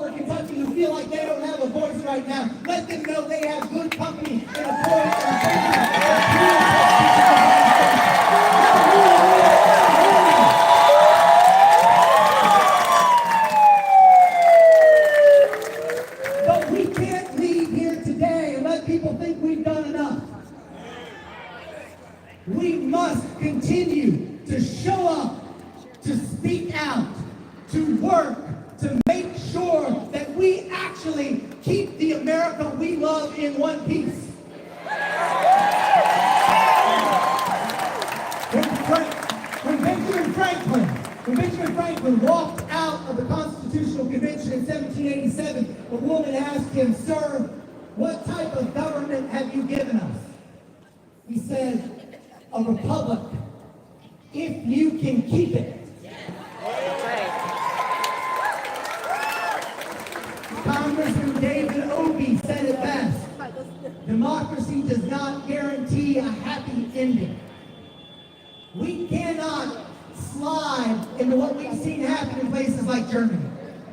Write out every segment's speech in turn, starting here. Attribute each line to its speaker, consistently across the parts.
Speaker 1: over Kentucky who feel like they don't have a voice right now. Let them know they have good company and a voice But we can't leave here today and let people think we've done enough. We must continue to show up, to speak out, to work, to make sure that we actually keep the America we love in one piece. When Benjamin Franklin walked out of the Constitutional Convention in 1787, a woman asked him, "Sir, what type of government have you given us?" He said, "A republic, if you can keep it." Congressman David Obey said it best. Democracy does not guarantee a happy ending. We cannot slide into what we've seen happen in places like Germany.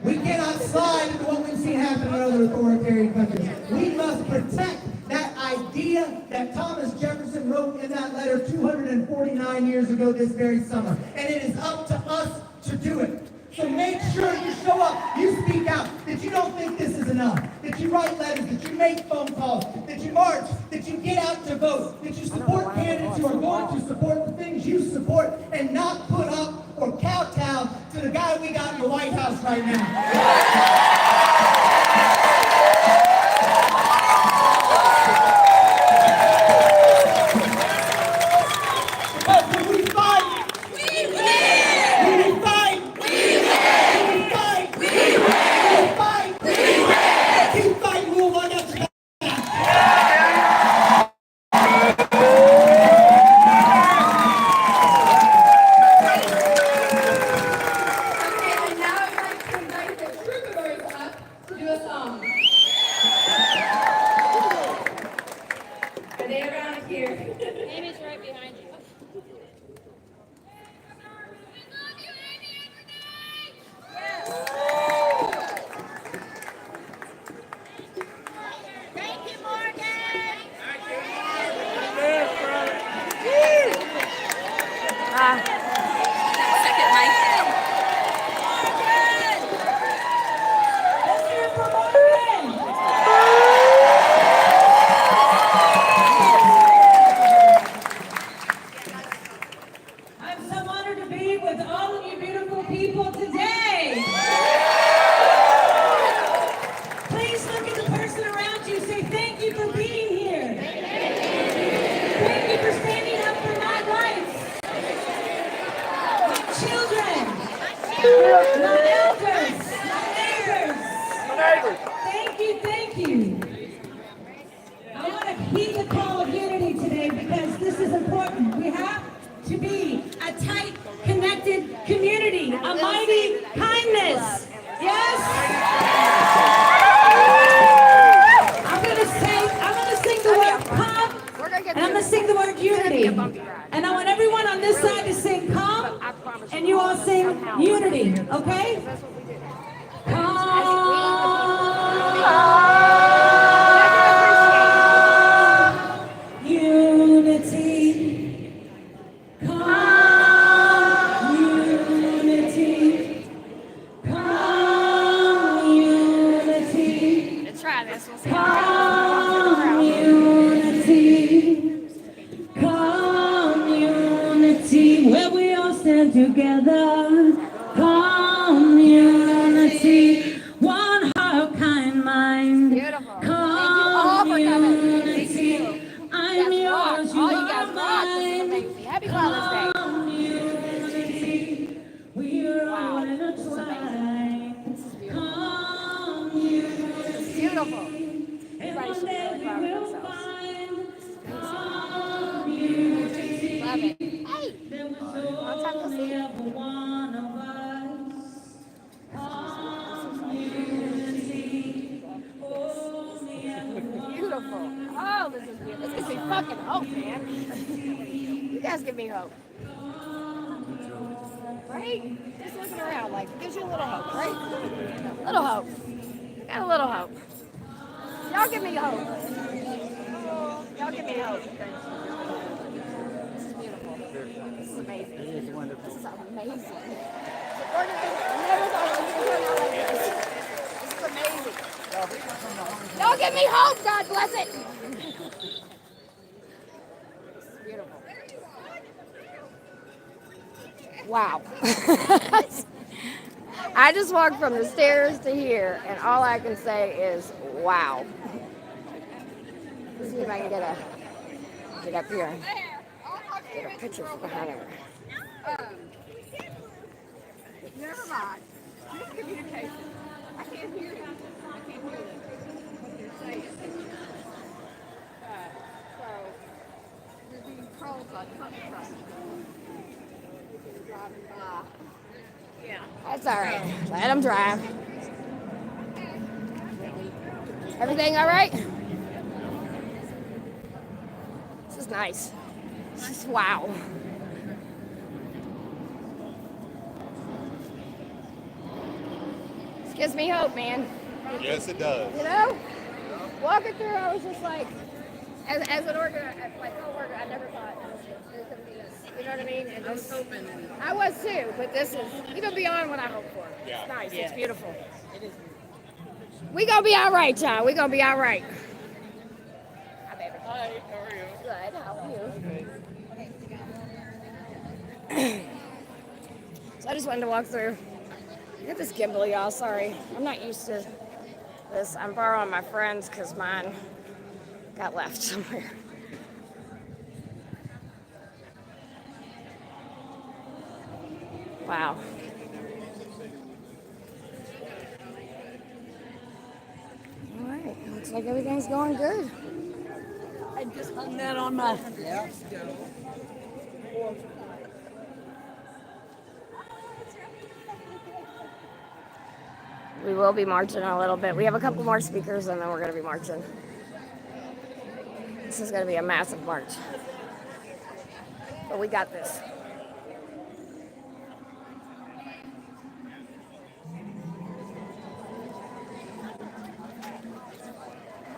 Speaker 1: We cannot slide into what we've seen happen in other authoritarian countries. We must protect that idea that Thomas Jefferson wrote in that letter 249 years ago this very summer. And it is up to us to do it. So make sure you show up, you speak out, that you don't think this is enough, that you write letters, that you make phone calls, that you march, that you get out to vote, that you support candidates who are going to support the things you support and not put up or kowtow to the guy we got in the White House right now.
Speaker 2: Right? Just looking around, like, gives you a little hope, right? Little hope. Got a little hope. Y'all give me hope. Y'all give me hope. This is beautiful. This is amazing. It is wonderful. This is amazing. I never thought it was going to turn out like this. This is amazing. Y'all give me hope. God bless it. This is beautiful. Wow. I just walked from the stairs to here, and all I can say is, wow. Let's see if I can get up here and get a picture from behind her. Never mind. Miscommunication. I can't hear you. I can't hear what you're saying. So, you're being called on honey truck. Driving by. Yeah. That's all right. Let them drive. Everything all right? This is nice. This is wow. This gives me hope, man.
Speaker 3: Yes, it does.
Speaker 2: You know? Walking through, I was just like, as an organizer, like co-worker, I never thought it was going to be this. You know what I mean? And I was hoping. I was too, but this is even beyond what I hoped for.
Speaker 3: Yeah.
Speaker 2: It's nice.
Speaker 4: Yeah.
Speaker 2: It's beautiful.
Speaker 4: It is.
Speaker 2: We gonna be all right, y'all. We gonna be all right. Hi, baby.
Speaker 4: Hi, how are you?
Speaker 2: Good. How are you? So I just wanted to walk through. Look at this gimbal, y'all. Sorry, I'm not used to this. I'm borrowing my friend's because mine got left somewhere. Wow. All right. Looks like everything's going good.
Speaker 4: I just hung that on my.
Speaker 2: We will be marching in a little bit. We have a couple more speakers and then we're going to be marching. This is going to be a massive march. But we got this.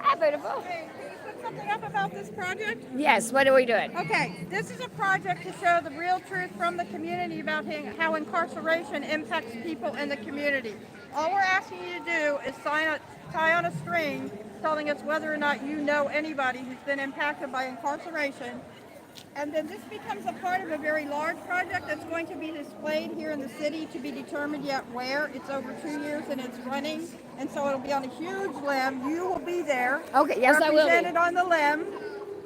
Speaker 2: Hi, beautiful.
Speaker 5: Hey, can you put something up about this project?
Speaker 2: Yes, what are we doing?
Speaker 5: Okay, this is a project to show the real truth from the community about how incarceration impacts people in the community. All we're asking you to do is tie on a string telling us whether or not you know anybody who's been impacted by incarceration. And then this becomes a part of a very large project that's going to be displayed here in the city to be determined yet where. It's over 2 years and it's running. And so it'll be on a huge limb. You will be there.
Speaker 2: Okay, yes, I will be.
Speaker 5: Represented on the limb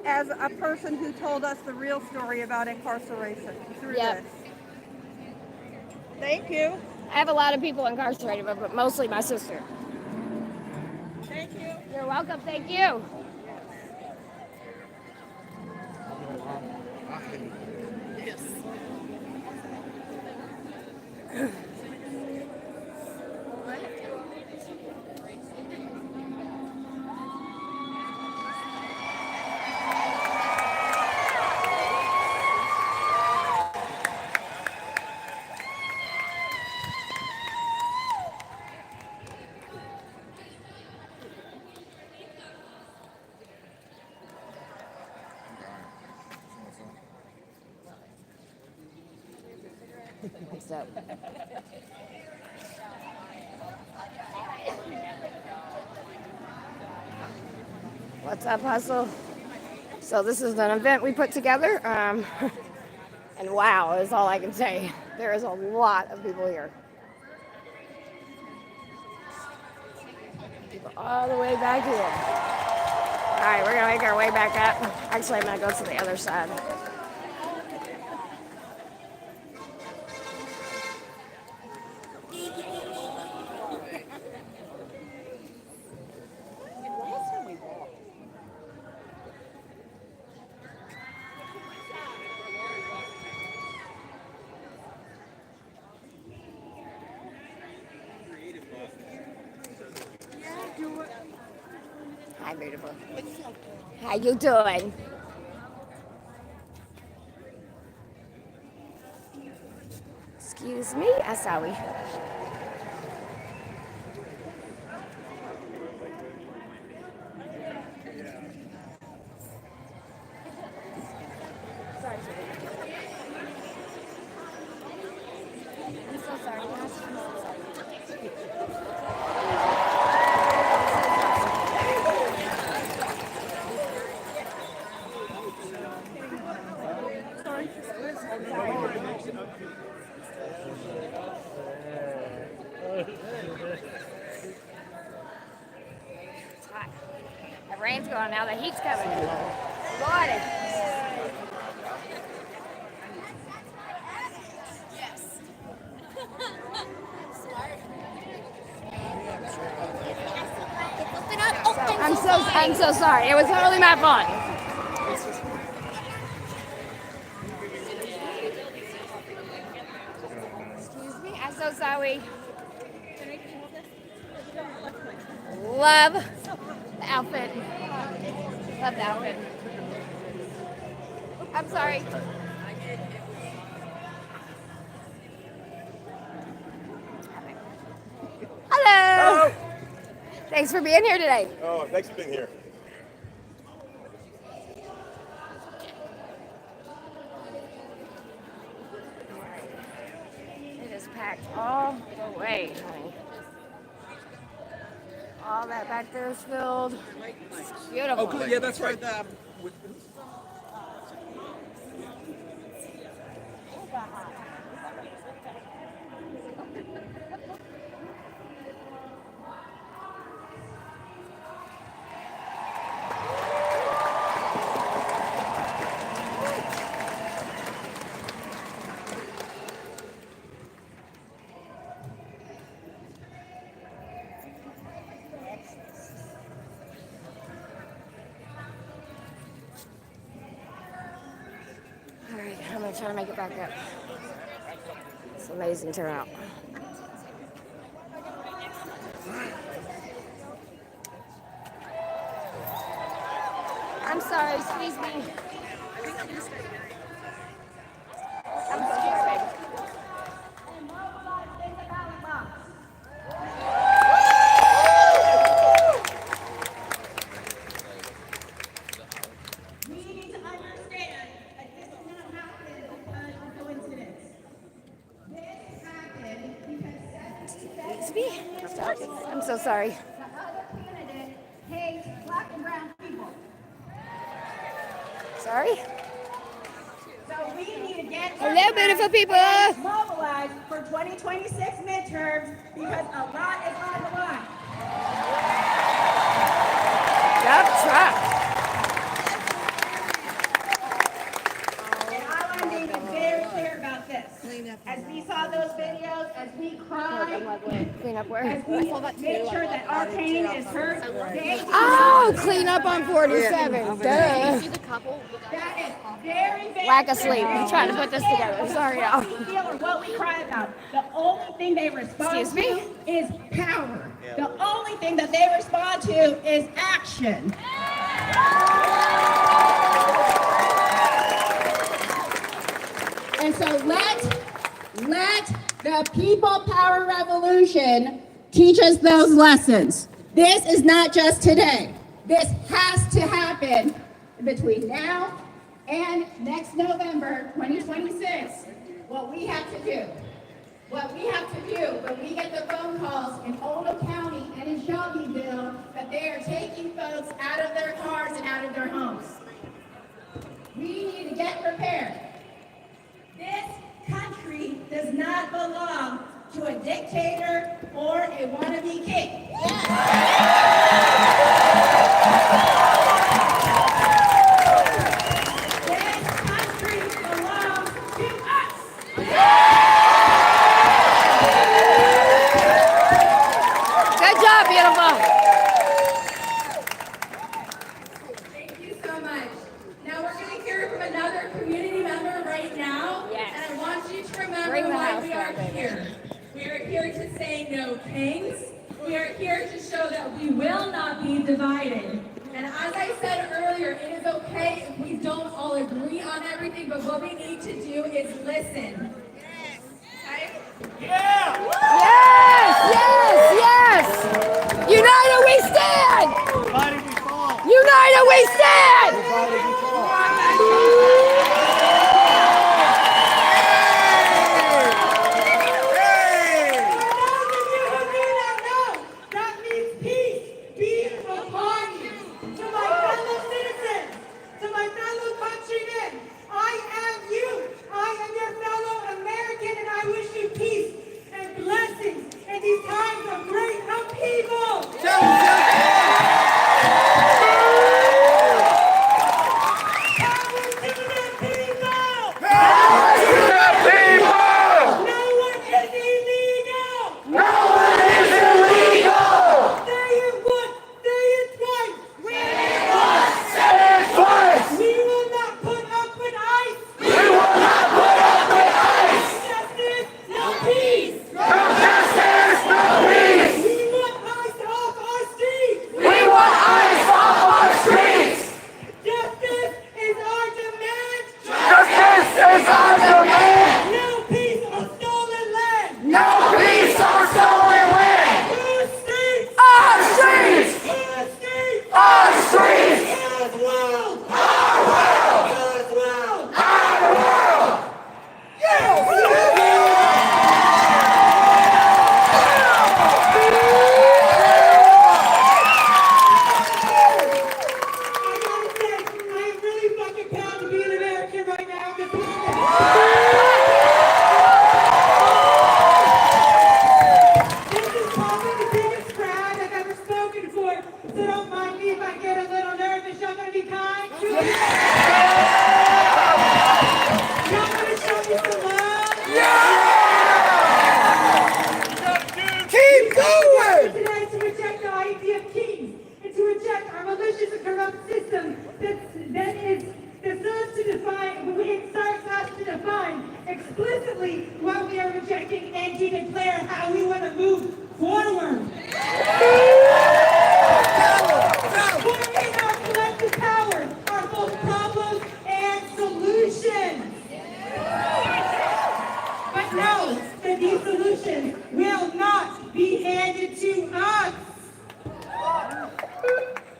Speaker 5: as a person who told us the real story about incarceration through
Speaker 2: Yep.
Speaker 5: this. Thank you.
Speaker 2: I have a lot of people incarcerated, but mostly my sister.
Speaker 5: Thank you.
Speaker 2: You're welcome. Thank you.
Speaker 4: Yes.
Speaker 2: So. What's up, Hustle? So this is an event we put together, and wow is all I can say. There is a lot of people here. People all the way back here. All right, we're gonna make our way back up. Actually, I'm gonna go to the other side. Hi, beautiful. How you doing? Excuse me, Asawi. rain's going now. The heat's coming. Lordy. I'm so sorry. It was totally my fault. Excuse me. I'm so sorry. Love the outfit. Love the outfit. I'm sorry. Hello. Thanks for being here today.
Speaker 3: Oh, thanks for being here.
Speaker 2: It is packed all the way, honey. All that back there is filled. It's beautiful.
Speaker 6: Oh, cool. Yeah, that's right.
Speaker 2: All right, I'm gonna try to make it back up. It's an amazing turnout. I'm sorry, excuse me. I'm sorry.
Speaker 7: We need to understand that this did not happen because of coincidence. This happened because 77
Speaker 2: I'm so sorry.
Speaker 7: the other candidate hates black and brown people.
Speaker 2: Sorry.
Speaker 7: So we need to get
Speaker 2: Hello, beautiful people.
Speaker 7: mobilized for 2026 midterms because a lot is on the line.
Speaker 2: Yup, truck.
Speaker 7: And I want to make it very clear about this. As we saw those videos, as we cried,
Speaker 2: Clean up where?
Speaker 7: as we make sure that our pain is heard, they
Speaker 2: Oh, clean up on 47. Duh.
Speaker 7: that is very, very
Speaker 2: Whack asleep. I'm trying to put this together. Sorry, y'all.
Speaker 7: What we feel or what we cry about. The only thing they respond
Speaker 2: Excuse me?
Speaker 7: to is power. The only thing that they respond to is action. And so let the people power revolution teach us those lessons. This is not just today. This has to happen between now and next November 2026. What we have to do when we get the phone calls in Oldham County and in Shelbyville that they are taking folks out of their cars and out of their homes. We need to get prepared. This country does not belong to a dictator or a wannabe king. This country belongs to us.
Speaker 2: Good job, beautiful.
Speaker 7: Thank you so much. Now we're going to hear from another community member right now.
Speaker 2: Yes.
Speaker 7: And I want you to remember
Speaker 2: Bring the
Speaker 7: why
Speaker 2: house
Speaker 7: we
Speaker 2: down,
Speaker 7: are
Speaker 2: baby.
Speaker 7: here. We are here to say no kings. We are here to show that we will not be divided. And as I said earlier, it is okay if we don't all agree on everything, but what we need to do is listen. Okay?
Speaker 2: Yes, yes, yes. United we stand. United we stand.
Speaker 7: That means peace be upon you. To my fellow citizens, to my fellow countrymen, I am you. I am your fellow American, and I wish you peace and blessings in these times of great upheaval.
Speaker 1: Y'all want to show me some love?
Speaker 3: Keep going!
Speaker 1: Today to reject the idea of kings and to reject our malicious and corrupt system that serves to define, when we starts us to define explicitly what we are rejecting and to declare how we want to move forward. Forming our collective power are both problems and solutions. But know that these solutions will not be handed to us.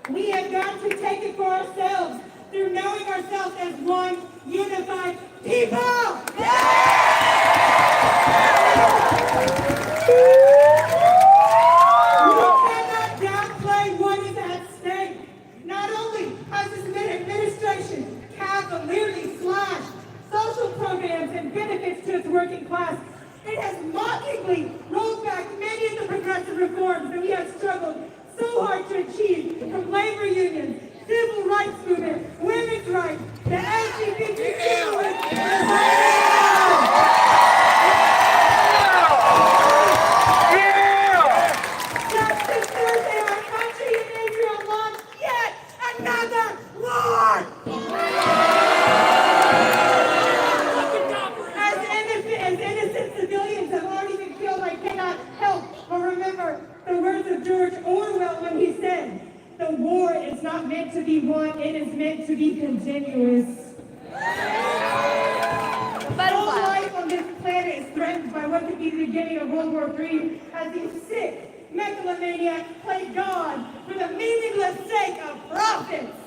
Speaker 1: We have got to take it for ourselves through knowing ourselves as one unified people. We cannot downplay what is at stake. Not only has this administration cavalierly slashed social programs and benefits to its working class, it has mockingly rolled back many of the progressive reforms that we have struggled so hard to achieve, from labor unions, civil rights movement, women's rights, the LGBTQ movement, just this Thursday, our country and Israel launched yet another war. As innocent civilians have already been killed, I cannot help but remember the words of George Orwell when he said, "The war is not meant to be won, it is meant to be continuous." All life on this planet is threatened by what could be the beginning of World War III as these sick megalomaniacs play God for the meaningless sake of profits.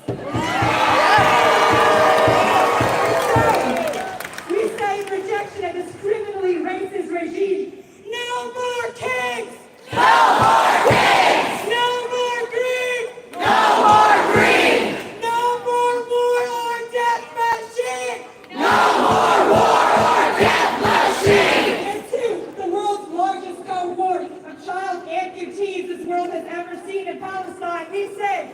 Speaker 1: We say in rejection of this criminally racist regime, no more kings! No more kings! No more greed! No more greed! No more war or death machine! No more war or death machine! And two, the world's largest cohort of child amputees this world has ever seen in Palestine, we say,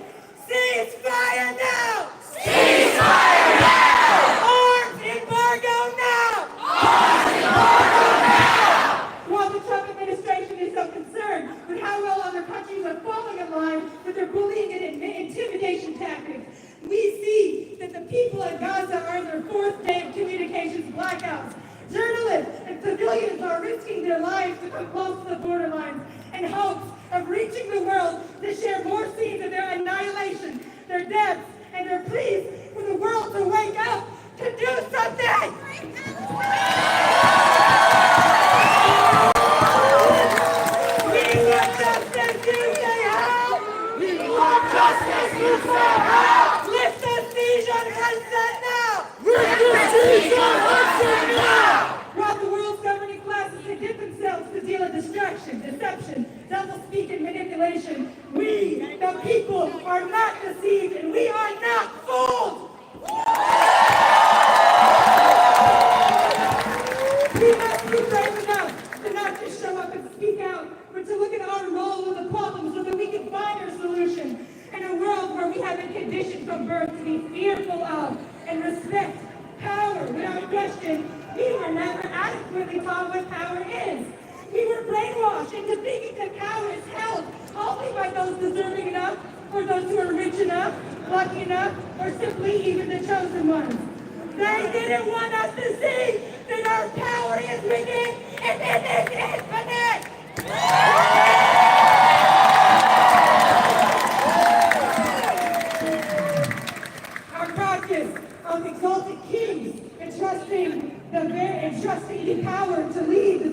Speaker 1: ceasefire now! Ceasefire now! Arms embargo now! Arms embargo now! While the Trump administration is so concerned with how well other countries are falling in line with their bullying and intimidation tactics, we see that the people of Gaza are in their fourth day of communications blackouts. Journalists and civilians are risking their lives to come close to the borderlines in hopes of reaching the world to share more scenes of their annihilation, their deaths, and their pleas for the world to wake up to do something! We want justice, you say how? We want justice, you say how? Lift the siege on Hudson now! Lift the siege on Hudson now! While the world's governing classes commit themselves to deal with distraction, deception, doublespeak, and manipulation, we, the people, are not deceived and we are not fooled! We must be brave enough to not just show up and speak out, but to look at our role in the problem so that we can find our solution in a world where we have been conditioned from birth to be fearful of and respect power without question. We were never adequately taught what power is. We were brainwashed into thinking that power is held only by those deserving enough, or those who are rich enough, lucky enough, or simply even the chosen ones. They didn't want us to see that our power is within and it is infinite. Our practice of exalted kings and trusting the power to lead the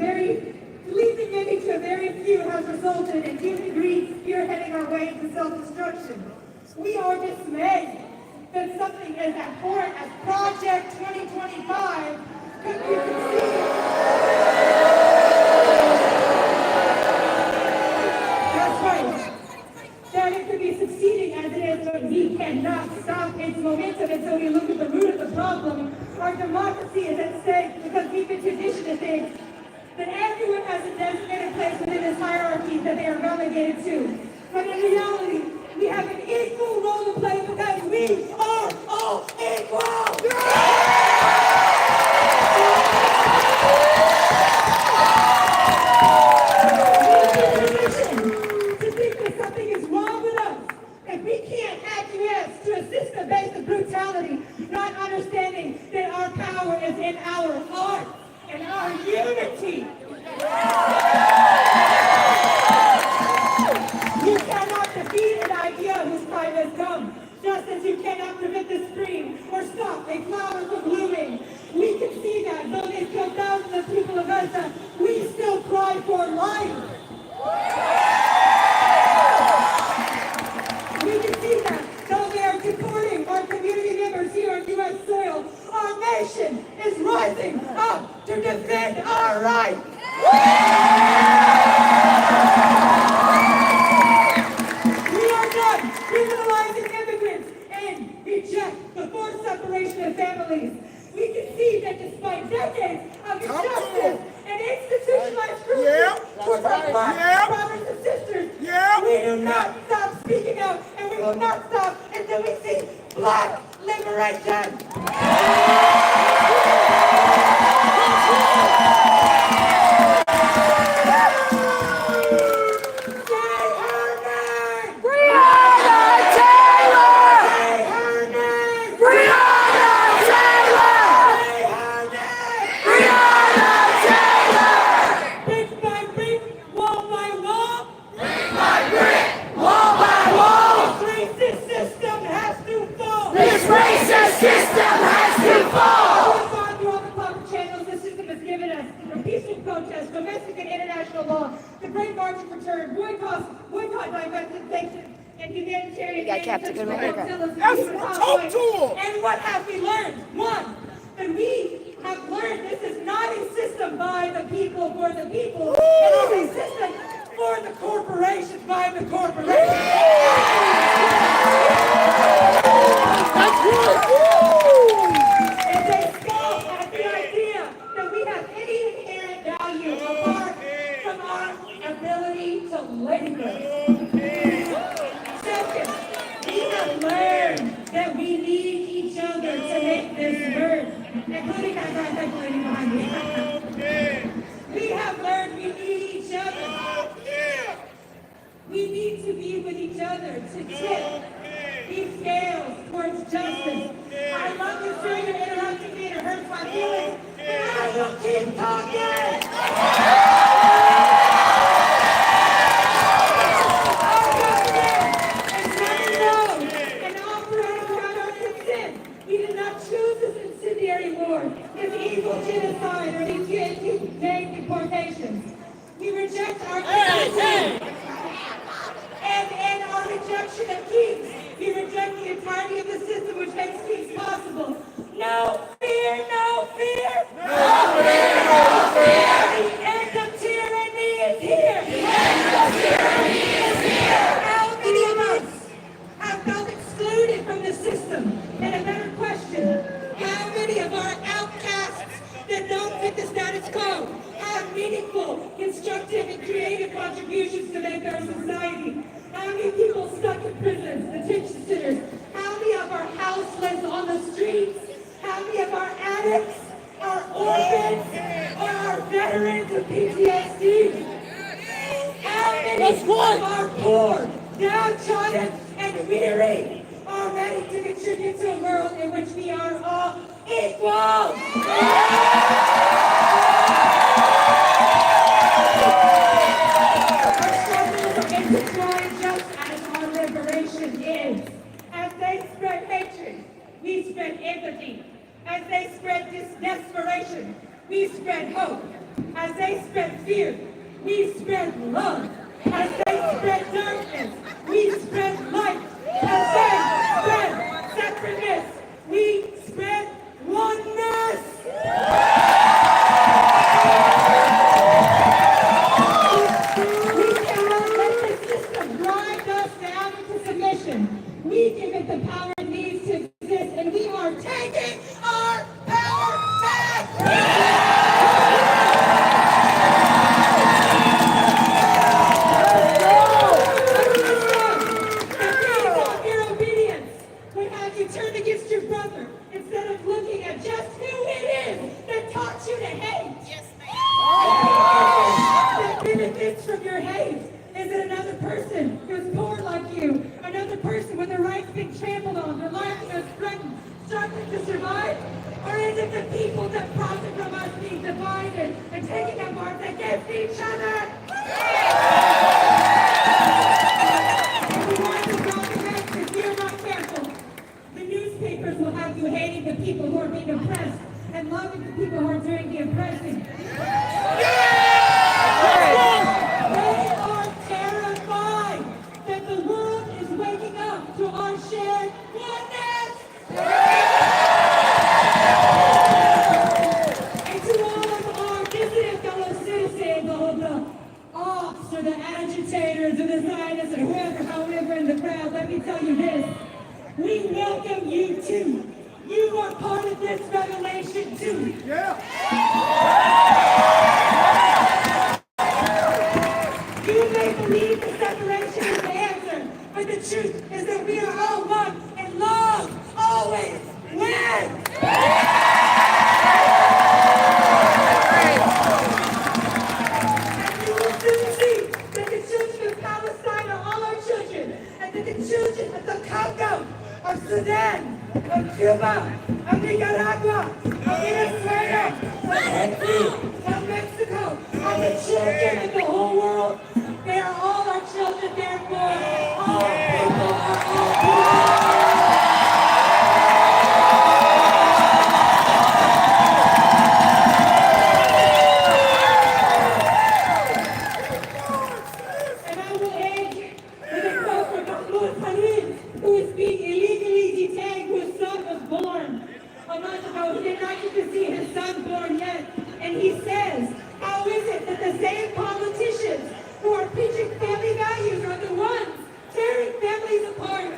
Speaker 1: many to a very few has resulted in human greed spearheading our way into self-destruction. We are dismayed that something as abhorrent as Project 2025 could be succeeded. That's right. That it could be succeeding as it is, but we cannot stop its momentum until we look at the root of the problem. Our democracy is at stake because we've been conditioned to think that everyone has a designated place within this hierarchy that they are relegated to. But in reality, we have an equal role to play because we are all To think that something is wrong with us, if we can't acquiesce to a system based on brutality, not understanding that our power is in our heart and our unity. You cannot defeat an idea whose time has come, just as you cannot prevent the spring or stop a flower from blooming. We can see that though they killed thousands of people of Gaza, we still cry for life. We can see that though they are deporting our community members here on U.S. soil, our nation is rising up to defend our rights. We are done criminalizing immigrants and reject the forced separation of families. We can see that despite decades of injustice and institutionalized cruelty towards our black brothers and sisters, we do not stop speaking out, and we will not stop until we see black liberation. Domestic and international law, the Great March of Return, boycott divestment sanctions, and humanitarian aid such as
Speaker 3: Talk to him.
Speaker 1: And what have we learned? One, that we have learned this is not a system by the people for the people. It is a system for the corporations by the corporations.
Speaker 3: That's right.
Speaker 1: And they scoff at the idea that we have any inherent value apart from our ability to labor. Second, we have learned that we need each other to make this work, including that guy that's lady behind me. We have learned we need each other. We need to be with each other to tip these scales towards justice. I love you, sir. You're interrupting me and it hurts my feelings, but I will keep talking. Our government is never known and operating without our consent. We did not choose this incendiary war, this evil genocide, or these inhumane deportations. We reject our and our rejection of Kings. We reject the entirety of the system which makes peace possible. No fear, no fear. No fear, no fear. The end of tyranny is here. The end of tyranny is here. How many of us have felt excluded from the system? And a better question, how many of our outcasts that don't fit the status quo have meaningful, constructive, and creative contributions to make our society? How many people stuck in prisons, detention centers? How many of our houseless on the streets? How many of our addicts, our orphans, or our veterans of PTSD? How many of our poor, downtrodden, and weary are ready to contribute to a world in which we are all equal? As they spread hatred, we spread empathy. As they spread desperation, we spread hope. As they spread fear, we spread love. As they spread darkness, we spread light. As they spread separateness, we spread oneness. We cannot let this system grind us down into submission. We give it the power it needs to exist, and we are taking our power back! Your obedience would have you turn against your brother and
Speaker 3: person with their rights being trampled on, their livelihoods threatened, struggling to survive? Or is it the people that profit from us being divided and taking up arms against each other? If we want to document, if we are not careful, the newspapers will have you hating the people who are being oppressed and loving the people who are doing the oppressing. They are terrified that the world is waking up to our shared oneness. And to all of our dissident fellow citizens, all of the ops or the agitators or the Zionists or whoever, however in the crowd, let me tell you this. We welcome you too. You are part of this revelation too. You may believe the separation is the answer, but the truth is that we are all one, and love always wins. And you will soon see that the children of Palestine are all our children, and that the children of the Congo, of Sudan, of Cuba, of Nicaragua, of Venezuela, of Haiti, of Mexico, and the children of the whole world. They are all our children, therefore, all people are all people. And I will end with a quote from Mahmoud Khalid, who is being illegally detained, whose son was born a month ago. He did not get to see his son born yet. And he says, how is it that the same politicians who are preaching family values are the ones tearing families apart?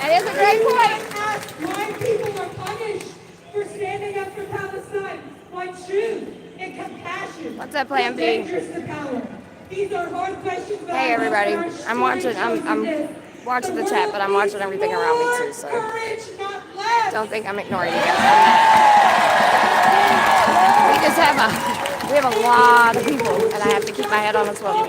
Speaker 2: That is a great point.
Speaker 3: Ask why people are punished for standing up for Palestine. Why truth and compassion
Speaker 2: What's that plan
Speaker 3: is
Speaker 2: B?
Speaker 3: dangerous to power. These are hard questions. But
Speaker 2: Hey everybody, I'm watching watching the chat, but I'm watching everything around me too, so don't think I'm ignoring you guys. We have a lot of people, and I have to keep my head on a swivel.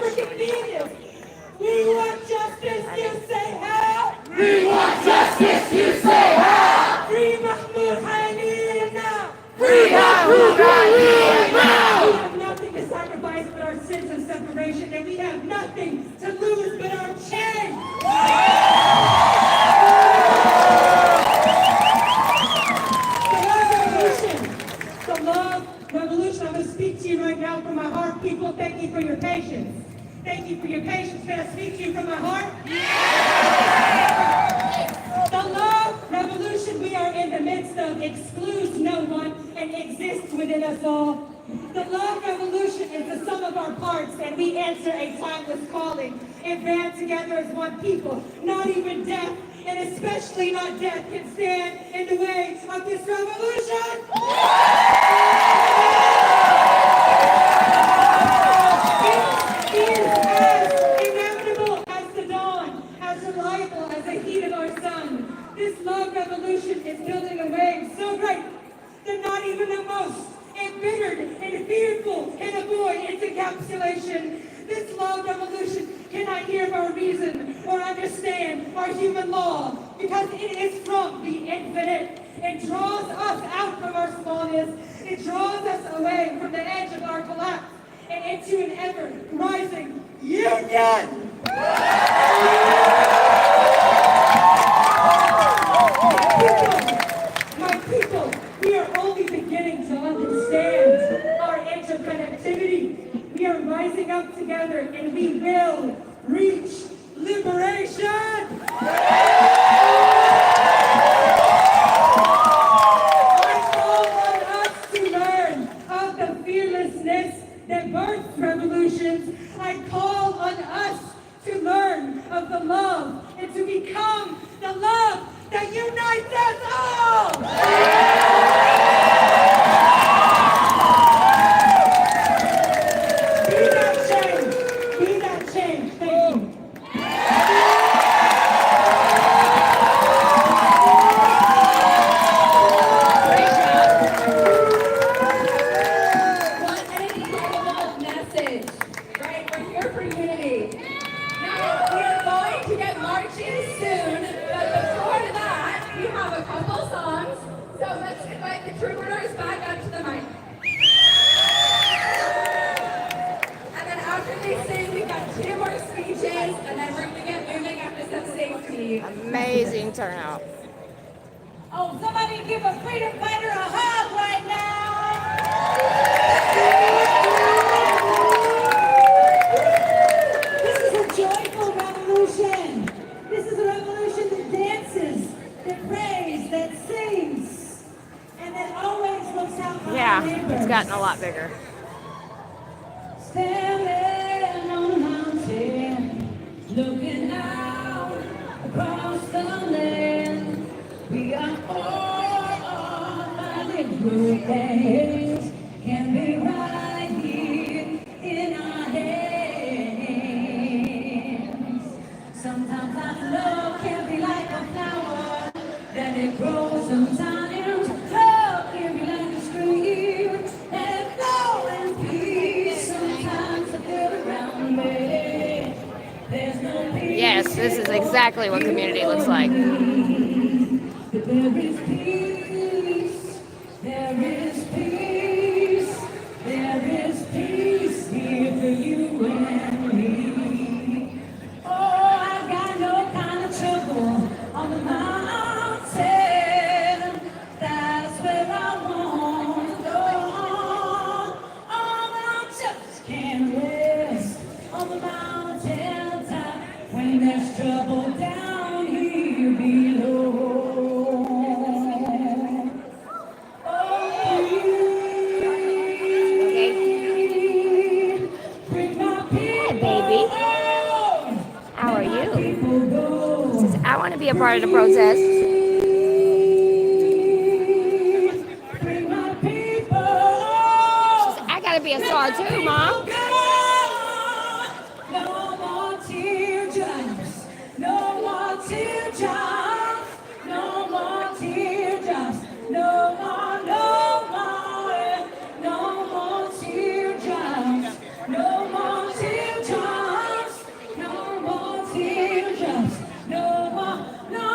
Speaker 3: We want justice, you say how?
Speaker 1: We want justice, you say how?
Speaker 3: Free Mahmoud Haniyeh now!
Speaker 1: Free Mahmoud Haniyeh now!
Speaker 3: We have nothing to sacrifice but our sins of separation, and we have nothing to lose but our chains! The love revolution, I'm going to speak to you right now from my heart. People, thank you for your patience. Thank you for your patience. Can I speak to you from my heart? The love revolution we are in the midst of excludes no one and exists within us all. The love revolution is the sum of our parts, and we answer a timeless calling and band together as one people. Not even death, and especially not death, can stand in the way of this revolution. It is as inevitable as the dawn, as reliable as the heat of our sun. This love revolution is building a wave so great that not even the most embittered and fearful can avoid its encapsulation. This love revolution cannot hear of our reason or understand our human law, because it is from the infinite. It draws us out from our smallness. It draws us away from the edge of our collapse and into an ever-rising union. My people, we are only beginning to understand our interconnectivity. We are rising up together, and we will reach liberation. I call on us to learn of the fearlessness that births revolutions. I call on us to learn of the love and to become the love that unites us all. Be that change. Be that change. Thank you.
Speaker 6: What an incredible message, right? We're here
Speaker 3: after they sing, we got 2 more speeches, and then we're gonna get moving after some safety.
Speaker 2: Amazing turnout.
Speaker 3: Oh, somebody give a freedom fighter a hug right now! This is a joyful revolution. This is a revolution that dances, that prays, that sings, and that always looks out for our
Speaker 2: Yeah,
Speaker 3: neighbors.
Speaker 2: it's gotten a lot bigger.
Speaker 3: Standing on a mountain, looking out across the land. We are all finding good things can be right here in our hands. Sometimes our love can be like a flower, that it grows sometimes. Love can be like a stream, that it flows in peace. Sometimes I feel around me. There's no peace.
Speaker 2: Yes, this is exactly what community looks like.
Speaker 3: But there is peace, there is peace, there is peace here for you and me. Oh, I got no kind of trouble on the mountain. That's where I want to go. Oh, but I just can't rest on the mountain top when there's trouble down here below.
Speaker 2: How are you? Says, I want to be a part of the protest. Says, I gotta be a star too, Mom.
Speaker 3: No more teardrops. No more teardrops. No more teardrops. No more, no more. No more teardrops. No more teardrops. No more teardrops. No more, no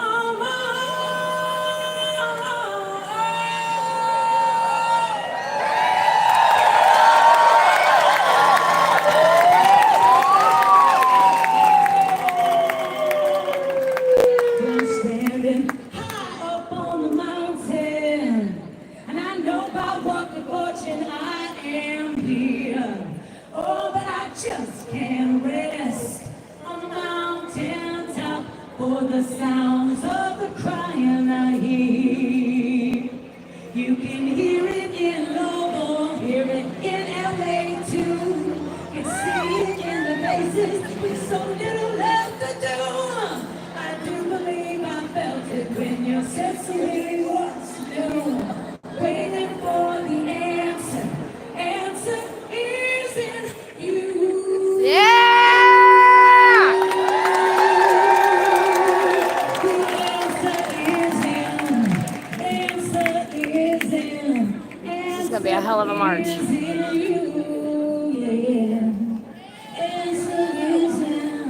Speaker 3: I'm standing high up on the mountain, and I know by what good fortune I am here. Oh, but I just can't rest on the mountain top for the sounds of the crying I hear. You can hear it in Louisville, hear it in LA too. You can see it in the faces with so little left to do. I do believe I felt it when you said to me what's new. Waiting for the answer. Answer is in you.
Speaker 2: Yeah!
Speaker 3: The answer is in. Answer is in.
Speaker 2: This is gonna be a hell of a march.
Speaker 3: Answer is in you, yeah. Answer is in.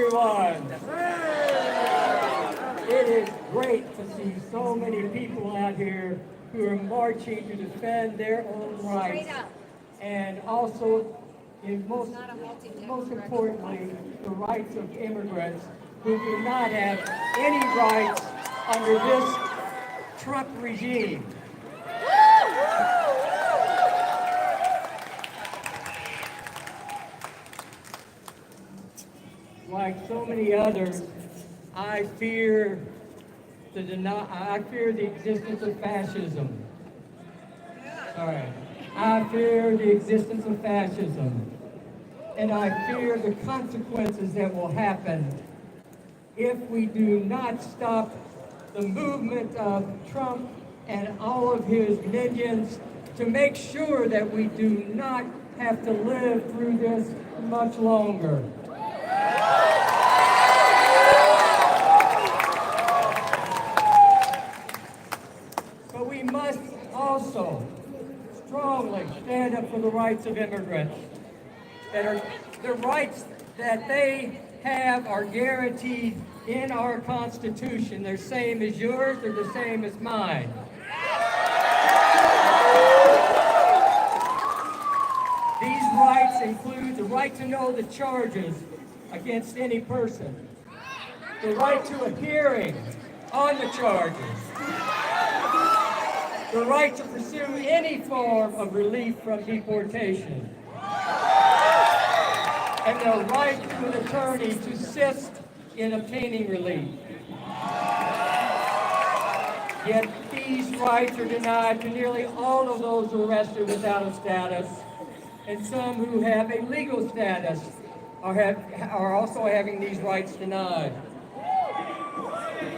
Speaker 6: everyone. It is great to see so many people out here who are marching to defend their own rights. And also, most importantly, the rights of immigrants who do not have any rights under this Trump regime. Like so many others, I fear the existence of fascism. Sorry. I fear the existence of fascism. And I fear the consequences that will happen if we do not stop the movement of Trump and all of his minions to make sure that we do not have to live through this much longer. But we must also strongly stand up for the rights of immigrants. The rights that they have are guaranteed in our Constitution. They're the same as yours, they're the same as mine. These rights include the right to know the charges against any person, the right to a hearing on the charges, the right to pursue any form of relief from deportation, and the right to an attorney to assist in obtaining relief. Yet these rights are denied to nearly all of those arrested without a status, and some who have a legal status are also having these rights denied.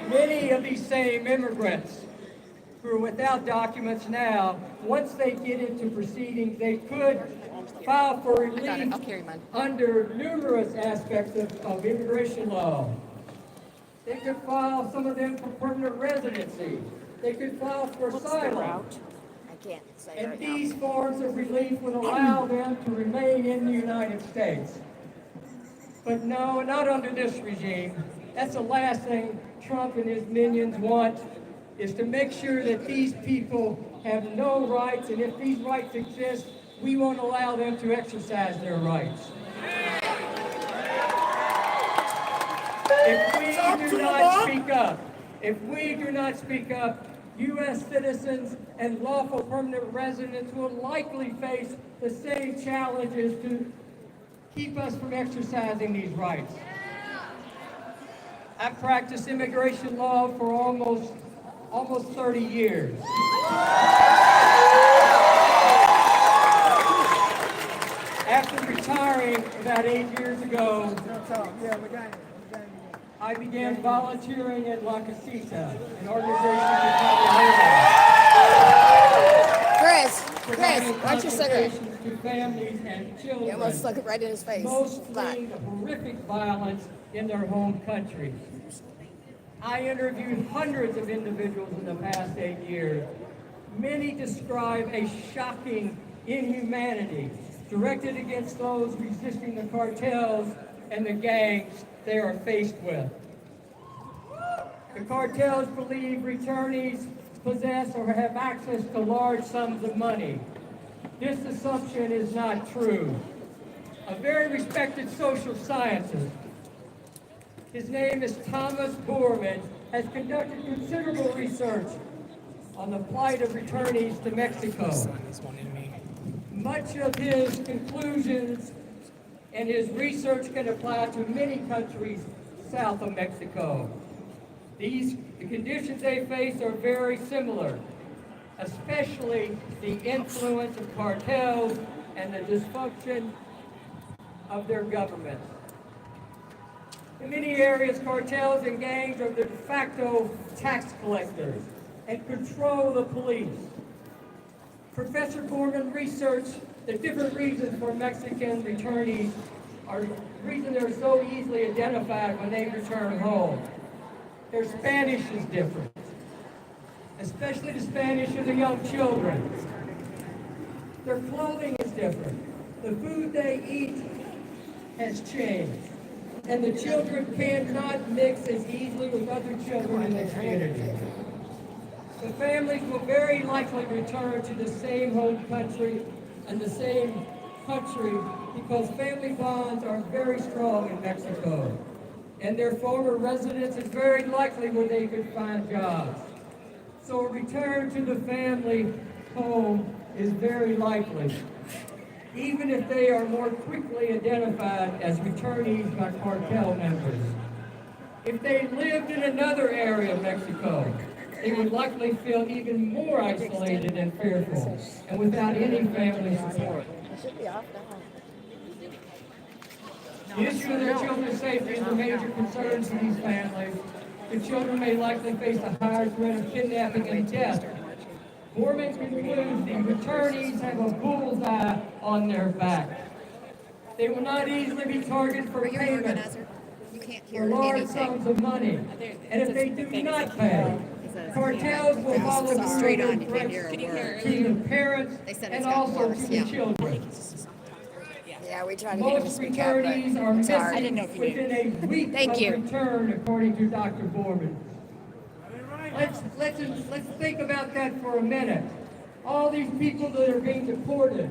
Speaker 6: Many of these same immigrants who are without documents now, once they get into proceedings, they could file for relief under numerous aspects of immigration law. They could file, some of them, for permanent residency. They could file for asylum. And these forms of relief would allow them to remain in the United States. But no, not under this regime. That's the last thing Trump and his minions want, is to make sure that these people have no rights, and if these rights exist, we won't allow them to exercise their rights. If we do not speak up, U.S. citizens and lawful permanent residents will likely face the same challenges to keep us from exercising these rights. I've practiced immigration law for almost 30 years. After retiring about 8 years ago, I began volunteering at La Casita, an organization
Speaker 2: Chris, watch your cigarette.
Speaker 6: to families and children,
Speaker 2: You almost stuck it right in his face.
Speaker 6: most fleeing horrific violence in their home countries. I interviewed hundreds of individuals in the past 8 years. Many describe a shocking inhumanity directed against those resisting the cartels and the gangs they are faced with. The cartels believe returnees possess or have access to large sums of money. This assumption is not true. A very respected social scientist, his name is Thomas Borman, has conducted considerable research on the plight of returnees to Mexico. Much of his conclusions and his research can apply to many countries south of Mexico. The conditions they face are very similar, especially the influence of cartels and the dysfunction of their government. In many areas, cartels and gangs are the de facto tax collectors and control the police. Professor Borman researched the different reasons for Mexican returnees are reasons they're so easily identified when they return home. Their Spanish is different, especially the Spanish of the young children. Their clothing is different. The food they eat has changed. and the children cannot mix as easily with other children in the community. The families will very likely return to the same home country and the same country because family bonds are very strong in Mexico. And their former residence is very likely where they could find jobs. So a return to the family home is very likely, even if they are more quickly identified as returnees by cartel members. If they lived in another area of Mexico, they would likely feel even more isolated and fearful, and without any family support. The issue of their children's safety is a major concern to these families. The children may likely face a higher threat of kidnapping and death. Borman concludes the returnees have a bullseye on their back. They will not easily be targeted for payment for large sums of money. And if they do not pay, cartels will follow through on threats to the parents and also to the children.
Speaker 2: Yeah, we tried to get him to
Speaker 6: Most
Speaker 2: speak up,
Speaker 6: returnees are
Speaker 2: but sorry, I didn't know
Speaker 6: missing
Speaker 2: if you knew.
Speaker 6: within a week
Speaker 2: Thank
Speaker 6: of
Speaker 2: you.
Speaker 6: return, according to Dr. Borman. Let's think about that for a minute. All these people that are being deported,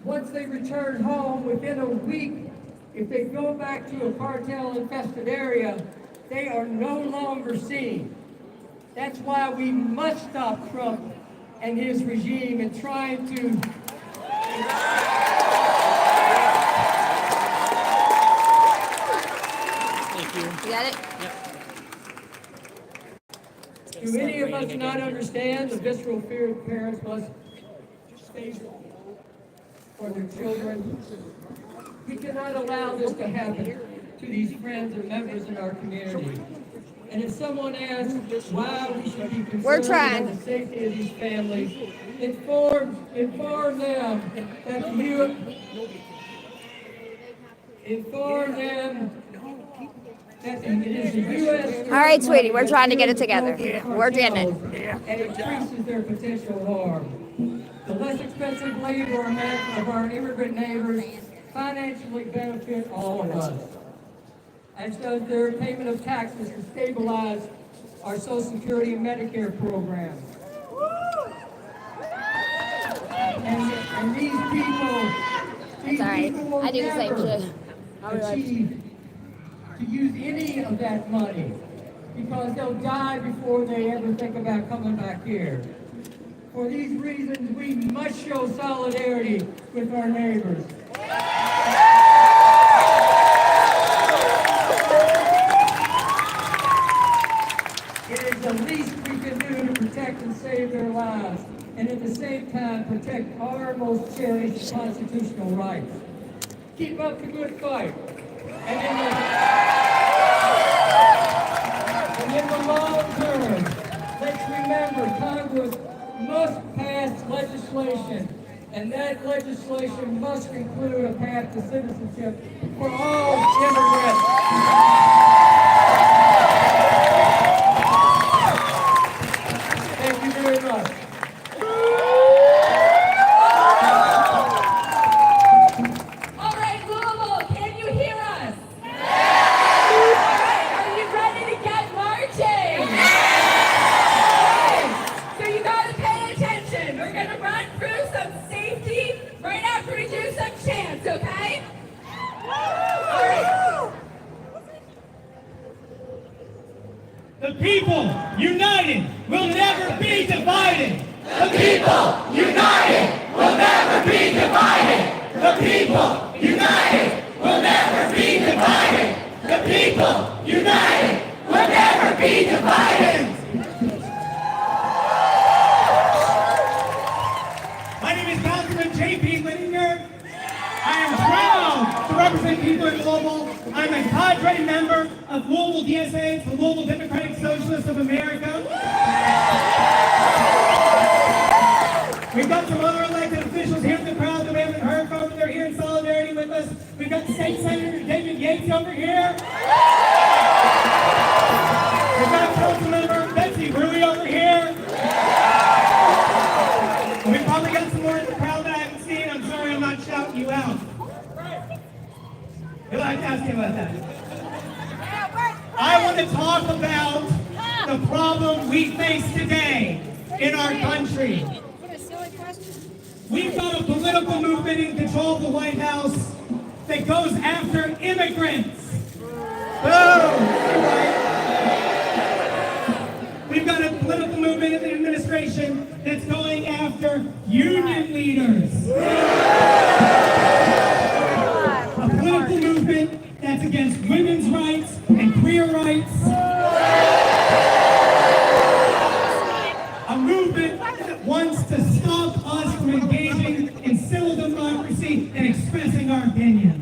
Speaker 6: once they return home within a week, if they go back to a cartel-infested area, they are no longer seen. That's why we must stop Trump and his regime in trying to
Speaker 2: You got it?
Speaker 6: Do any of us not understand the visceral fear that parents must face for their children? We cannot allow this to happen to these friends and members in our community. And if someone asks why we should be
Speaker 2: We're
Speaker 6: concerned
Speaker 2: trying.
Speaker 6: about the safety of these families, inform them that it is the U.S.
Speaker 2: All right, sweetie, we're trying to get it together.
Speaker 6: that
Speaker 2: We're getting it.
Speaker 6: and increases their potential harm. The less expensive labor of our immigrant neighbors financially benefit all of us, as does their payment of taxes to stabilize our Social Security and Medicare programs. And these
Speaker 2: That's all right.
Speaker 6: people will
Speaker 2: I do the same
Speaker 6: never
Speaker 2: shit.
Speaker 6: achieve to use any of that money because they'll die before they ever think about coming back here. For these reasons, we must show solidarity with our neighbors. It is the least we can do to protect and save their lives, and at the same time protect our most cherished constitutional rights. Keep up the good fight. And in the long term, let's remember Congress must pass legislation, and that legislation must include a path to citizenship for all immigrants. Thank you very much.
Speaker 3: All right, Louisville, can you hear us? All right, are you ready to get marching? Okay, so you gotta pay attention. We're gonna run through some safety right after we do some chants, okay? All right.
Speaker 1: The people united will never be divided. The people united will never be divided. The people united will never be divided. The people united will never be divided. My name is Councilman J.P. Lininger. I am proud to represent people in Louisville. I'm a cadre member of Louisville DSA, the Louisville Democratic Socialists of America. We've got some other elected officials here in the crowd that we haven't heard from. They're here in solidarity with us. We've got State Senator David Yates over here. We've got Councilmember Betsy Rui over here. And we've probably got some more in the crowd that I haven't seen. I'm sorry I'm not shouting you out. You'll have to ask him about that. I want to talk about the problem we face today in our country. We've got a political movement in control of the White House that goes after immigrants. Boom! We've got a political movement in the administration that's going after union leaders. A political movement that's against women's rights and queer rights. A movement that wants to stop us from engaging in civil democracy and expressing our opinion.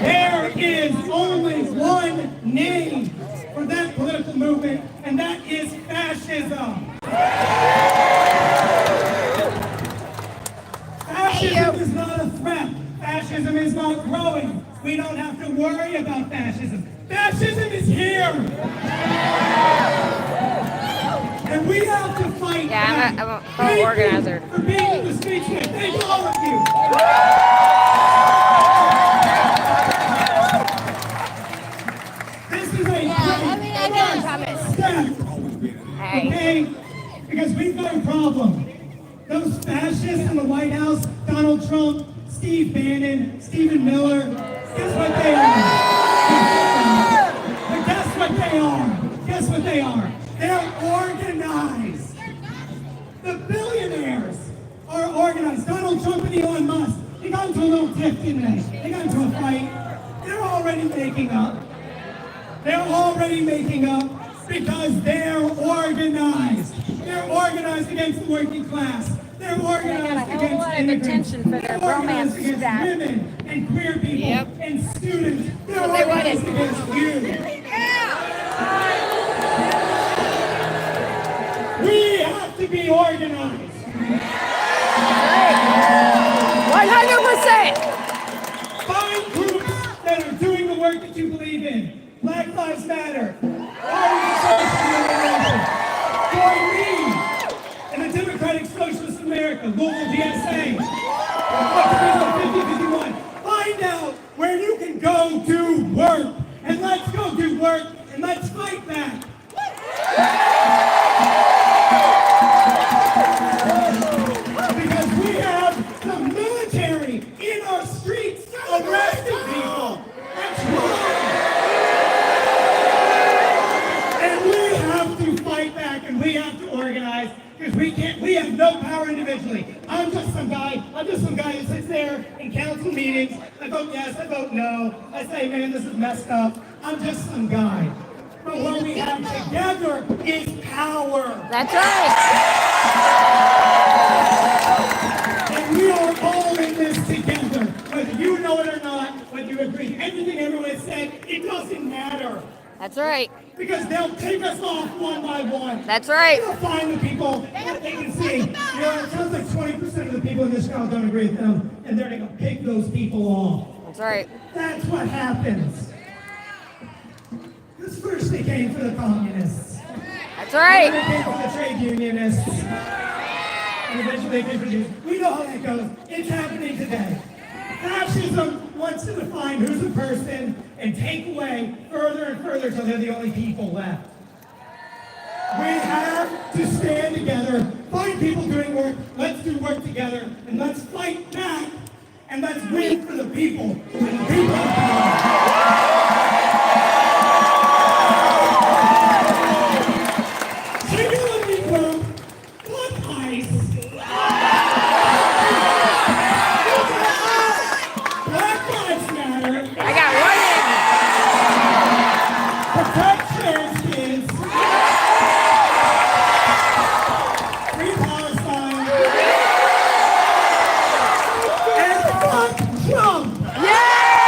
Speaker 1: There is only one name for that political movement, and that is fascism. Fascism is not a threat. Fascism is not growing. We don't have to worry about fascism. Fascism is here. And we have to fight back.
Speaker 2: I'm a
Speaker 1: Thank you
Speaker 2: organizer.
Speaker 1: for being in the speech today. Thank all of you. This is a great step. Okay? Because we've got a problem. Those fascists in the White House, Donald Trump, Steve Bannon, Stephen Miller, guess what they are? But guess what they are? Guess what they are? They're organized. The billionaires are organized. Donald Trump and Elon Musk, they got into a little tiff, didn't they? They got into a fight. They're already making up. They're already making up because they're organized. They're organized against the working class. They're organized against immigrants. They're organized against women and queer people and students. They're organized against you. We have to be organized.
Speaker 2: 100%.
Speaker 1: Find groups that are doing the work that you believe in. Black Lives Matter. Join me in the Democratic Socialist America, Louisville DSA. 5051. Find out where you can go do work. And let's go do work and let's fight back. Because we have the military in our streets arresting people. That's wrong. And we have to fight back and we have to organize because we have no power individually. I'm just some guy who sits there in council meetings. I vote yes, I vote no. I say, man, this is messed up. I'm just some guy. But what we have together is power.
Speaker 2: That's right.
Speaker 1: And we are all in this together. Whether you know it or not, whether you agree, everything everyone said, it doesn't matter.
Speaker 2: That's right.
Speaker 1: Because they'll take us off one by one.
Speaker 2: That's right.
Speaker 1: They'll find the people that they can see. You know, it sounds like 20% of the people in this crowd don't agree with them, and they're going to pick those people off.
Speaker 2: That's right.
Speaker 1: That's what happens. Because first they came for the communists.
Speaker 2: That's right.
Speaker 1: And then they came for the trade unionists. And eventually they came for the Jews. We know how that goes. It's happening today. Fascism wants to define who's a person and take away further and further until they're the only people left. We have to stand together, find people doing work, let's do work together, and let's fight back, and let's win for the people, and the people have power. Singularly group, one ice. Black Lives Matter.
Speaker 2: I got
Speaker 1: Protect trans kids. Free Palestine. And fuck Trump.
Speaker 2: one. Yeah!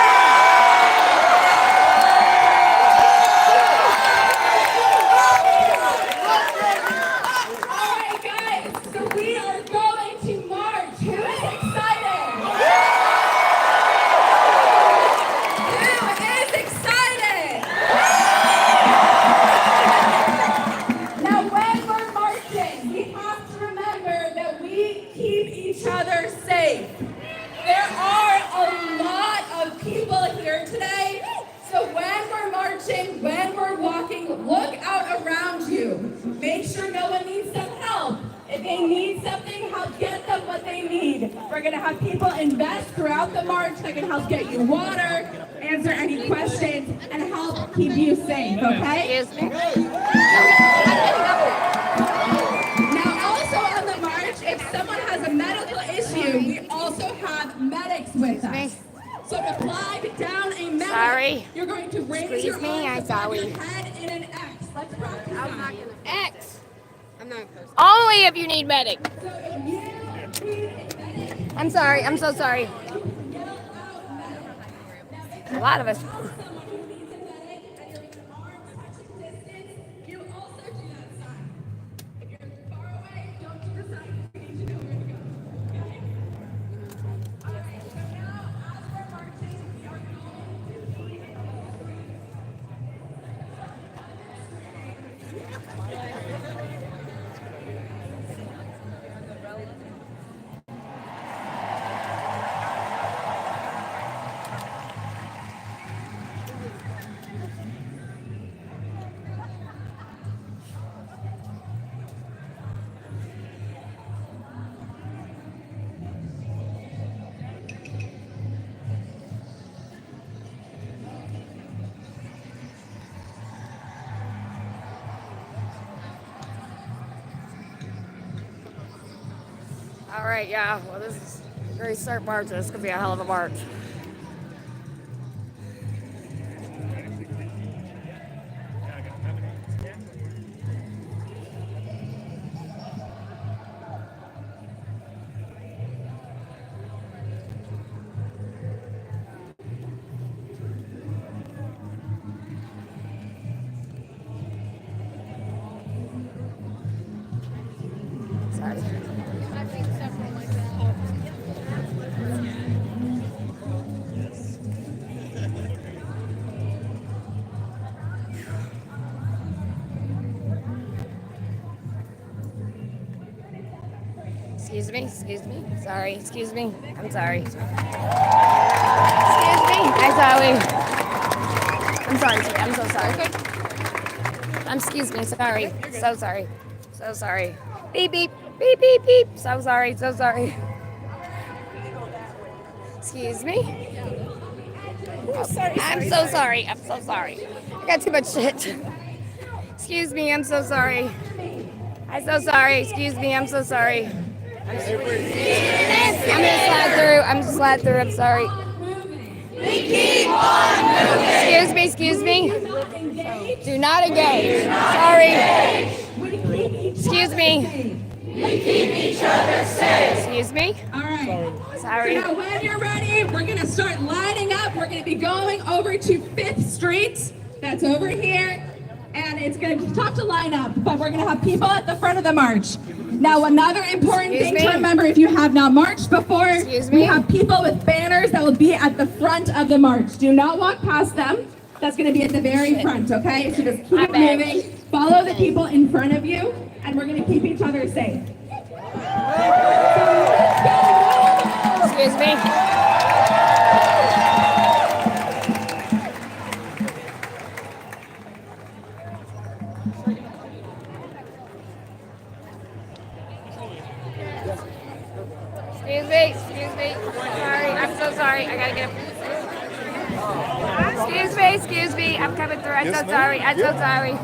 Speaker 8: marching, when we're walking, look out around you. Make sure no one needs some help. If they need something, help get them what they need. We're gonna have people invest throughout the march that can help get you water, answer any questions, and help keep you safe, okay?
Speaker 2: Excuse me.
Speaker 8: Now, also on the march, if someone has a medical issue, we also have medics with us. So to flag down a medic,
Speaker 2: Sorry.
Speaker 8: you're going to raise
Speaker 2: Excuse
Speaker 8: your
Speaker 2: me,
Speaker 8: arms
Speaker 2: I'm
Speaker 8: above your
Speaker 2: sorry.
Speaker 8: head in an X. Let's practice that.
Speaker 2: X. Only if you need medic.
Speaker 8: So if you need a medic,
Speaker 2: I'm sorry. I'm so sorry.
Speaker 8: yell out medic.
Speaker 2: A lot of us.
Speaker 8: Someone who needs a medic and you're in arms touching distance, you also do that sign. If you're far away, don't do the sign. We need to know where to go. Okay? All right, so now as we're marching, we are going to be in the street.
Speaker 2: All right, yeah. Well, this is a very start march. This could be a hell of a march. Sorry. Excuse me, excuse me. Sorry, excuse me. I'm sorry. Excuse me. I'm sorry. I'm sorry, sir. I'm so sorry. Excuse me, sorry. So sorry. So sorry. Beep, beep, beep, beep, beep. So sorry, so sorry. Excuse me. I'm so sorry. I'm so sorry. I got too much shit. Excuse me, I'm so sorry. I'm so sorry. Excuse me, I'm so sorry. I'm gonna slide through. I'm just slide through. I'm sorry. Excuse me. Excuse me. Do not engage. Sorry. Excuse me. Excuse me.
Speaker 8: All right.
Speaker 2: Sorry.
Speaker 8: Now, when you're ready, we're going to start lining up. We're going to be going over to 5th Street. That's over here. And it's going to be tough to line up, but we're going to have people at the front of the march. Now, another important thing to remember, if you have not marched before, we have people with banners that will be at the front of the march. Do not walk past them. That's going to be at the very front, okay? So just keep moving. Follow the people in front of you, and we're going to keep each other safe.
Speaker 2: Excuse me. Excuse me. Sorry, I'm so sorry. I gotta get up. Excuse me. I'm coming through. I'm so sorry. I'm so sorry.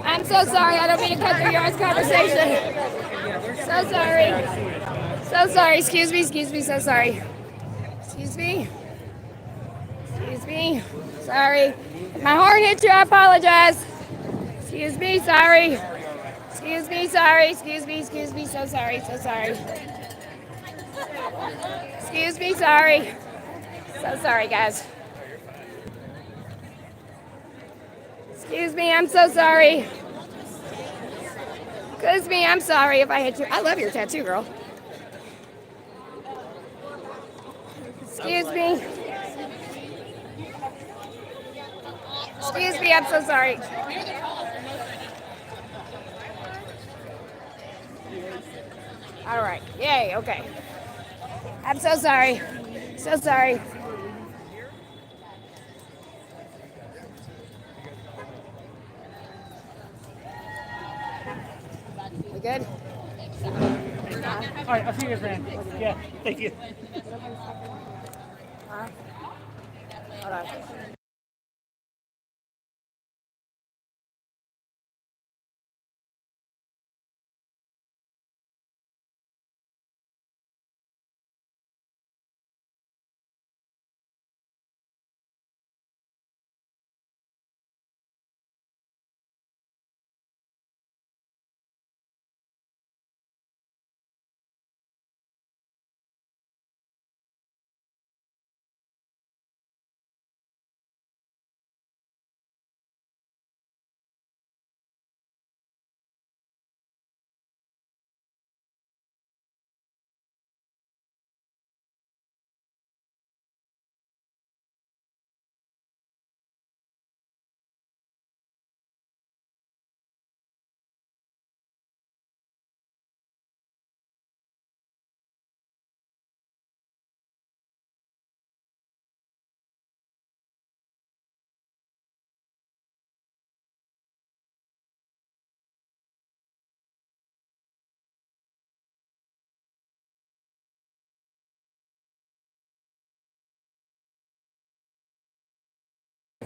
Speaker 2: I'm so sorry. I don't mean to cut through your conversation. So sorry. So sorry. Excuse me. So sorry. Excuse me. Sorry. If my horn hit you, I apologize. Excuse me. Sorry. Excuse me. Sorry. Excuse me. So sorry. Excuse me. Sorry. So sorry, guys. Excuse me. I'm so sorry. Excuse me. I'm sorry if I hit you. I love your tattoo, girl. Excuse me. Excuse me. I'm so sorry. All right. Yay. Okay. I'm so sorry. So sorry. good?
Speaker 6: All right, I'll see you, friend. Yeah, thank you.
Speaker 2: Hold on.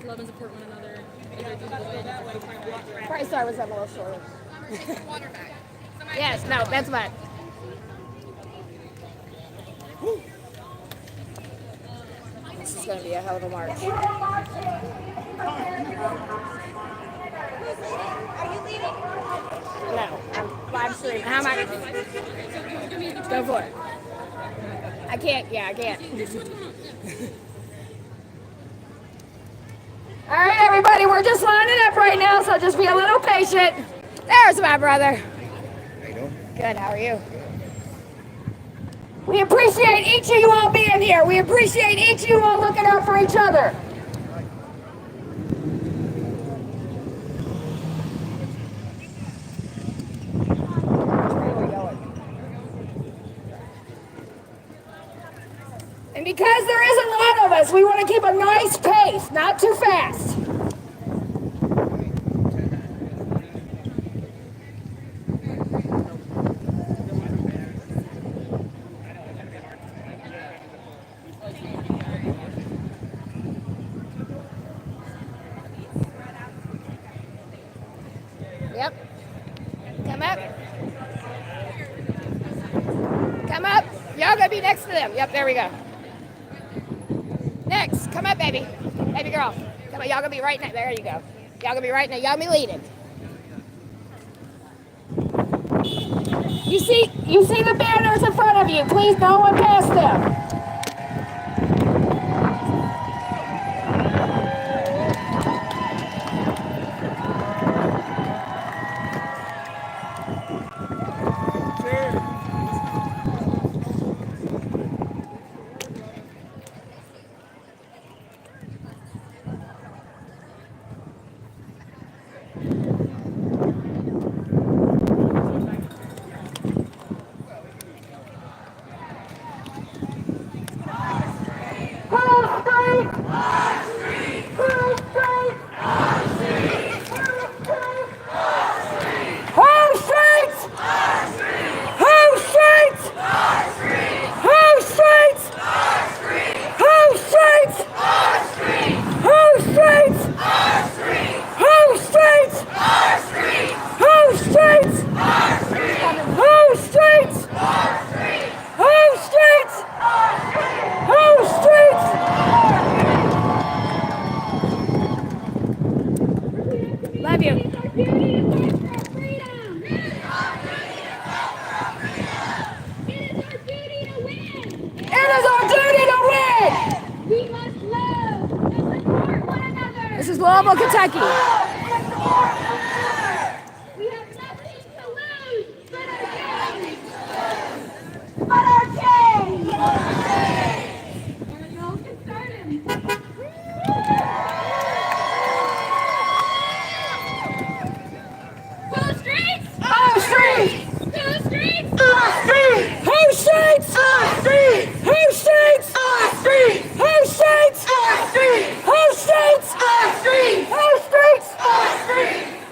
Speaker 9: Love and support one another.
Speaker 2: Probably start with something a little shorter. Yes, no, that's fine. This is going to be a hell of a march.
Speaker 5: Are you leading?
Speaker 2: No, I'm live streaming. How am I? Go for it. I can't. Yeah, I can't. All right, everybody, we're just lining up right now, so just be a little patient. There's my brother. How you doing? Good. How are you? We appreciate each of you all being here. We appreciate each of you all looking out for each other. And because there is a lot of us, we want to keep a nice pace, not too fast. Yep. Come up. Come up. Y'all gonna be next to them. Yep, there we go. Next, come up, baby. Baby girl. Come on, y'all gonna be right now. There you go. Y'all gonna be right now. Y'all be leading. You see the banners in front of you. Please, no one pass them. Love you. This is Louisville, Kentucky.
Speaker 9: We have nothing to lose but our change. Y'all get started. Full streets.
Speaker 2: Our streets.
Speaker 9: Full streets.
Speaker 2: Our streets. Who streets? Our streets. Who streets? Our streets. Who streets? Our streets. Who streets? Our streets. Who streets? Our streets.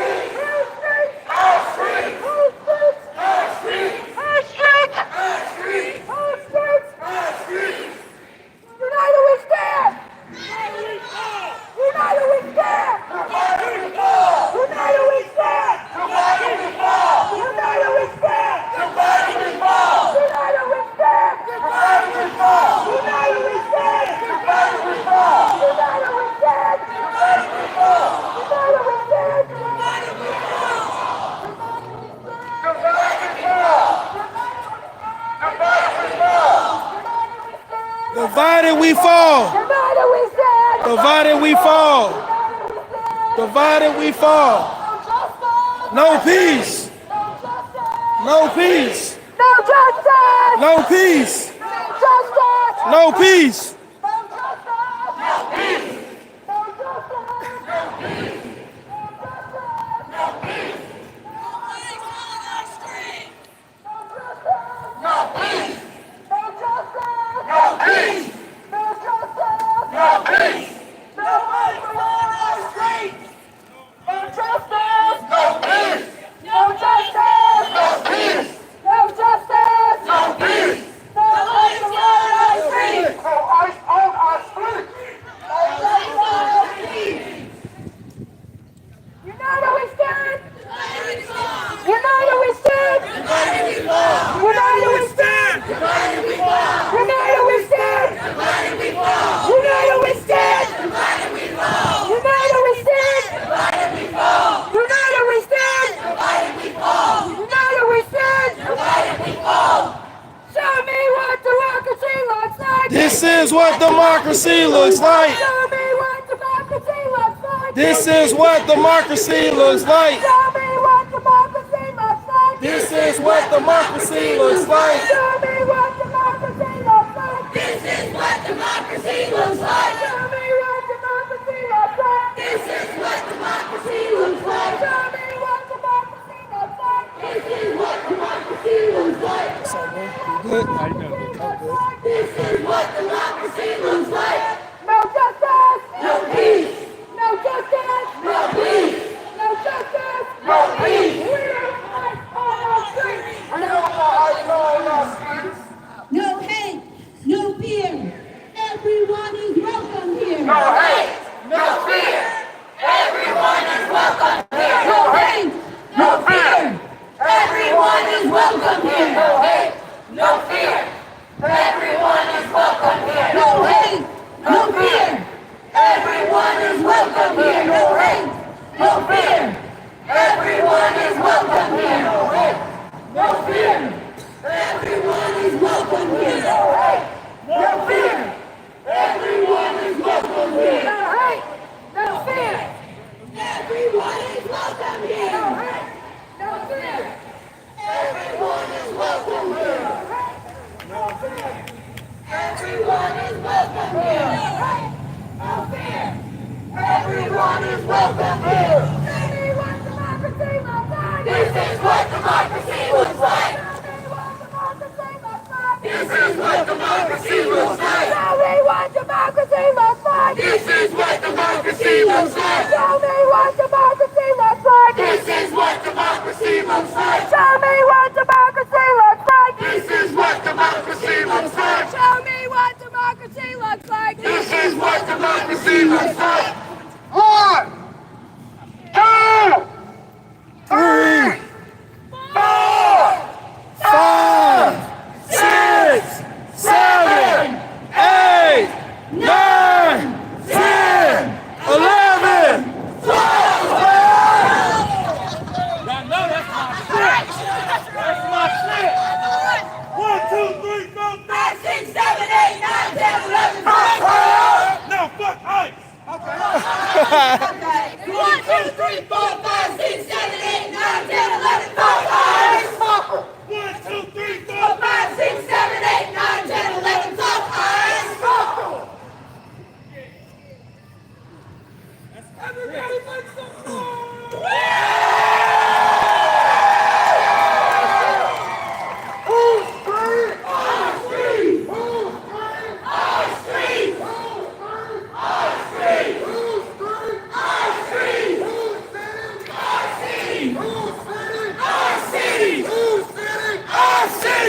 Speaker 10: Divided we fall. Divided we fall. Divided we fall. No peace. No peace.
Speaker 9: No justice.
Speaker 10: No peace.
Speaker 9: No justice.
Speaker 10: No peace. This is what democracy looks like.
Speaker 9: Show me what democracy looks like.
Speaker 10: This is what democracy looks like.
Speaker 9: Show me what democracy looks like.
Speaker 10: This is what democracy looks like.
Speaker 9: Show me what democracy looks like. This is what democracy looks like. Show me what democracy looks like. This is what democracy looks like. Show me what democracy looks like. This is what democracy looks like.
Speaker 10: Good. I know.
Speaker 9: This is what democracy looks like. No justice. No peace. No justice. No peace. No justice. No peace. We are fight on our streets.
Speaker 3: No hate, no fear. Everyone is welcome here.
Speaker 9: No hate. No fear. Everyone is welcome here.
Speaker 3: No hate,
Speaker 9: No fear. Everyone is welcome here. No hate. No fear. Everyone is welcome here.
Speaker 3: no hate, no fear.
Speaker 9: Everyone is welcome here. No hate. No fear. Everyone is welcome here. No hate. No fear. Everyone is welcome here. No hate. No fear. Everyone is welcome here. No hate. No fear. Everyone is welcome here. No hate. No fear. Everyone is welcome here. No fear. Everyone is welcome here. No fear. Everyone is welcome here. This is what democracy looks like. This is what democracy looks like. Show me what democracy looks like. This is what democracy looks like. Show me what democracy looks like. This is what democracy looks like. Show me what democracy looks like. This is what democracy looks like. Show me what democracy looks like. This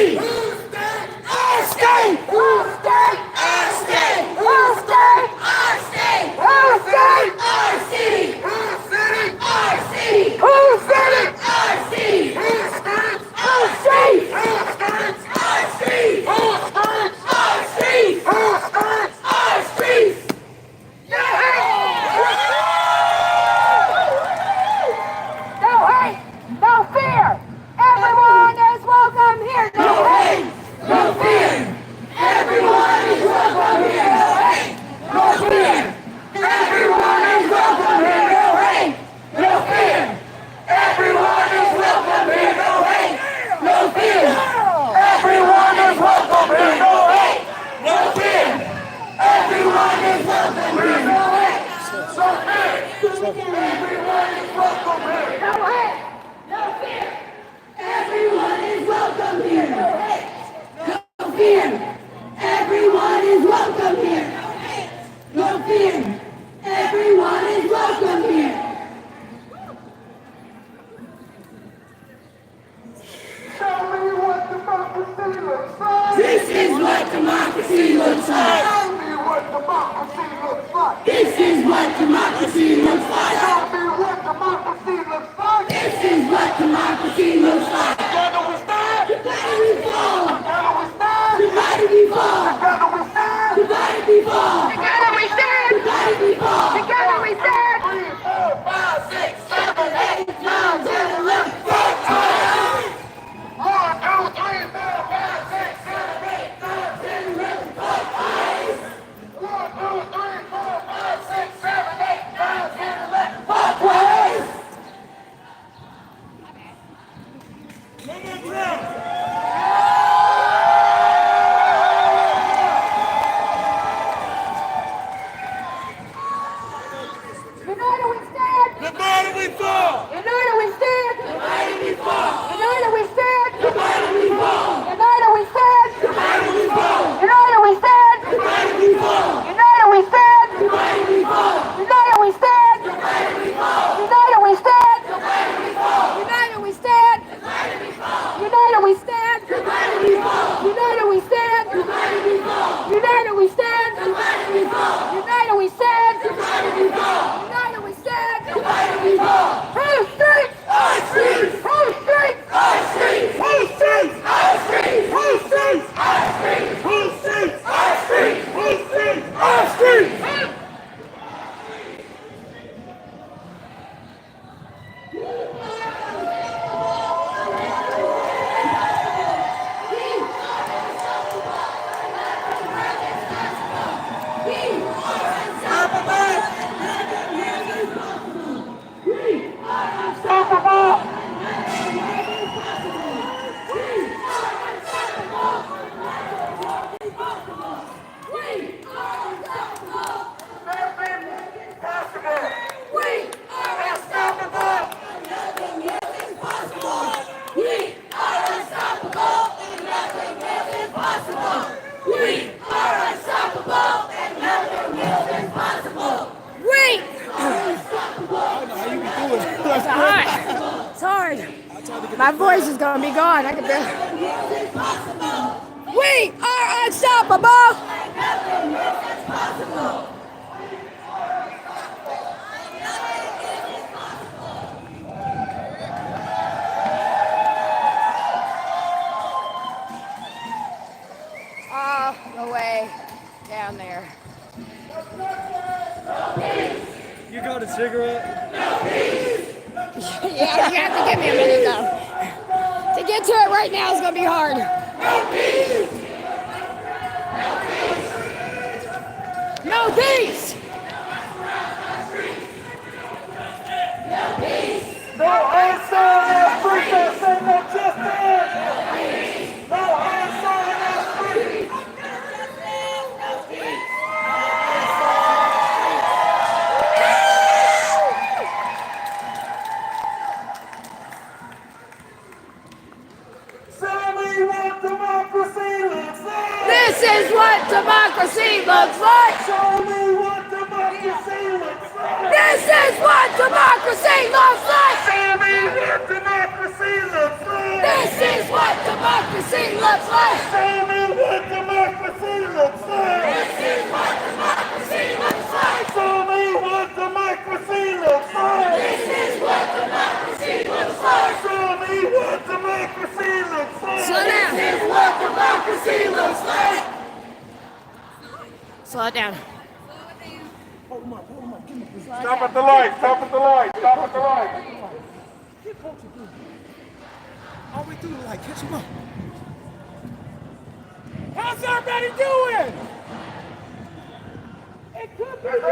Speaker 9: state? Whose state? Our state! Whose state? Our state! Whose state? Our state! Whose state? Our city! Whose city? Our city! Whose city? Our city! Whose state? Our state! Whose state? Our street! Whose state? Our street! Whose state? Our street! No hate! No fear! Everyone is welcome here! No hate! No fear! Everyone is welcome here! No hate! No fear! Everyone is welcome here! No hate! No fear! Everyone is welcome here! No hate! No fear! Everyone is welcome here! No hate! No fear! Everyone is welcome here! No hate! No fear! Everyone is welcome here! No hate! No fear! Everyone is welcome here! No hate! No fear! Everyone is welcome here! No fear! Everyone is welcome here!
Speaker 10: Show me what democracy looks like.
Speaker 9: This is what democracy looks like!
Speaker 10: Show me what democracy looks like.
Speaker 9: This is what democracy looks like!
Speaker 10: Show me what democracy looks like.
Speaker 9: This is what democracy looks like!
Speaker 10: Together we stand.
Speaker 9: Together we fall!
Speaker 10: Together we stand.
Speaker 9: Divided we fall!
Speaker 10: Together we stand.
Speaker 9: Divided we fall!
Speaker 10: Together we stand.
Speaker 9: Divided we fall!
Speaker 10: Together we stand.
Speaker 9: 3, 4, 5, 6, 7, 8, 9, 10, 11, 12,
Speaker 10: 1, 2, 3, 4, 5, 6, 7, 8, 9, 10, 11, 12, 1, 2, 3, 4, 5, 6, 7, 8, 9, 10, 11, 12.
Speaker 9: United we stand!
Speaker 10: Divided we fall.
Speaker 9: United we stand!
Speaker 10: Divided we fall.
Speaker 9: United we stand!
Speaker 10: Divided we fall.
Speaker 9: United we stand!
Speaker 10: Divided we fall.
Speaker 9: United we stand!
Speaker 10: Divided we fall.
Speaker 9: United we stand!
Speaker 10: Divided we fall.
Speaker 9: United we stand!
Speaker 10: Divided we fall.
Speaker 9: United we stand!
Speaker 10: Divided we fall.
Speaker 9: United we stand!
Speaker 10: Divided we fall.
Speaker 9: United we stand!
Speaker 10: Divided we fall.
Speaker 9: United we stand!
Speaker 10: Divided we fall.
Speaker 9: United we stand!
Speaker 10: Divided we fall.
Speaker 9: United we stand!
Speaker 10: Divided we fall.
Speaker 9: United we stand!
Speaker 10: Divided we fall.
Speaker 9: Whose streets?
Speaker 10: Our streets.
Speaker 9: Whose streets?
Speaker 10: Our streets.
Speaker 9: Whose streets?
Speaker 10: Our streets.
Speaker 9: Whose streets?
Speaker 10: Our streets.
Speaker 9: Whose streets?
Speaker 10: Our streets.
Speaker 9: Whose streets?
Speaker 10: Our streets.
Speaker 2: It's hard. My voice is gonna be gone. I can barely. We are unstoppable. All the way down there.
Speaker 6: You got a cigarette?
Speaker 2: Yeah, you have to give me a minute though. To get to it right now is gonna be hard. No peace!
Speaker 10: No answer in Africa, say no justice. No answer in Africa. Show me what democracy looks like.
Speaker 2: This is what democracy looks like!
Speaker 10: Show me what democracy looks like.
Speaker 2: This is what democracy looks like!
Speaker 10: Show me what democracy looks like.
Speaker 9: This is what democracy looks like.
Speaker 10: Show me what democracy looks like.
Speaker 9: This is what democracy looks like.
Speaker 10: Show me what democracy looks like.
Speaker 9: This is what democracy looks like.
Speaker 10: Show me what democracy looks like.
Speaker 4: Slow down.
Speaker 9: This is what democracy looks like.
Speaker 4: Slow it down.
Speaker 10: Stop at the light, stop at the light, stop at the light.
Speaker 11: All we do is like catch him up.
Speaker 6: How's everybody doing? It could be me.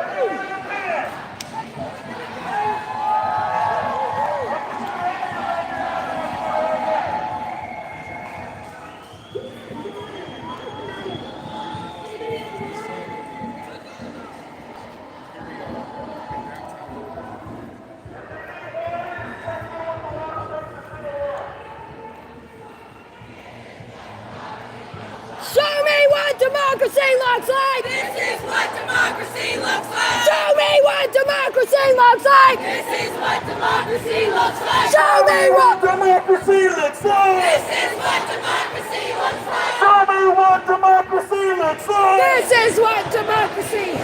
Speaker 9: Show me what democracy looks like.
Speaker 2: This is what democracy looks like.
Speaker 9: Show me what democracy looks like.
Speaker 2: This is what democracy looks like.
Speaker 9: Show me what
Speaker 10: Democracy looks like.
Speaker 2: This is what democracy looks like.
Speaker 10: Show me what democracy looks like.
Speaker 9: This is what democracy.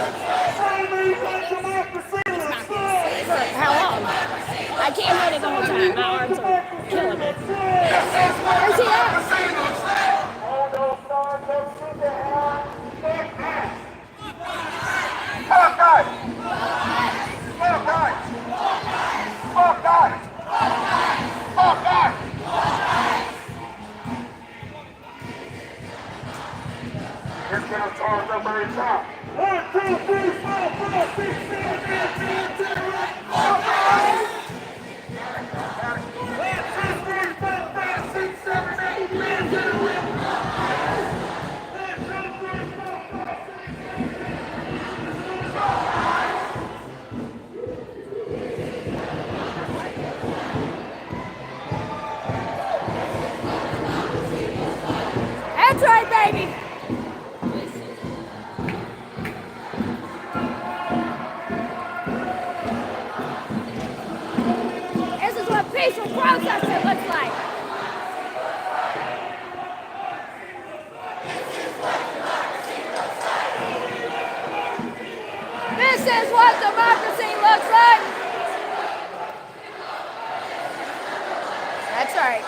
Speaker 10: Show me what democracy looks like.
Speaker 4: How long? I can't hold it the whole time. My arms are killing me.
Speaker 9: Where's he at?
Speaker 10: All those stars, let's put your hands. Fuck that. Fuck that. Fuck that. Fuck that. It's gonna charge up every time. 1, 2, 3, 4, 5, 6, 7, 8, 9, 10, 11, 12,
Speaker 9: That's right, baby. This is what peaceful protesting looks like. This is what democracy looks like. That's right.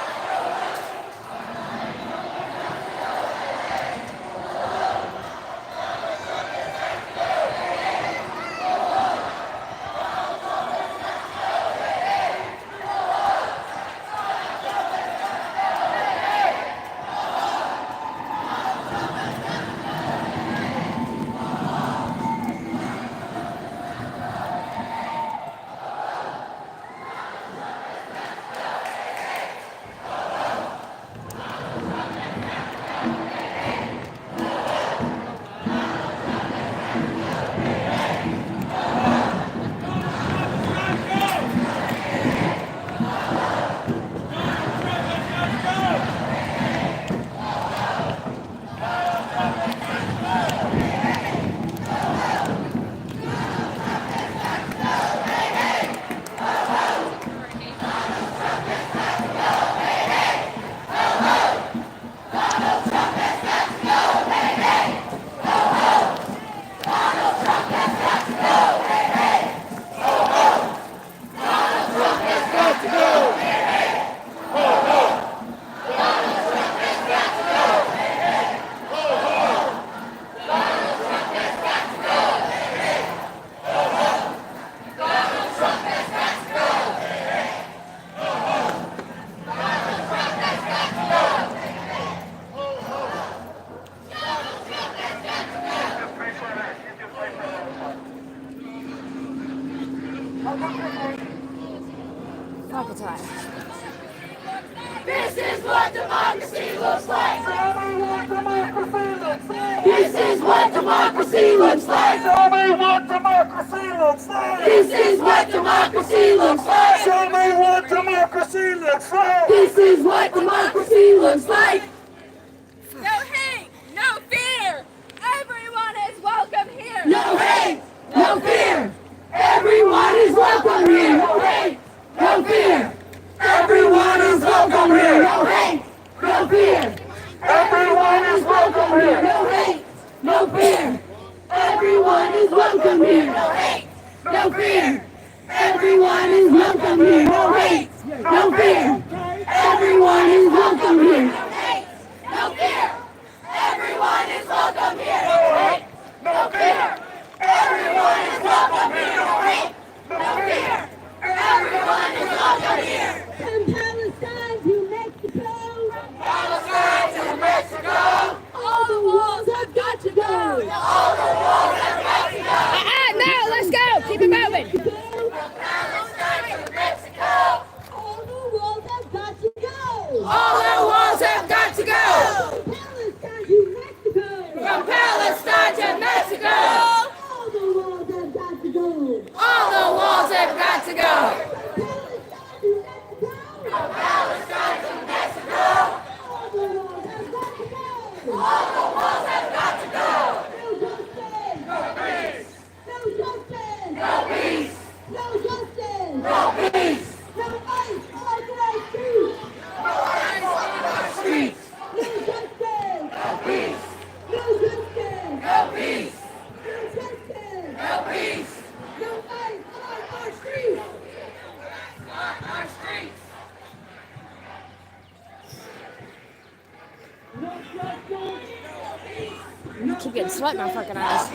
Speaker 9: Fuck it's hot.
Speaker 2: This is what democracy looks like.
Speaker 10: Show me what democracy looks like.
Speaker 2: This is what democracy looks like.
Speaker 10: Show me what democracy looks like.
Speaker 2: This is what democracy looks like.
Speaker 10: Show me what democracy looks like.
Speaker 2: This is what democracy looks like.
Speaker 8: No hate, no fear. Everyone is welcome here.
Speaker 2: No hate, no fear. Everyone is welcome here. No hate, no fear. Everyone is welcome here. No hate.
Speaker 9: welcome here. No hate, no fear. Everyone is welcome here. No hate, no fear. Everyone is welcome here. No hate, no fear. Everyone is welcome here. No hate, no fear. Everyone is welcome here. No hate, no fear. Everyone is welcome here. No hate, no fear. Everyone is welcome here. From Palestine to Mexico. From Palestine to Mexico. All the walls have got to go. All the walls have got to go.
Speaker 4: No, let's go. Keep it moving.
Speaker 9: From Palestine to Mexico. All the walls have got to go.
Speaker 4: All the walls have got to go.
Speaker 9: From Palestine to Mexico.
Speaker 4: From Palestine to Mexico.
Speaker 9: All the walls have got to go.
Speaker 4: All the walls have got to go.
Speaker 9: From Palestine to Mexico. All the walls have got to go. All the walls have got to go. No justice. No peace. No justice. No peace. No justice. No peace. No ice on our streets. No ice on our streets. No justice. No peace. No justice. No peace. No justice. No peace. No ice on our streets. On our streets. No justice.
Speaker 4: I keep getting sweat in my fucking eyes.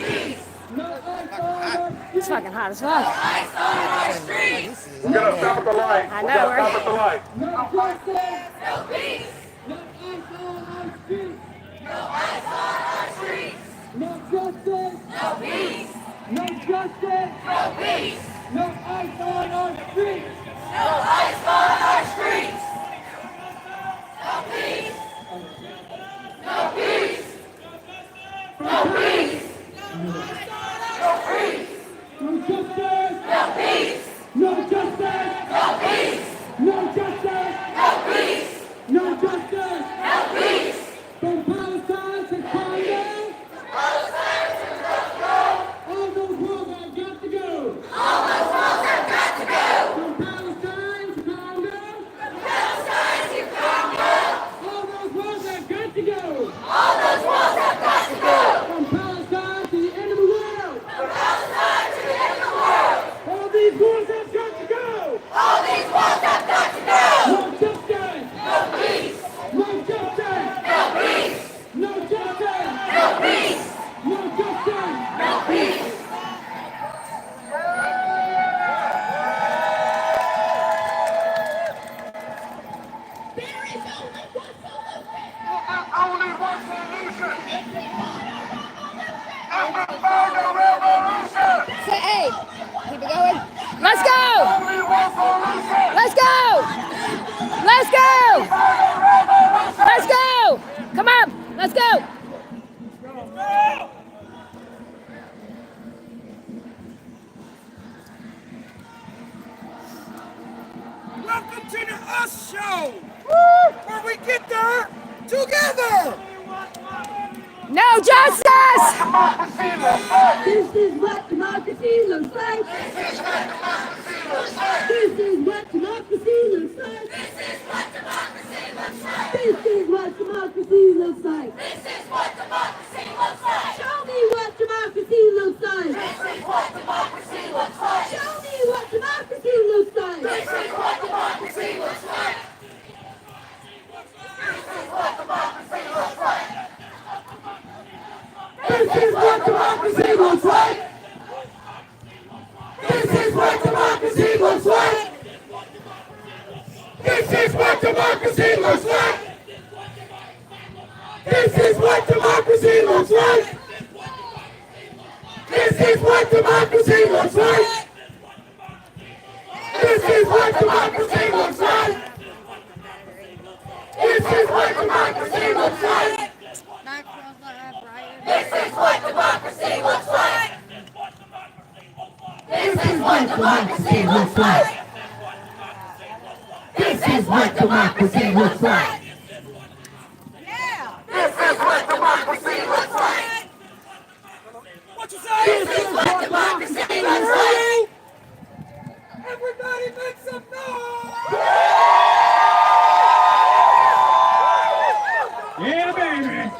Speaker 4: It's fucking hot as fuck.
Speaker 10: We're gonna stop at the light.
Speaker 4: I know,
Speaker 10: We're gonna
Speaker 4: right?
Speaker 10: stop at the light.
Speaker 9: No justice. No peace. No ice on our streets. No ice on our streets. No justice. No peace. No justice. No peace. No ice on our streets. No ice on our streets. No peace. No peace. No peace. No peace. No justice. No peace. No justice. No peace. No justice. No peace. No justice. No peace. From Palestine to Congo. Palestine to Congo. All those walls have got to go. All those walls have got to go. From Palestine to Congo. From Palestine to Congo. All those walls have got to go. All those walls have got to go. From Palestine to the end of the world. From Palestine to the end of the world. All these walls have got to go. All these walls have got to go. No justice. No peace. No justice. No peace. No justice. No peace. No justice. No peace.
Speaker 10: Only one solution. And we find a revolution.
Speaker 4: Say, hey, keep it going. Let's go.
Speaker 10: Only one solution.
Speaker 4: Let's go. Let's go. Let's go. Come on. Let's go.
Speaker 12: Welcome to the Us Show, where we get there together.
Speaker 4: No justice.
Speaker 9: This is what democracy looks like. This is what democracy looks like. This is what democracy looks like. This is what democracy looks like. This is what democracy looks like. Show me what democracy looks like. This is what democracy looks like. Show me what democracy looks like. This is what democracy looks like. This is what democracy looks like. This is what democracy looks like. This is what democracy looks like. This is what democracy looks like. This is what democracy looks like. This is what democracy looks like. This is what democracy looks like. This is what democracy looks like. This is what democracy looks like. This is what democracy looks like. This is what democracy looks like. This is what democracy looks like.
Speaker 12: What you say?
Speaker 9: This is what democracy looks like.
Speaker 12: Everybody make some noise.
Speaker 10: Yeah, baby.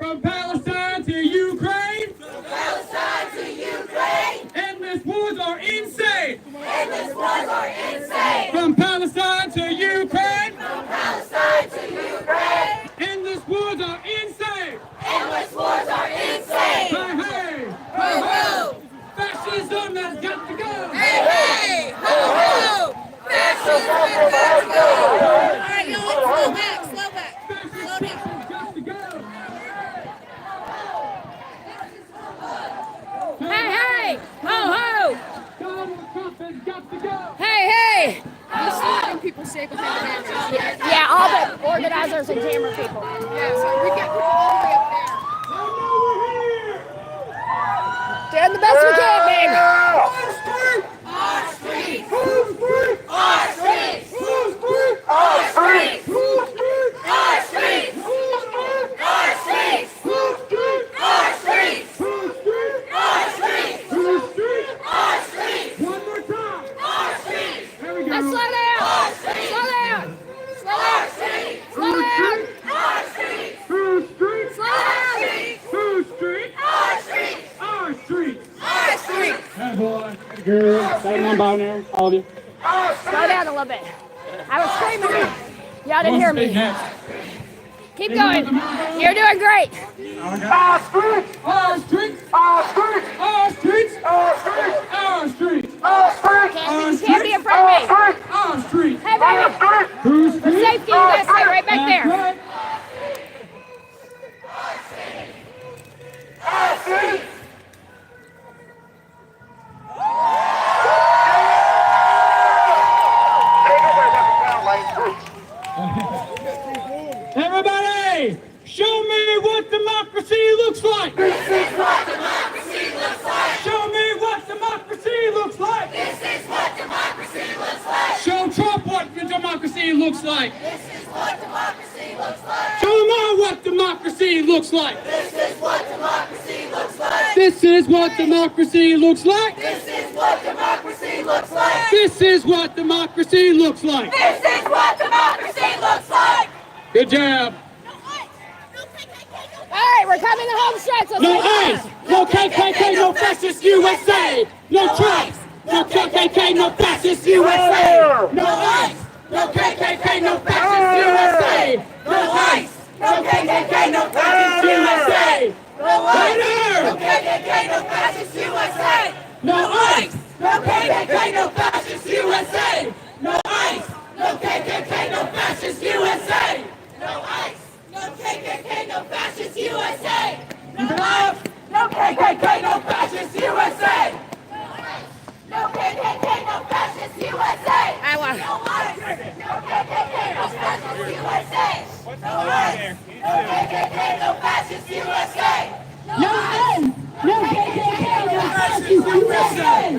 Speaker 13: From Palestine to Ukraine.
Speaker 9: From Palestine to Ukraine.
Speaker 13: Endless wars are insane.
Speaker 9: Endless wars are insane.
Speaker 13: From Palestine to Ukraine.
Speaker 9: From Palestine to Ukraine.
Speaker 13: Endless wars are insane.
Speaker 9: Endless wars are insane.
Speaker 13: Hey, hey,
Speaker 9: Ho, ho.
Speaker 13: fascism has got to go.
Speaker 9: Hey, hey, ho, ho. Fascism has got to go. All right, y'all, slow back, slow back. Slow down.
Speaker 13: Fascism has got to go.
Speaker 4: Hey, hey! Ho, ho!
Speaker 13: Donald Trump has got to go.
Speaker 4: Hey, hey!
Speaker 2: I'm just letting people say behind the cameras.
Speaker 4: Yeah, all the organizers and camera people.
Speaker 2: Yeah, so we get people all the way up there.
Speaker 4: Doing the best we can, babe.
Speaker 9: Our streets. Our streets. Our streets. Our streets. Our streets. Our streets. Our streets. Our streets.
Speaker 13: One more time.
Speaker 9: Our streets.
Speaker 13: There we go.
Speaker 4: Let's slow down. Slow down. Slow
Speaker 9: Our
Speaker 4: down.
Speaker 9: streets.
Speaker 4: Slow down.
Speaker 9: Our streets.
Speaker 13: Whose street?
Speaker 4: Slow down.
Speaker 13: Whose street?
Speaker 9: Our streets.
Speaker 13: Our street.
Speaker 9: Our streets.
Speaker 13: Hey, boy. Girl, that non-binary, all of you.
Speaker 4: Slow down a little bit. I was screaming. Y'all didn't hear me. Keep going. You're doing great.
Speaker 10: Our streets.
Speaker 13: Our streets.
Speaker 10: Our streets.
Speaker 13: Our streets.
Speaker 10: Our streets.
Speaker 13: Our streets.
Speaker 10: Our streets.
Speaker 4: Can't be afraid of me.
Speaker 13: Our streets.
Speaker 4: Hey, baby.
Speaker 13: Whose
Speaker 4: For
Speaker 13: street?
Speaker 4: safety, you guys stay right back there.
Speaker 13: Right.
Speaker 10: Our streets.
Speaker 13: Everybody, show me what democracy looks like.
Speaker 9: This is what democracy looks like.
Speaker 13: Show me what democracy looks like.
Speaker 9: This is what democracy looks like.
Speaker 13: Show Trump what the democracy looks like.
Speaker 9: This is what democracy looks like.
Speaker 13: Show them all what democracy looks like.
Speaker 9: This is what democracy looks like.
Speaker 13: This is what democracy looks like.
Speaker 9: This is what democracy looks like.
Speaker 13: This is what democracy looks like.
Speaker 9: This is what democracy looks like.
Speaker 13: Good job.
Speaker 4: All right, we're coming to home stretch. Let's
Speaker 13: No
Speaker 4: make it
Speaker 13: ICE, no KKK, no fascist USA. No Trump, no KKK, no fascist USA. No ICE, no KKK, no fascist USA. No ICE, no KKK, no fascist USA.
Speaker 9: No ICE, no
Speaker 13: Later.
Speaker 9: KKK, no fascist USA.
Speaker 13: No ICE,
Speaker 9: No KKK, no fascist USA. No ICE, no KKK, no fascist USA. No ICE, no KKK, no fascist USA. No ICE, no KKK, no fascist USA. No KKK, no fascist USA.
Speaker 4: I want.
Speaker 9: No ICE, no KKK, no fascist USA. No ICE, no KKK, no fascist USA. No ICE, no KKK, no fascist USA.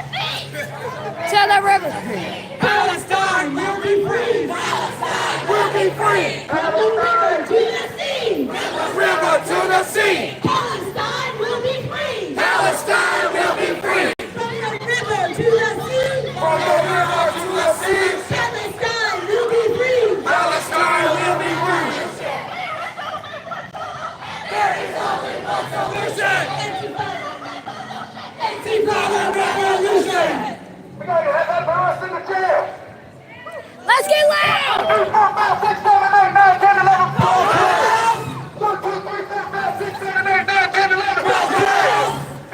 Speaker 4: To the river.
Speaker 9: Palestine will be free. Palestine will be free. From the river to the sea. From the river to the sea. Palestine will be free. Palestine will be free. From the river to the sea. From the river to the sea. Palestine will be free. Palestine will be free. There is only one solution. Anti-power revolution.
Speaker 10: We gotta have that virus in the jail.
Speaker 4: Let's get loud.
Speaker 10: 3, 4, 5, 6, 7, 8, 9, 10, 11, 12. 1, 2, 3, 4, 5, 6, 7, 8, 9, 10, 11, 12.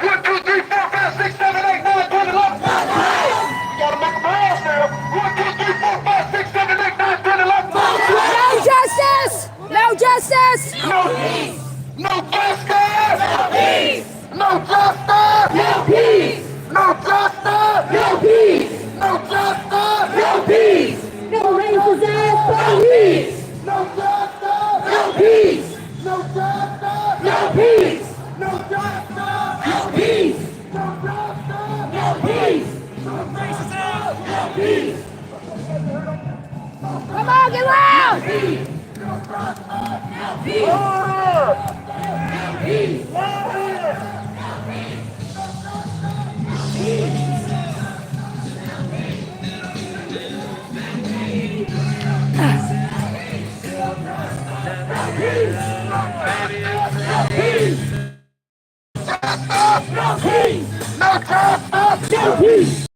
Speaker 10: 1, 2, 3, 4, 5, 6, 7, 8, 9, 10, 11, 12. Gotta make them last now. 1, 2, 3, 4, 5, 6, 7, 8, 9, 10, 11, 12.
Speaker 4: No justice. No justice.
Speaker 10: No peace. No justice.
Speaker 9: No peace.
Speaker 10: No justice.
Speaker 9: No peace.
Speaker 10: No justice.
Speaker 9: No peace.
Speaker 10: No justice.
Speaker 9: No peace. No racist ass police.
Speaker 10: No justice.
Speaker 9: No peace.
Speaker 10: No justice.
Speaker 9: No peace.
Speaker 10: No justice.
Speaker 9: No peace.
Speaker 10: No justice.
Speaker 9: No peace.
Speaker 10: No racist
Speaker 9: No peace.
Speaker 4: Come on, get loud.
Speaker 9: No peace.
Speaker 10: Order.
Speaker 9: No peace.
Speaker 10: No justice!
Speaker 13: No peace!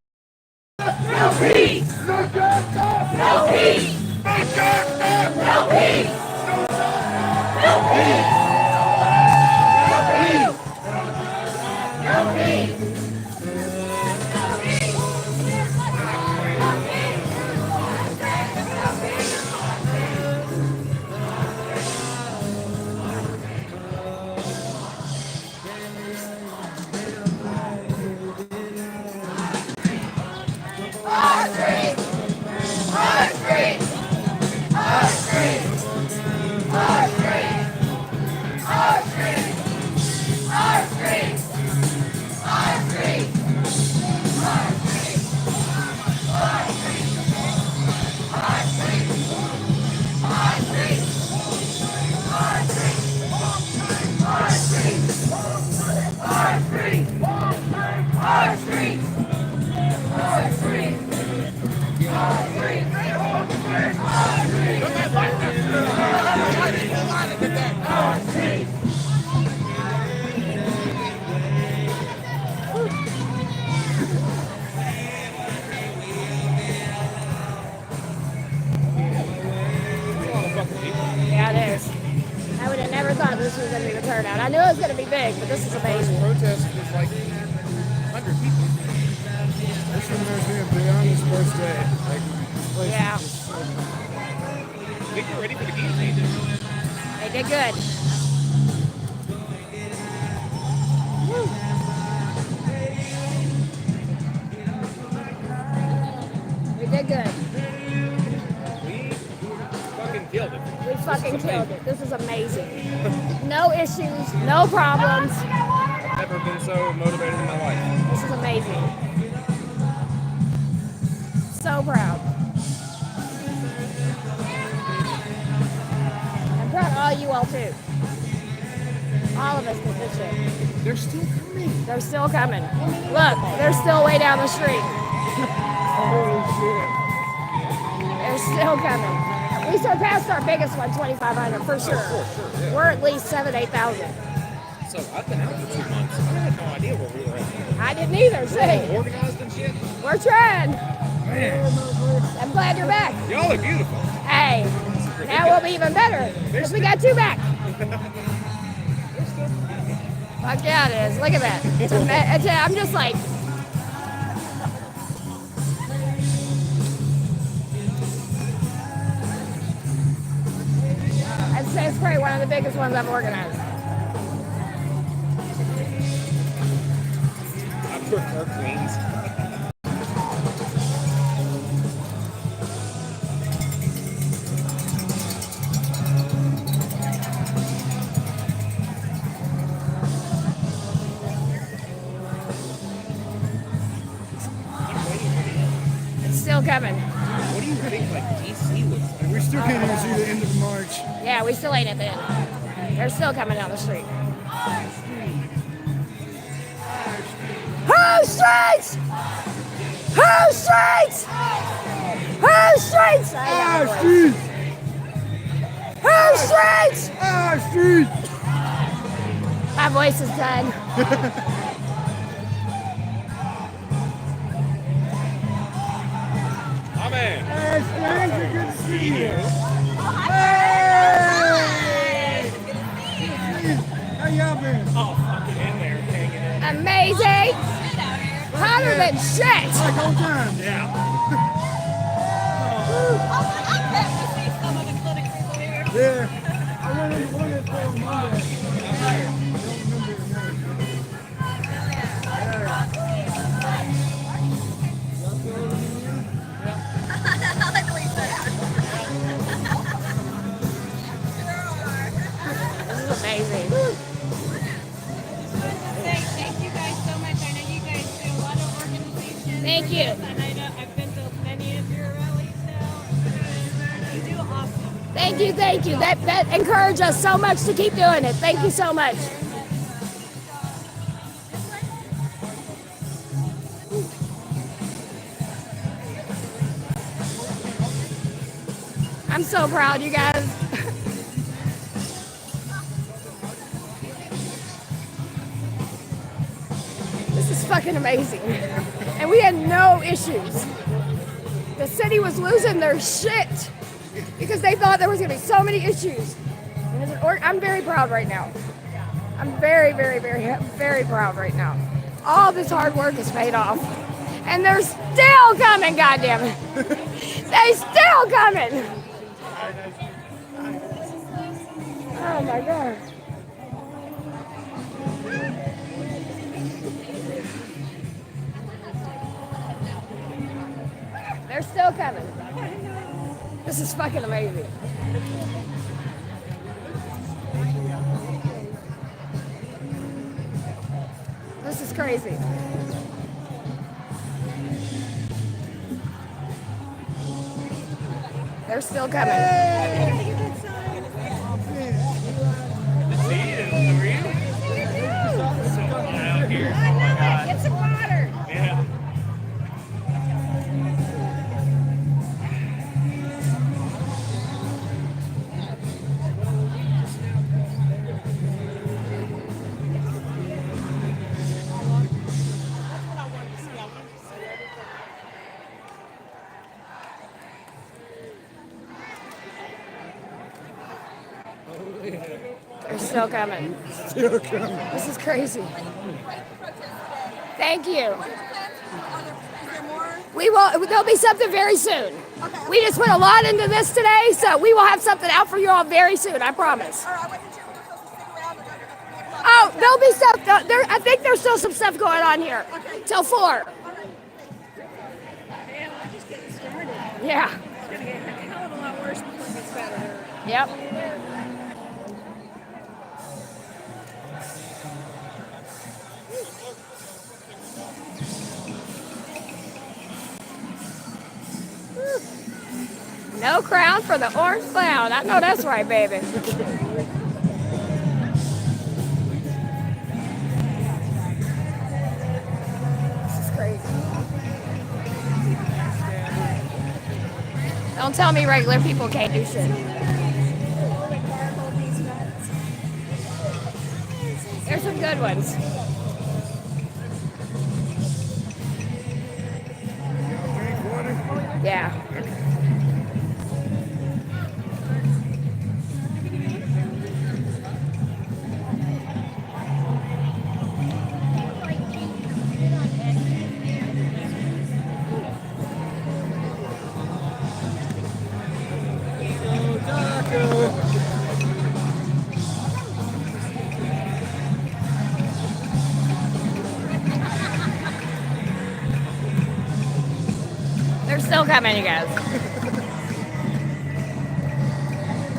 Speaker 10: No peace! No justice! No peace! No justice! No peace! No peace! No peace! No peace! Our streets! Our streets! Our streets! Our streets! Our streets! Our streets! Our streets! Our streets! Our streets! Our streets! Our streets! Our streets! Our streets! Our streets! Our streets! Our streets!
Speaker 4: Yeah, it is. I would have never thought this was going to be the turnout. I knew it was going to be big, but this is amazing.
Speaker 12: Protest was like 100 people. This reminds me of Brianna's birthday. Like, this place
Speaker 4: Yeah.
Speaker 12: is just so...
Speaker 14: They get ready for the guillotine.
Speaker 4: They did good. We did good.
Speaker 14: Fucking killed it.
Speaker 4: We fucking killed it. This is amazing. No issues, no problems.
Speaker 14: I've never been so motivated in my life.
Speaker 4: This is amazing. So proud. I'm proud of all you all too. All of us did this shit.
Speaker 12: They're still coming.
Speaker 4: They're still coming. Look, they're still way down the street.
Speaker 12: Holy shit.
Speaker 4: They're still coming. We surpassed our biggest one, 2,500 for sure.
Speaker 14: Yeah.
Speaker 4: We're at least 7,000 to 8,000.
Speaker 14: So I've been out for 2 months. I had no idea where we were at.
Speaker 4: I didn't either. See,
Speaker 14: Organized and shit.
Speaker 4: we're trying.
Speaker 14: Man,
Speaker 4: I'm glad you're back.
Speaker 14: y'all are beautiful.
Speaker 4: Hey, now we'll be even better because we got two back. Fuck yeah, it is. Look at that. I'm just like, I'd say it's probably one of the biggest ones I've organized.
Speaker 14: I prefer Queens.
Speaker 4: It's still coming.
Speaker 14: What do you think like DC looks like?
Speaker 12: And we still can't even see the end of March.
Speaker 4: Yeah, we still ain't at the end. They're still coming down the street. Who streets? Who streets? Who streets?
Speaker 12: Our streets!
Speaker 4: Who streets?
Speaker 12: Our streets!
Speaker 4: My voice is done.
Speaker 14: My man.
Speaker 12: Hey, Stranger, good to see you. Hey! How y'all been?
Speaker 14: Oh, fucking in there, hanging in.
Speaker 4: Amazing. Hotter than shit.
Speaker 12: Like old times.
Speaker 14: Yeah.
Speaker 12: Yeah. I went into one of the on Monday. I don't remember the name.
Speaker 4: This is amazing.
Speaker 3: Thank you guys so much. I know you guys do a lot of organization.
Speaker 4: Thank you.
Speaker 3: And I know I've been to many of your rallies now. You do awesome.
Speaker 4: Thank you, thank you. That encouraged us so much to keep doing it. Thank you so much. I'm so proud, you guys. This is fucking amazing. And we had no issues. The city was losing their shit because they thought there was going to be so many issues. And I'm very proud right now. I'm very, very, very, very proud right now. All this hard work has paid off. And they're still coming, goddammit. They still coming. Oh my God. They're still coming. This is fucking amazing. This is crazy. They're still coming. Get some water.
Speaker 13: Yeah.
Speaker 4: They're still coming. This is crazy. Thank you. We will. There'll be something very soon. We just put a lot into this today, so we will have something out for you all very soon. I promise. Oh, there'll be stuff. I think there's still some stuff going on here till 4. Yeah.
Speaker 2: It's gonna get a hell of a lot worse before it gets better.
Speaker 4: Yep. No crown for the orange clown. I know that's right, baby. This is crazy. Don't tell me regular people can't do shit. There's some good ones. Yeah. They're still coming, you guys.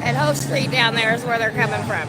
Speaker 4: And Hope Street down there is where they're coming from.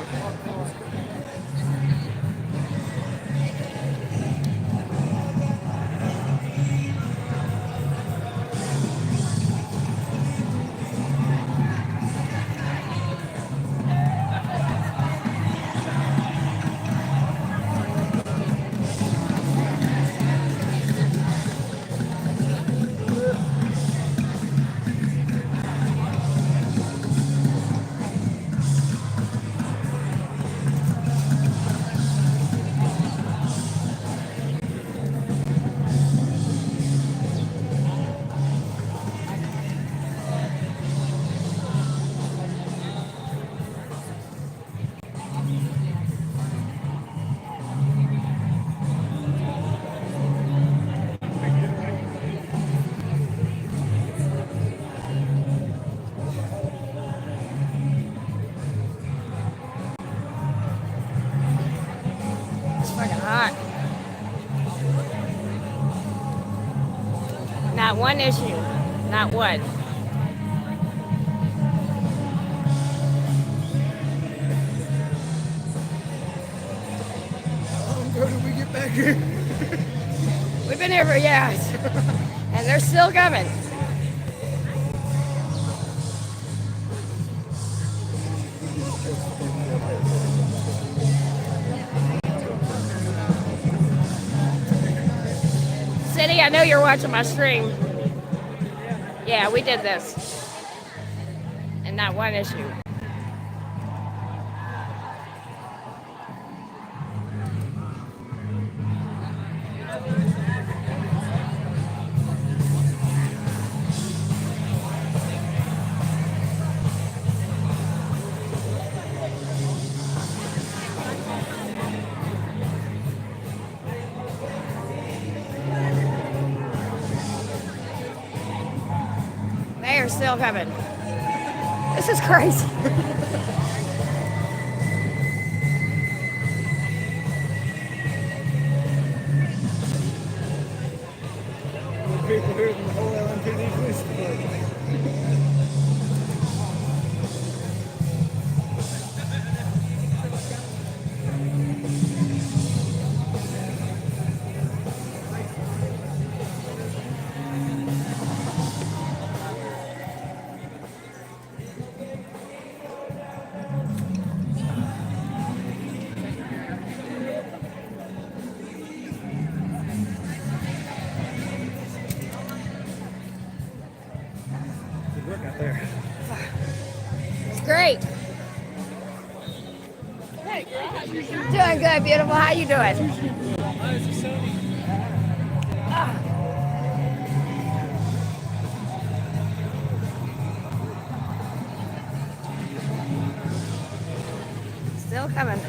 Speaker 4: Not one issue. Not one.
Speaker 12: How long ago did we get back here?
Speaker 4: We've been here for years. And they're still coming. City, I know you're watching my stream. Yeah, we did this. And not one issue. they're still coming. This is crazy.
Speaker 12: People here than the whole LMPD police department. Good work out there.
Speaker 4: It's great. Doing good, beautiful. How you doing? Still coming.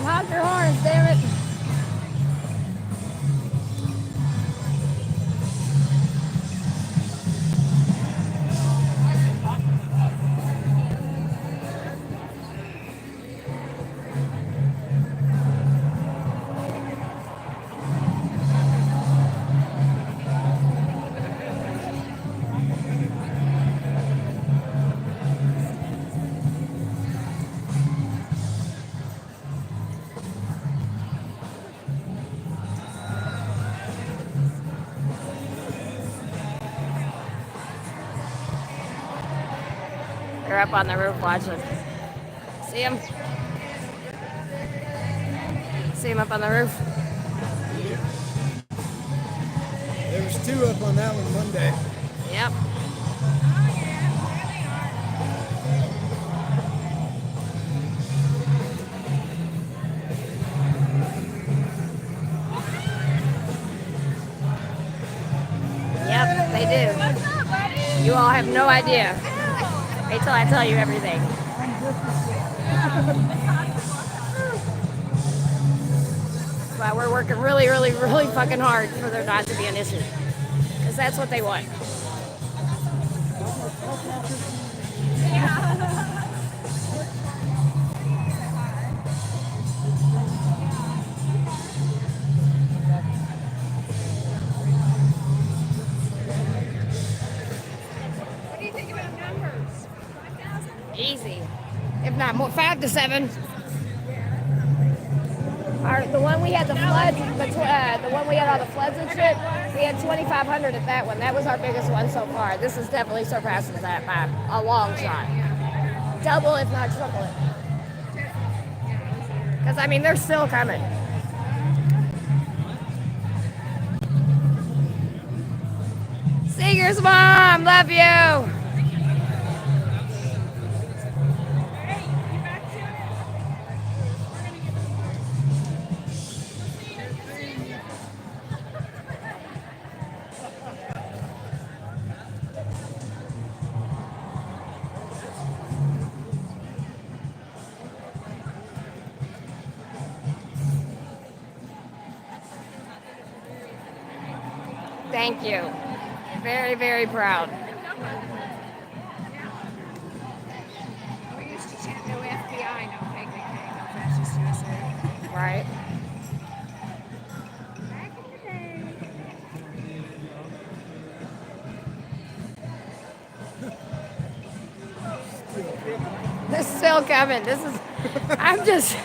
Speaker 4: Honk your horns, damn it. They're up on the roof watching. See them? See them up on the roof?
Speaker 12: There was 2 up on that one Monday.
Speaker 4: Yep. Yep, they do. You all have no idea. Wait till I tell you everything. But we're working really, really, really fucking hard for there not to be an issue. Because that's what they want.
Speaker 2: What do you think about numbers? 5,000?
Speaker 4: Easy. If not more, 5 to 7. The one we had the floods, the one we had all the floods and shit, we had 2,500 at that one. That was our biggest one so far. This is definitely surpassing that by a long shot. Double, if not triple it. Because, I mean, they're still coming. Seeger's mom, love you. Thank you. Very, very proud.
Speaker 2: We used to chant no FBI, no KKK, no fascist USA.
Speaker 4: Right.
Speaker 2: Back in the day.
Speaker 4: still coming. This is, I'm just,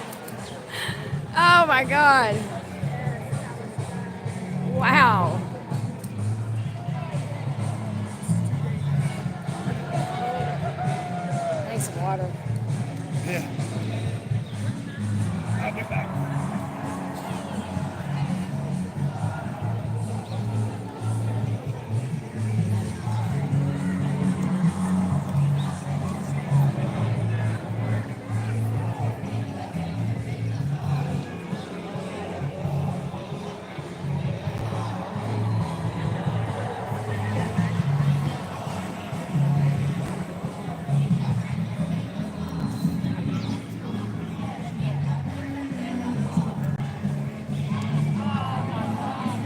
Speaker 4: oh my God. Wow. I need some water.
Speaker 12: Yeah. I'll get back.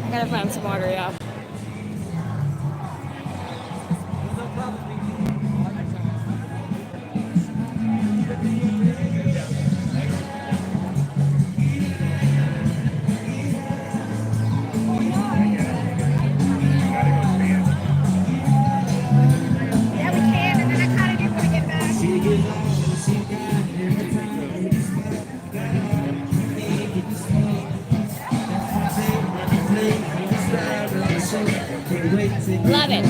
Speaker 4: I gotta find some water, yeah. Yeah, we can, and then I kind of do want to get back. Love it.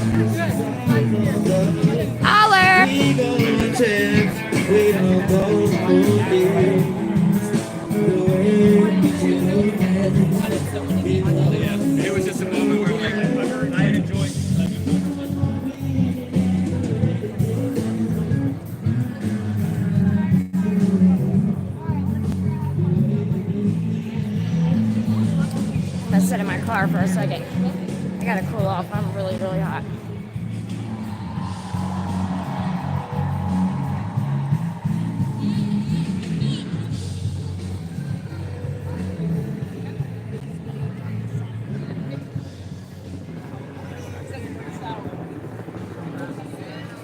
Speaker 4: Holler!
Speaker 14: It was just a moment where I enjoyed.
Speaker 4: Let's sit in my car for a second. I gotta cool off. I'm really, really hot.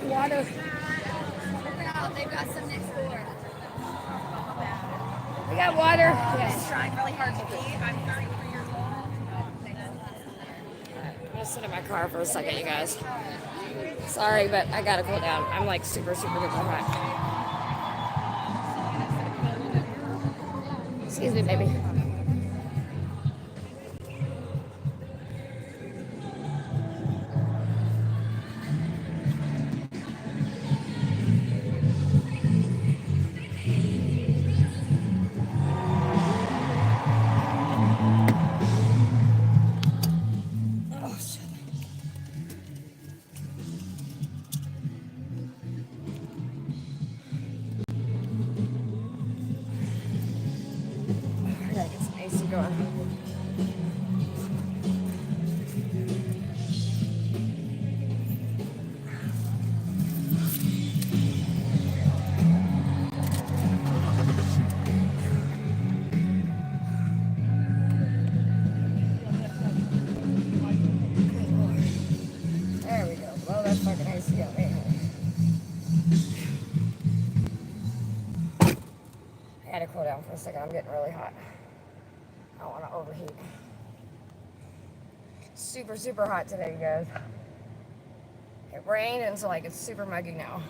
Speaker 4: Water.
Speaker 2: They've got some next door.
Speaker 4: We got water. Yes.
Speaker 2: Trying really hard to pee. I'm 33 years old.
Speaker 4: I'm gonna sit in my car for a second, you guys. Sorry, but I gotta cool down. I'm like super, super duper hot. Excuse me, baby. Oh, shit. I gotta get some AC going. There we go. Blow that fucking AC up, man. I gotta cool down for a second. I'm getting really hot. I don't want to overheat. Super, super hot today, you guys. It rained and so like it's super muggy now.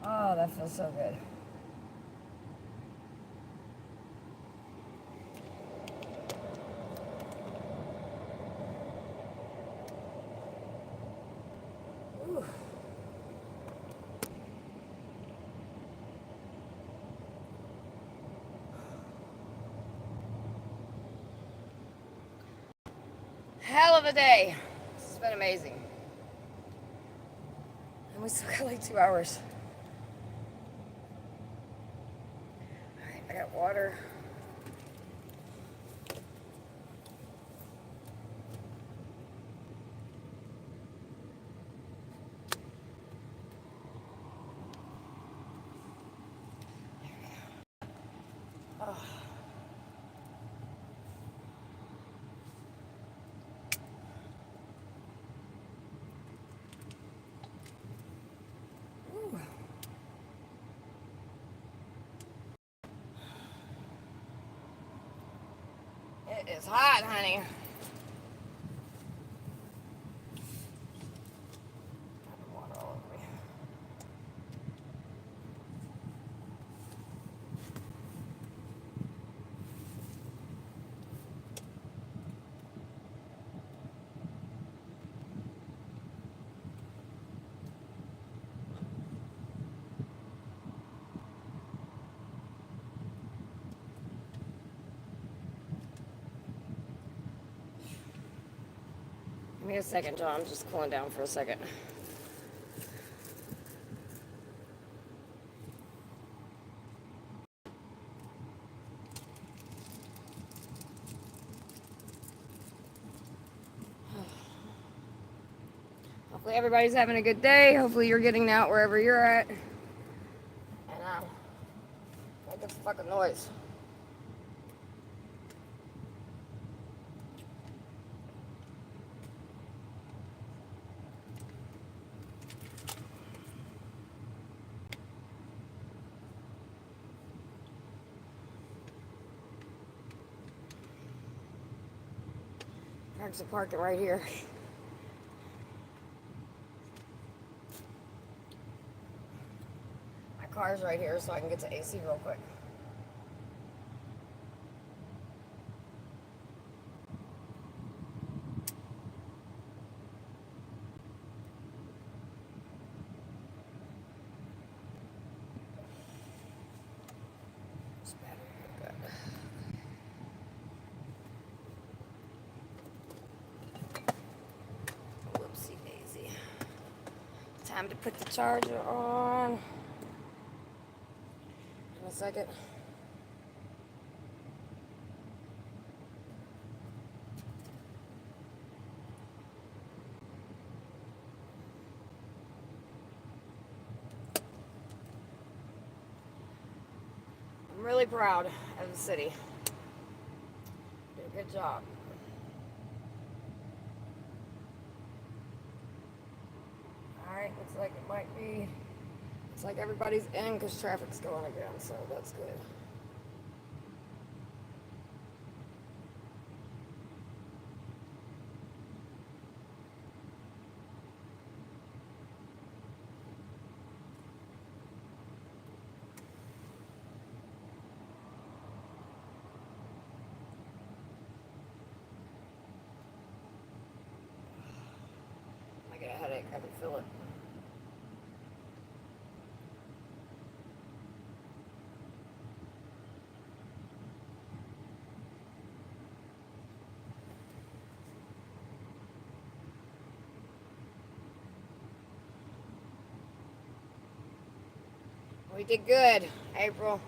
Speaker 4: Oh, that feels so good. Ooh. Hell of a day. This has been amazing. And we still got like 2 hours. Alright, I got water. Oh. Ooh. It is hot, honey. Give me a second, John. I'm just cooling down for a second. Hopefully everybody's having a good day. Hopefully you're getting out wherever you're at. And make this fucking noise. Parks are parking right here. My car's right here, so I can get to AC real quick. This battery, good. Whoopsie daisy. Time to put the charger on. In a second. I'm really proud of the city. Did a good job. Alright, looks like it might be. It's like everybody's in because traffic's going again, so that's good. I get a headache, I can feel it. We did good, April.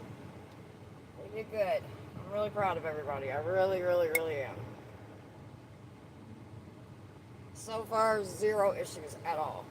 Speaker 4: We did good. I'm really proud of everybody. I really, really, really am. So far, 0 issues at all.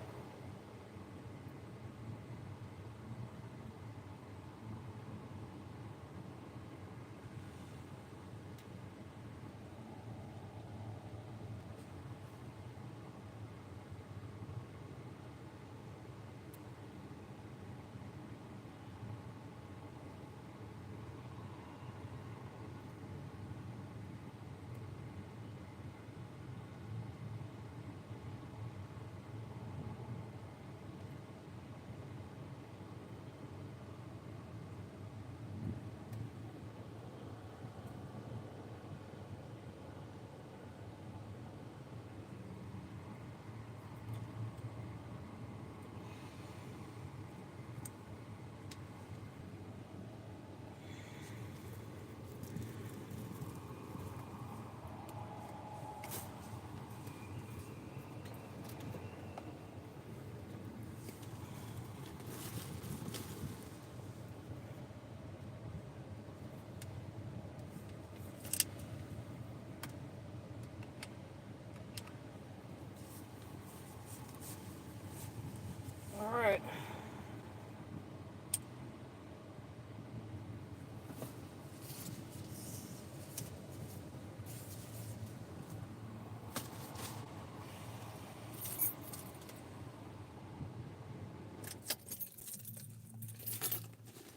Speaker 4: All right.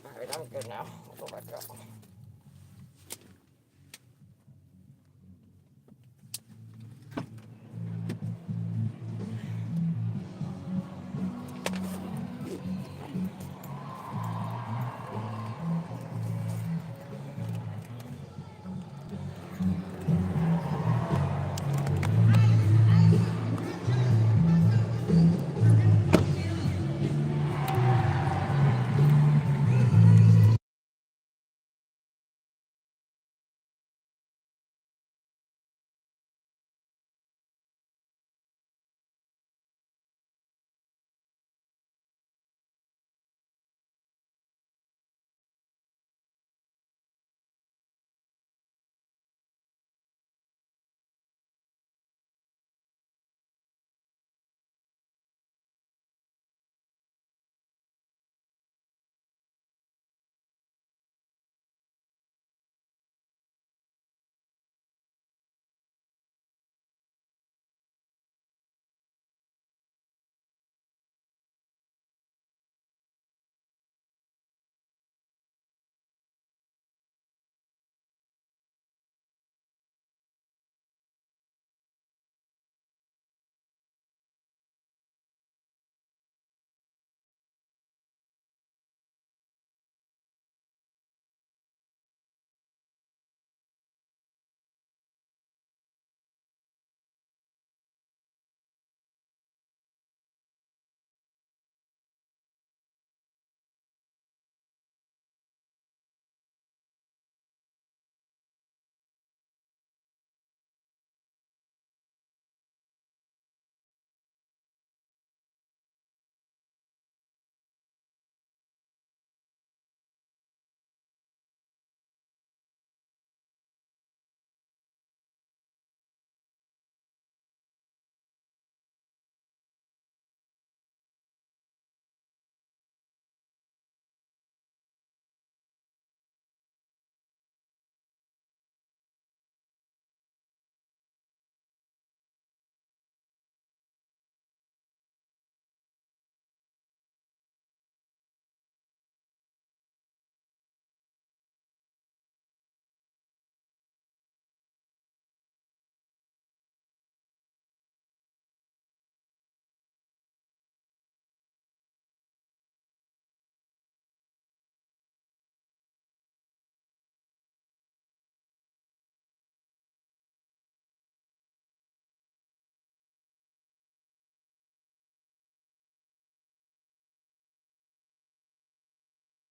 Speaker 4: All right, I'm good now. I'll go back up.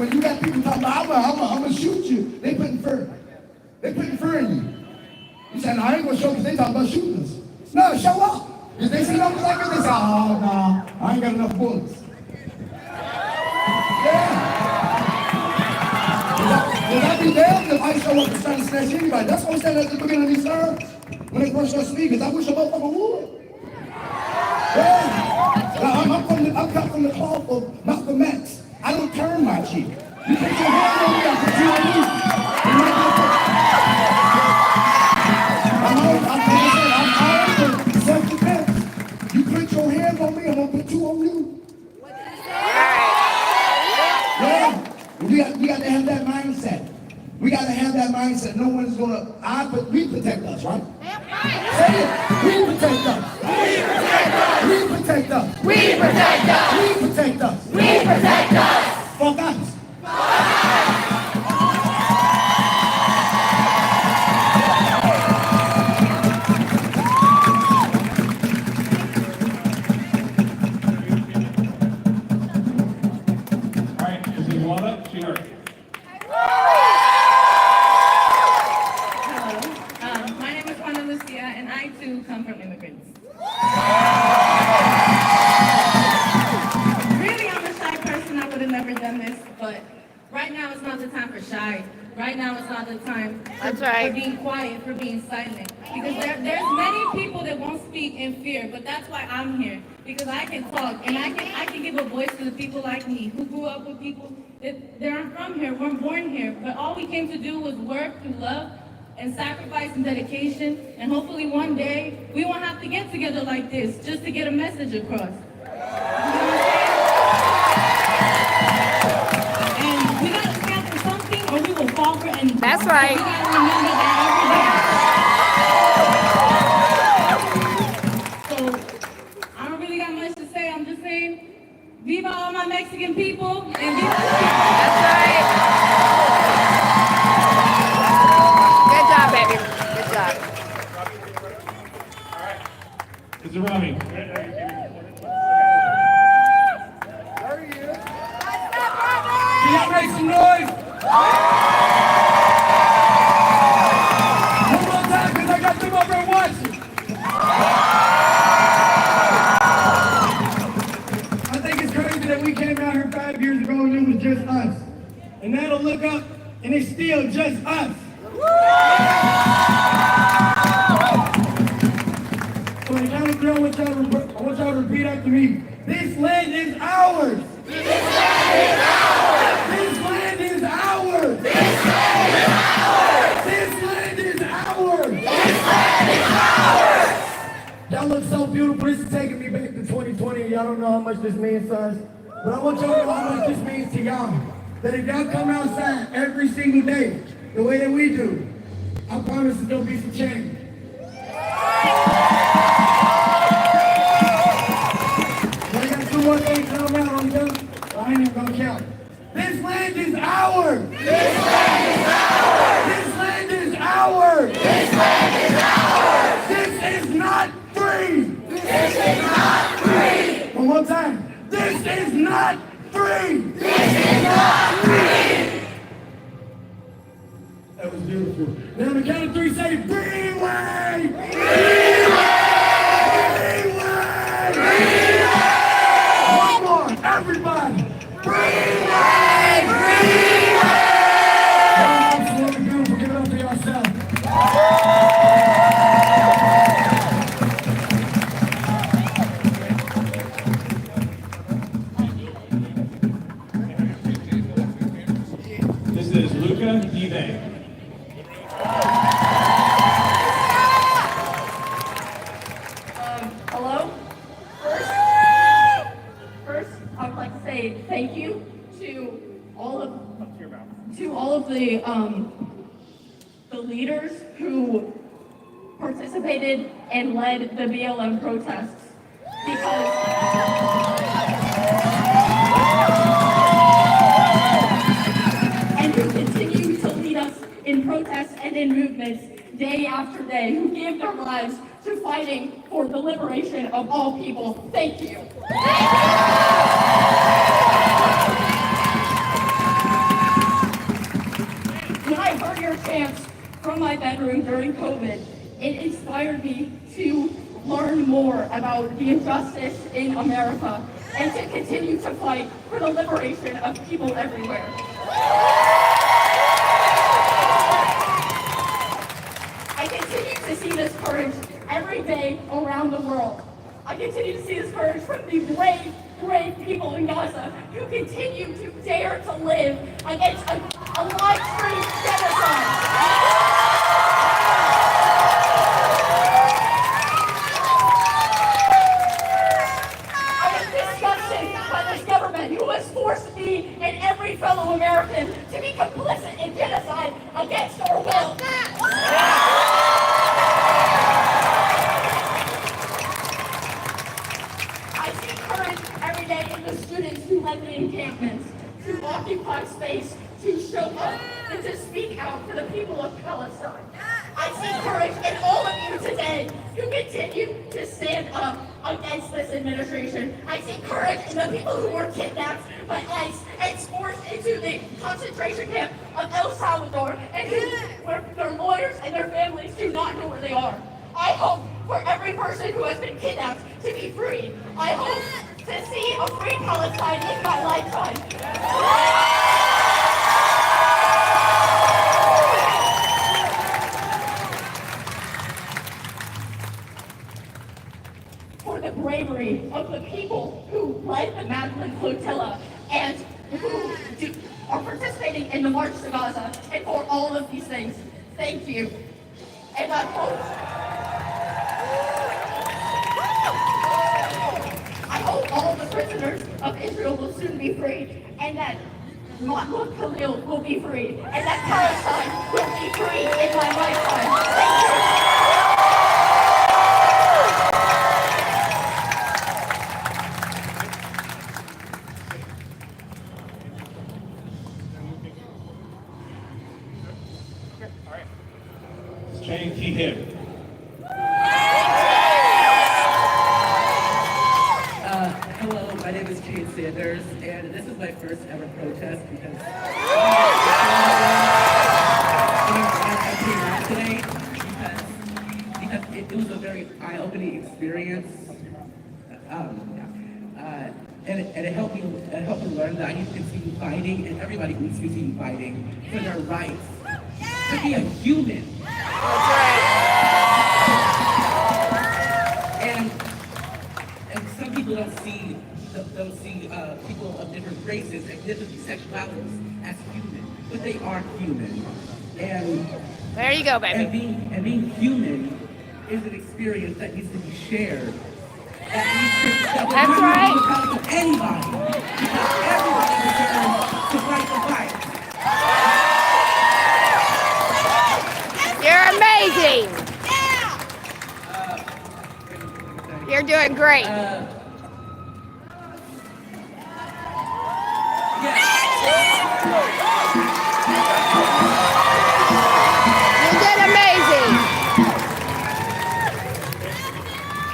Speaker 12: when you got people talking about, I'm gonna shoot you, they putting fear. They putting fear in you. You say, no, I ain't gonna show because they talking about shooting us. No, show up. If they see numbers like this, they say, oh, no, I ain't got enough bullets. Yeah. Will that be damned if I show up and try to snatch anybody? That's what I said at the beginning of these terms when they first started speaking. I wish a motherfucker would. Yeah. Now, I'm cut from the cloth of Malcolm X. I don't turn my cheek. You put your hand on me, I put you on you. I'm self-defense. You put your hands on me, I'm gonna put two on you. Yeah. We got to have that mindset. We got to have that mindset. No one's gonna. We protect us, right? Say it. We protect us. We protect us. We protect us. We protect us. We protect us. Fuck us.
Speaker 15: My name is Juana Lucia, and I too come from immigrants. Really, I'm a shy person. I would have never done this, but right now it's not the time for shy. Right now it's not the time for being quiet, for being silent. Because there's many people that won't speak in fear, but that's why I'm here. Because I can talk, and I can give a voice to the people like me, who grew up with people that aren't from here, weren't born here. But all we came to do was work through love and sacrifice and dedication, and hopefully one day we won't have to get together like this just to get a message across. And we gotta stand for something or we will fall for anything.
Speaker 4: That's right.
Speaker 15: We gotta remember that every day. So I don't really got much to say. I'm just saying, viva all my Mexican people and viva the people.
Speaker 4: That's right. Good job, baby. Good job.
Speaker 13: Mr. Robbie. Can y'all make some noise? One more time, because I got them over there watching. I think it's crazy that we came out here 5 years ago and it was just us. And now to look up and it's still just us. So when I count of three, I want y'all to repeat after me. This land is ours. This land is ours. This land is ours. This land is ours. This land is ours. This land is ours. Y'all look so beautiful. This is taking me back to 2020. Y'all don't know how much this means to us. But I want y'all to know how much this means to y'all. That if y'all come outside every single day, the way that we do, I promise there'll be some change. I got two more things to come out on you. I ain't even gonna count. This land is ours. This land is ours. This land is ours. This land is ours. This is not free. This is not free. One more time. This is not free. This is not free. That was beautiful. Now on the count of three, say freeway! Freeway! Freeway! Freeway! One more, everybody! Freeway! Freeway! Absolutely beautiful. Give it up for yourself. This is Luca Dive.
Speaker 15: Hello? First, I would like to say thank you to all of the leaders who participated and led the BLM protests and who continue to lead us in protests and in movements day after day, who gave their lives to fighting for the liberation of all people. Thank you. from my bedroom during COVID, it inspired me to learn more about the injustice in America and to continue to fight for the liberation of people everywhere. I continue to see this courage every day around the world. I continue to see this courage from the brave, brave people in Gaza who continue to dare to live against a live stream genocide. I am disgusted by this government who has forced me and every fellow American to be complicit in genocide against our will. Every day in the students who led the encampments, to occupy space, to show up, and to speak out for the people of Palestine. I see courage in all of you today who continue to stand up against this administration. I see courage in the people who were kidnapped by ICE and forced into the concentration camp of El Salvador and where their lawyers and their families do not know where they are. I hope for every person who has been kidnapped to be free. I hope to see a free Palestine in my lifetime. For the bravery of the people who led the Magdalene Flotilla and who are participating in the March to Gaza, and for all of these things, thank you. And I hope all the prisoners of Israel will soon be freed, and that Mahmoud Khalil will be freed, and that Palestine will be free in my lifetime. Thank you.
Speaker 16: Shane T. Hibb.
Speaker 17: Hello, my name is Jane Sanders, and this is my first ever protest because I came out today because it was a very eye-opening experience, and it helped me learn that I need to continue fighting, and everybody needs to continue fighting for their rights to be a human. And some people don't see people of different races and different sexualities as human, but they are human. And
Speaker 4: there you go, baby.
Speaker 17: And being human is an experience that needs to be shared. That's
Speaker 4: right.
Speaker 17: Anybody, because everybody deserves to fight the fight.
Speaker 4: You're amazing. You're doing great. You did amazing.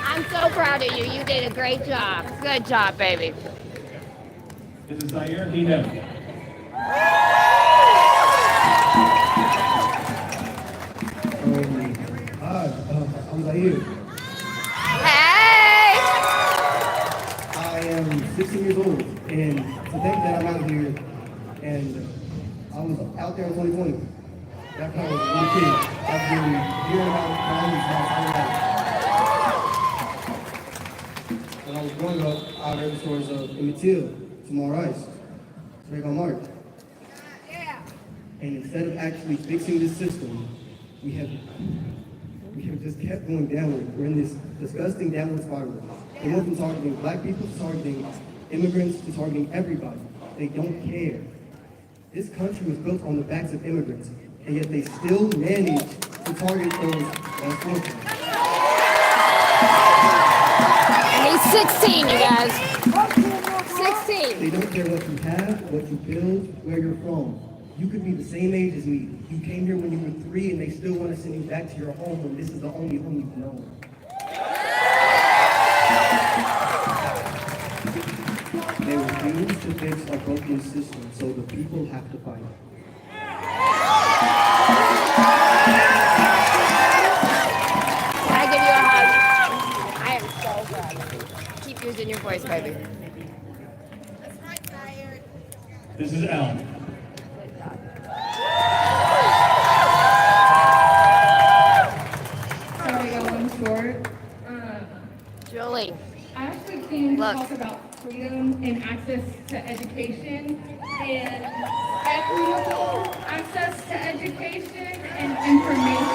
Speaker 4: I'm so proud of you. You did a great job. Good job, baby.
Speaker 16: This is Zaire Hina.
Speaker 18: Hi, I'm Zaire.
Speaker 4: Hey!
Speaker 18: I am 16 years old, and to think that I'm out here, and I was out there in 2020. That kind of was a little kid. I've been hearing about violence my whole life. When I was growing up, I heard the stories of Emmett Till, Tamir Rice, Trayvon Martin. And instead of actually fixing this system, we have just kept going downward. We're in this disgusting downward spiral. They went from targeting black people to targeting immigrants to targeting everybody. They don't care. This country was built on the backs of immigrants, and yet they still manage to target those less fortunate.
Speaker 4: And he's 16, you guys. 16.
Speaker 18: They don't care what you have, what you build, where you're from. You could be the same age as me. You came here when you were 3 and they still want to send you back to your home when this is the only home you've known. They refuse to fix our broken system, so the people have to fight.
Speaker 4: so proud of you. Keep using your voice, baby.
Speaker 16: This is Al.
Speaker 15: Sorry, y'all, I'm short.
Speaker 4: Julie.
Speaker 15: I actually came to
Speaker 4: Look.
Speaker 15: talk about freedom and access to education and equitable access to education and information.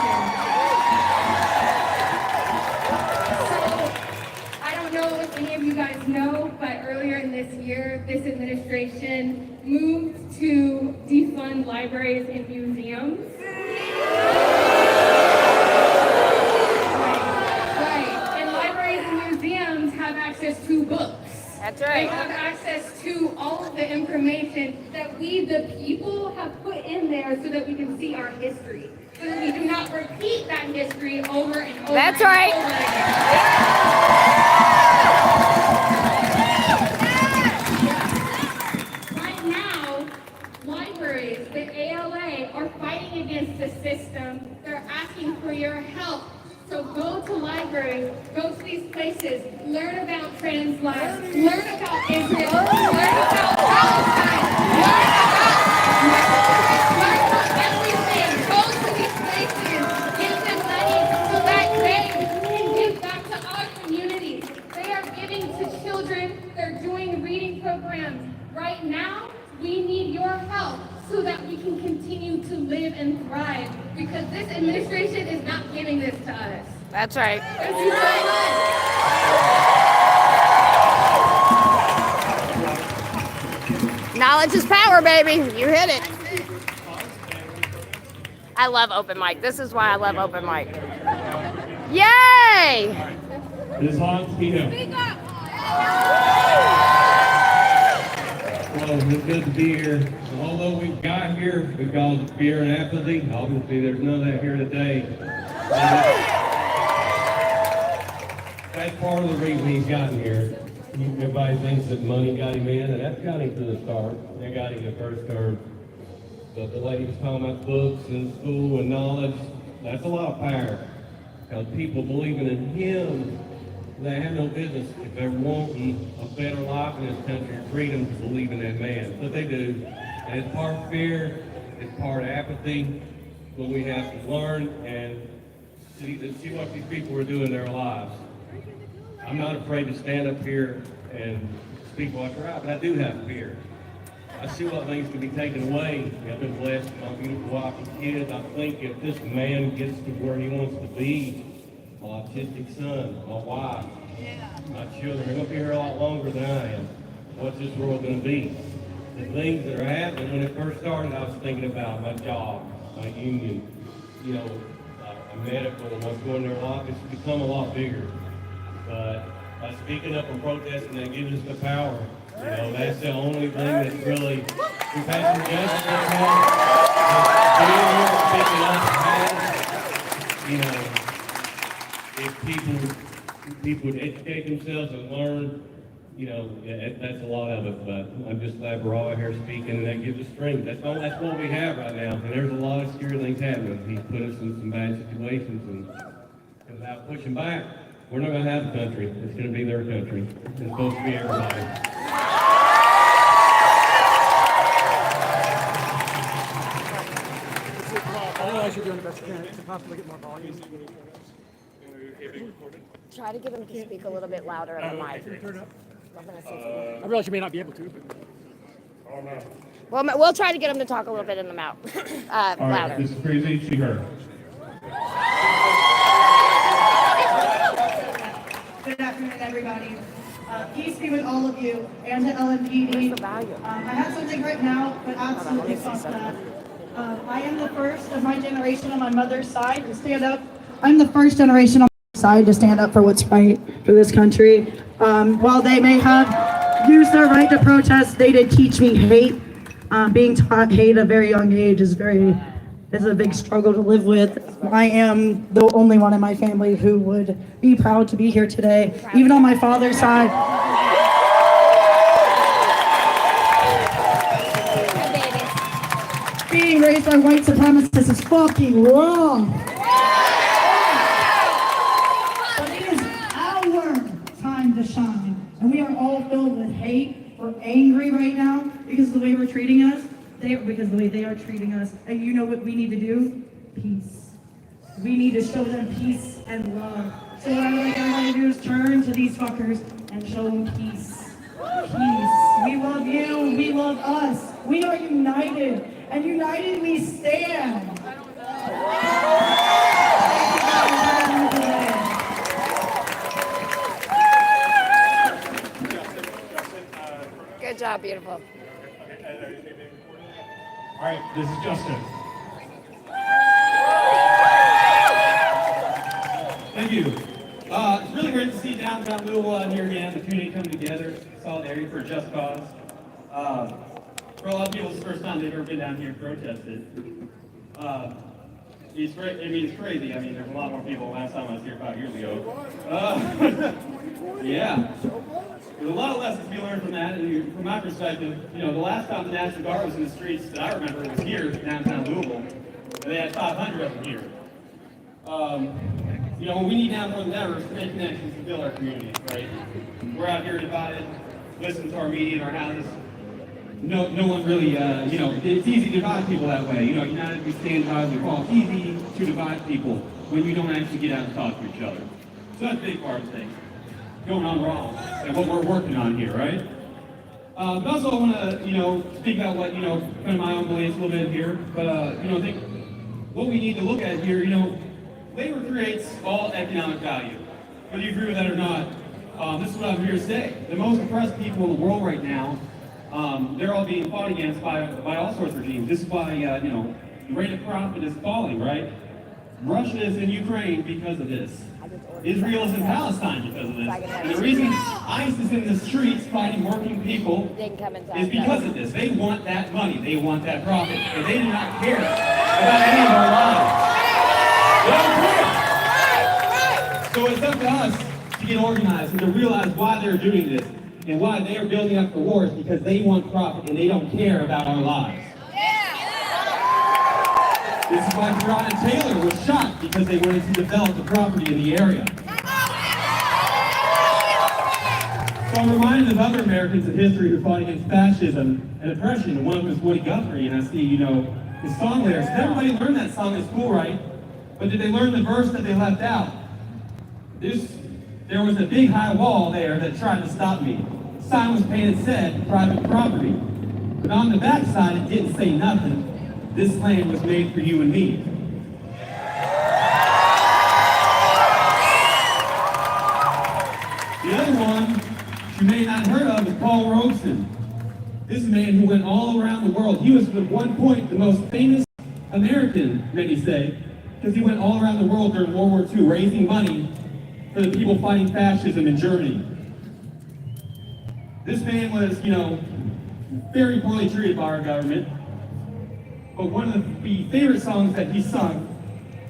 Speaker 15: So, I don't know if any of you guys know, but earlier in this year, this administration moved to defund libraries and museums. Right. And libraries and museums have access to books.
Speaker 4: That's right.
Speaker 15: They have access to all of the information that we, the people, have put in there so that we can see our history. So that we do not repeat that history over and over
Speaker 4: That's
Speaker 15: and
Speaker 4: right.
Speaker 15: over again. Right now, libraries, the ALA, are fighting against the system. They're asking for your help. So go to libraries, go to these places, learn about trans lives, learn about Israel, learn about Palestine, learn about everything. Go to these places, give them money so that they can give back to our communities. They are giving to children, they're doing reading programs. Right now, we need your help so that we can continue to live and thrive, because this administration is not giving this to us.
Speaker 4: That's right.
Speaker 15: Thank you so much.
Speaker 4: Knowledge is power, baby. You hit it. I love open mic. This is why I love open mic. Yay!
Speaker 16: This is Hans Kino. Well, it's good to be here. Although we've got here, we've got fear and apathy. Obviously, there's none of that here today. That's part of the reason he's gotten here. Everybody thinks that money got him in, and that's got him to the start. They got him the first term. But the lady was talking about books and school and knowledge. That's a lot of power. Because people believing in him, they have no business if they're wanting a better life in this country and freedom to believe in that man. But they do. And it's part fear, it's part apathy, but we have to learn and see what these people are doing in their lives. I'm not afraid to stand up here and speak what's right, but I do have fear. I see what things can be taken away. I've been blessed with my beautiful wife and kids. I think if this man gets to where he wants to be, my autistic son, my wife, my children are going to be here a lot longer than I am. What's this world going to be? The things that are happening, when it first started, I was thinking about my job, my union, medical, and what's going in their life. It's become a lot bigger. But by speaking up and protesting, that gives us the power. That's the only thing that's really, we've had some justice being here, speaking up, if people would educate themselves and learn, that's a lot of it. But I'm just glad we're all here speaking, and that gives us strength. That's what we have right now. And there's a lot of scary things happening. He's put us in some bad situations, and without pushing back, we're not going to have a country. It's going to be their country. It's supposed to be everybody.
Speaker 11: I realize you're doing the best you can to possibly get more volume.
Speaker 4: Try to get him to speak a little bit louder on the mic.
Speaker 11: I realize you may not be able to.
Speaker 4: Well, we'll try to get him to talk a little bit in the mouth.
Speaker 16: All right,
Speaker 4: Louder.
Speaker 16: this is Crazy, she, her.
Speaker 19: Good afternoon, everybody. Peace be with all of you and to LMPD. I have something right now, but absolutely fuck that. I am the first of my generation on my mother's side to stand up. I'm the first generation on my side to stand up for what's right for this country. While they may have used their right to protest, they did teach me hate. Being taught hate at a very young age is a big struggle to live with. I am the only one in my family who would be proud to be here today, even on my father's side. Being raised by white supremacists is fucking wrong. But it is our to shine. And we are all filled with hate. We're angry right now because of the way we're treating us. Because of the way they are treating us. And you know what we need to do? Peace. We need to show them peace and love. So what I would like everybody to do is turn to these fuckers and show them peace. Peace. We love you. We love us. We are united. And united we stand.
Speaker 4: Good job, beautiful.
Speaker 20: All right, this is Justin. Thank you. It's really great to see downtown Louisville out here again, the community coming together, solidarity for a just cause. For a lot of people, it's the first time they've ever been down here and protested. It's great. I mean, it's crazy. I mean, there's a lot more people last time I was here 5 years ago. Yeah. There's a lot of lessons to be learned from that. And from my perspective, you know, the last time the National Guard was in the streets that I remember was here, downtown Louisville. And they had 500 of them here. You know, what we need now more than ever is to make connections to build our communities, right? We're out here divided, listen to our media in our houses. No one really, you know, it's easy to divide people that way. You know, united we stand, divided we fall. It's easy to divide people when you don't actually get out and talk to each other. So that's a big part of things going on wrong and what we're working on here, right? But also I want to, you know, speak about what, you know, kind of my own beliefs a little bit here. But, you know, I think what we need to look at here, you know, labor creates all economic value. Whether you agree with that or not, this is what I'm here to say. The most oppressed people in the world right now, they're all being fought against by all sorts of regimes. This is why, you know, the rate of profit is falling, right? Russia is in Ukraine because of this. Israel is in Palestine because of this. And the reason ICE is in the streets fighting working people is because of this. They want that money. They want that profit. And they do not care about any of our lives. They don't care. So it's up to us to get organized and to realize why they're doing this and why they are building up the wars, because they want profit and they don't care about our lives. This is why Breonna Taylor was shot, because they wanted to develop the property in the area. So I'm reminded of other Americans in history who fought against fascism and oppression, and one of them is Woody Guthrie, and I see, you know, his song lyrics. Everybody learned that song at school, right? But did they learn the verse that they left out? There was a big high wall there that tried to stop me. The sign was painted, said, private property. But on the back side, it didn't say nothing. This land was made for you and me. The other one you may not have heard of is Paul Robeson. This is a man who went all around the world. He was at one point the most famous American, many say, because he went all around the world during World War II raising money for the people fighting fascism in Germany. This man was, you know, very poorly treated by our government. But one of the favorite songs that he sung,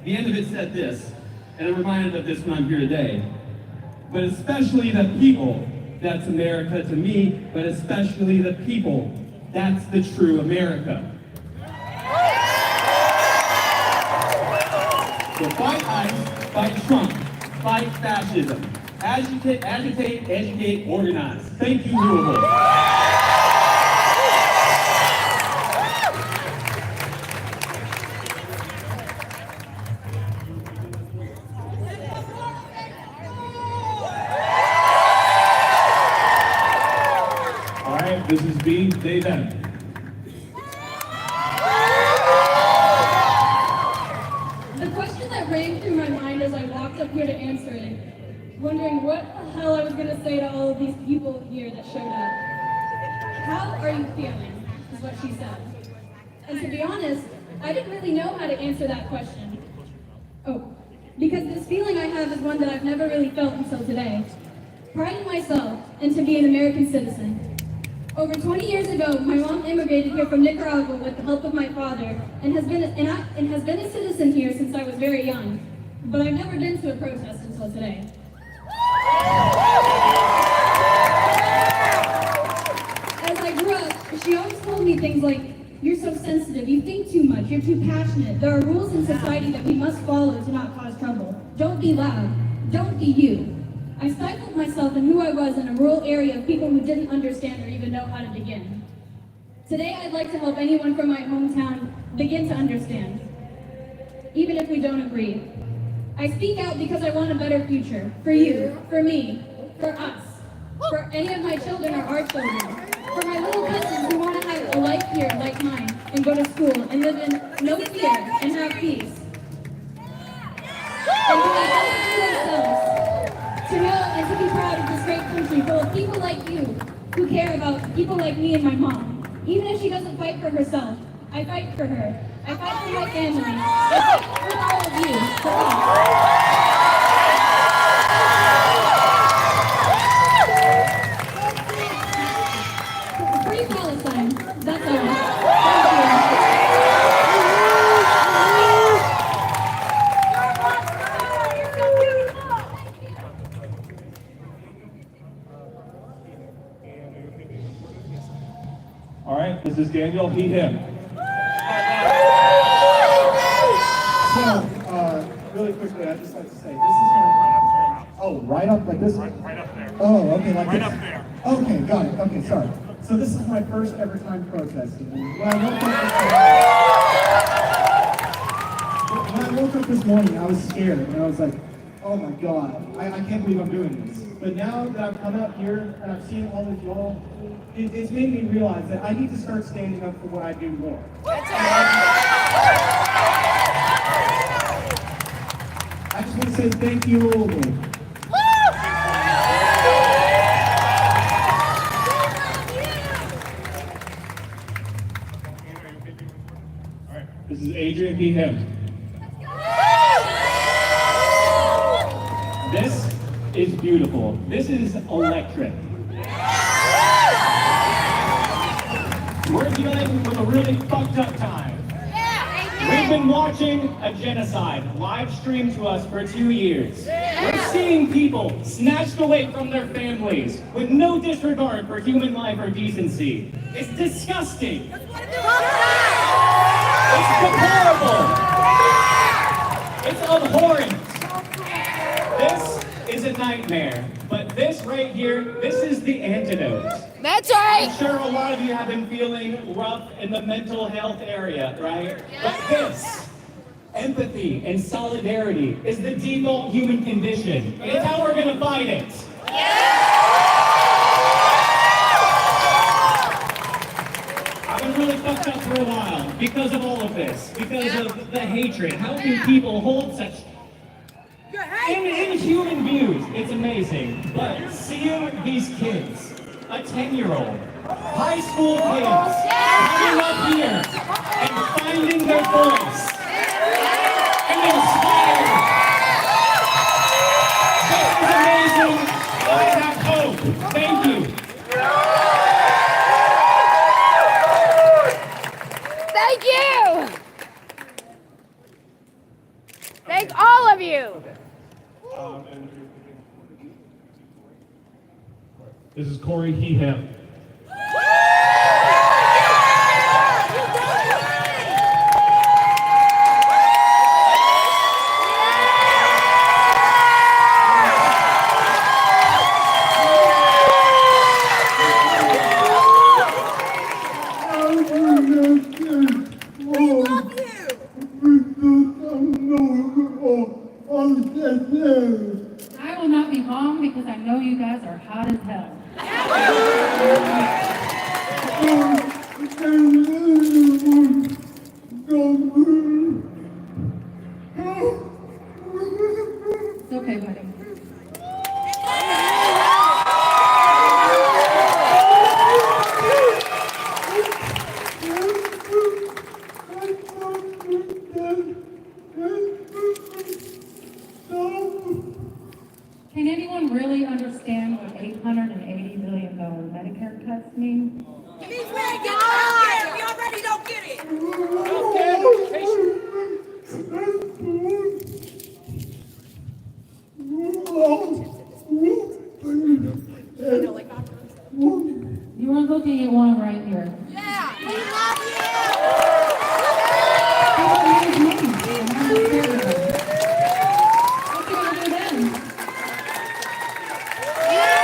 Speaker 20: the end of it said this, and I'm reminded of this when I'm here today. But especially the people, that's America to me, but especially the people, that's the true America. So fight ICE, fight Trump, fight fascism. Agitate, educate, organize. Thank you, Louisville. This is B. Dave M.
Speaker 21: The question that rang through my mind as I walked up here to answer it, wondering what the hell I was going to say to all of these people here that showed up. How are you feeling, is what she said. And to be honest, I didn't really know how to answer that question. Oh, because this feeling I have is one that I've never really felt until today. Pride in myself and to be an American citizen. Over 20 years ago, my mom immigrated here from Nicaragua with the help of my father, and has been a citizen here since I was very young. But I've never been to a protest until today. As I grew up, she always told me things like, "You're so sensitive, you think too much, you're too passionate. There are rules in society that we must follow to not cause trouble. Don't be loud, don't be you." I stifled myself myself and who I was in a rural area of people who didn't understand or even know how to begin. Today, I'd like to help anyone from my hometown begin to understand, even if we don't agree. I speak out because I want a better future for you, for me, for us, for any of my children or our children, for my little cousins who want to have a life here like mine and go to school and live in no fear and have peace. And to be able to do themselves, to know and to be proud of this great country full of people like you who care about people like me and my mom. Even if she doesn't fight for herself, I fight for her. I fight for my family. I fight for all of you. For Free Palestine. That's all.
Speaker 20: All right, this is Daniel, he, him.
Speaker 1: So, really quickly, I'd just like to say, this is my... Oh, right up like this? Right up there. Oh, okay, like this. Right up there. Okay, got it. Okay, sorry. So this is my first ever time protesting. When I woke up this morning, I was scared, and I was like, oh my God, I can't believe I'm doing this. But now that I've come out here and I've seen all of y'all, it's made me realize that I need to start standing up for what I do more. I just want to say thank you all.
Speaker 20: This is Adrian, he, him. This is beautiful. This is electric. We're dealing with a really fucked up time. We've been watching a genocide live streamed to us for 2 years. We're seeing people snatched away from their families with no disregard for human life or decency. It's disgusting. It's deplorable. It's abhorrent. This is a nightmare. But this right here, this is the antidote.
Speaker 4: That's right.
Speaker 20: I'm sure a lot of you have been feeling rough in the mental health area, right? But this, empathy and solidarity, is the default human condition. It's how we're gonna fight it. I've been really fucked up for a while because of all of this, because of the hatred. How can people hold such inhuman views? It's amazing. But seeing these kids, a 10-year-old, high school kids, coming up here and finding their voice and inspired. This is amazing. I have hope. Thank you.
Speaker 4: Thank you. Thank all of you.
Speaker 20: This is Corey, he, him.
Speaker 7: I will not be long because I know you guys are hot as hell. It's okay, buddy. Can anyone really understand what $880 million Medicare cuts mean?
Speaker 9: He's ready to get it. We already don't get it.
Speaker 7: You are looking at one right here.
Speaker 9: Yeah, we love
Speaker 7: What can I do then?
Speaker 9: you.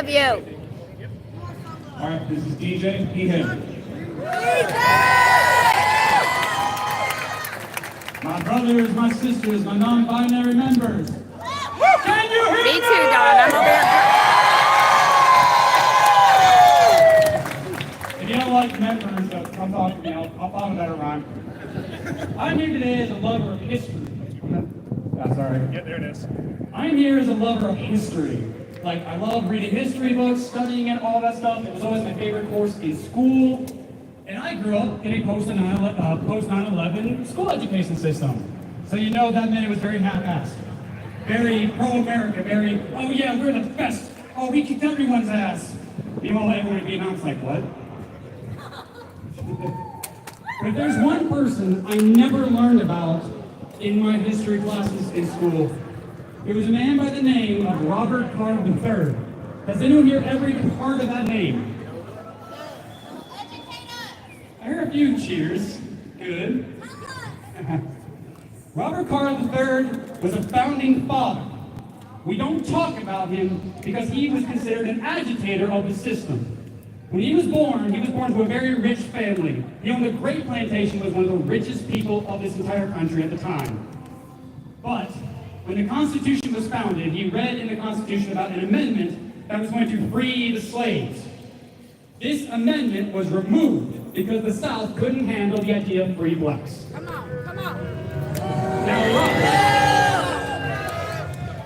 Speaker 2: love you.
Speaker 20: All right, this is DJ. He him. My brothers, my sisters, my non-binary members. Can you hear me?
Speaker 2: Me too, Don. I'm over here.
Speaker 20: If you don't like members, come talk to me. I'll find a better rhyme. I'm here today as a lover of history. Sorry. Yeah, there it is. I'm here as a lover of history. Like, I love reading history books, studying it, all that stuff. It was always my favorite course in school. And I grew up in a post-9/11 school education system. So you know that meant it was very half-assed. Very pro-America, very, oh yeah, we're the best. Oh, we kicked everyone's ass. Meanwhile, everyone in Vietnam's like, what? But there's one person I never learned about in my history classes in school. It was a man by the name of Robert Carr III. Has anyone here ever even heard of that name? I heard a few cheers. Good. Robert Carr III was a founding father. We don't talk about him because he was considered an agitator of the system. When he was born to a very rich family. He owned a great plantation, was one of the richest people of this entire country at the time. But when the Constitution was founded, he read in the Constitution about an amendment that was going to free the slaves. This amendment was removed because the South couldn't handle the idea of free blacks.
Speaker 2: Come on.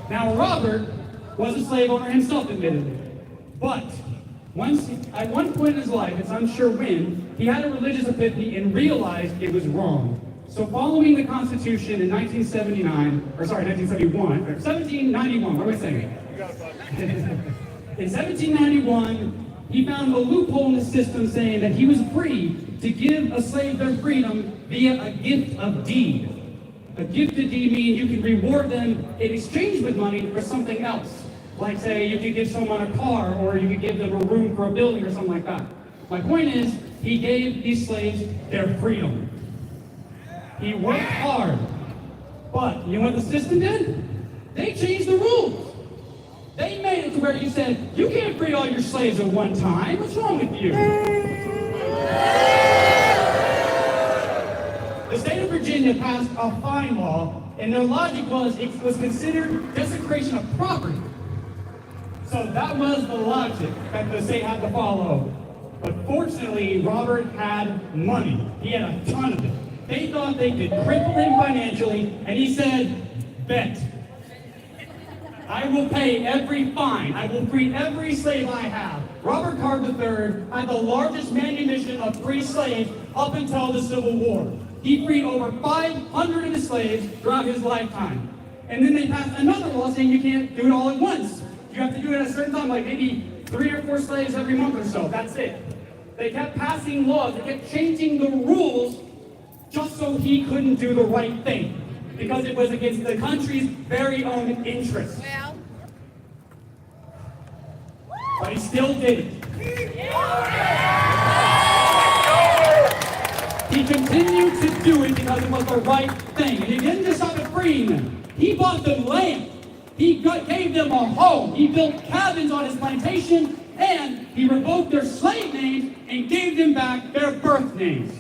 Speaker 20: Now Robert was a slave owner himself, admittedly. But at one point in his life, it's unsure when, he had a religious epiphany and realized it was wrong. So following the Constitution in 1791, what am I saying? In 1791, he found a loophole in the system saying that he was free to give a slave their freedom via a gift of deed. A gift of deed means you can reward them in exchange with money for something else. Like, say, you could give someone a car, or you could give them a room for a building, or something like that. My point is, he gave these slaves their freedom. He worked hard. But, you know what the system did? They changed the rules. They made it to where you said, you can't free all your slaves at one time. What's wrong with you? The state of Virginia passed a fine law, and their logic was it was considered desecration of property. So that was the logic that the state had to follow. But fortunately, Robert had money. He had a ton of it. They thought they could cripple him financially, and he said, bet. I will pay every fine. I will free every slave I have. Robert Carr III had the largest manumission of free slaves up until the Civil War. He freed over 500 of his slaves throughout his lifetime. And then they passed another law saying you can't do it all at once. You have to do it at a certain time, like maybe 3 or 4 slaves every month or so. That's it. They kept passing laws. They kept changing the rules just so he couldn't do the right thing. Because it was against the country's very own interests.
Speaker 2: Well.
Speaker 20: But he still did it. He continued to do it because it was the right thing. And he didn't just stop at freeing them. He bought them land. He gave them a home. He built cabins on his plantation, and he revoked their slave names and gave them back their birth names.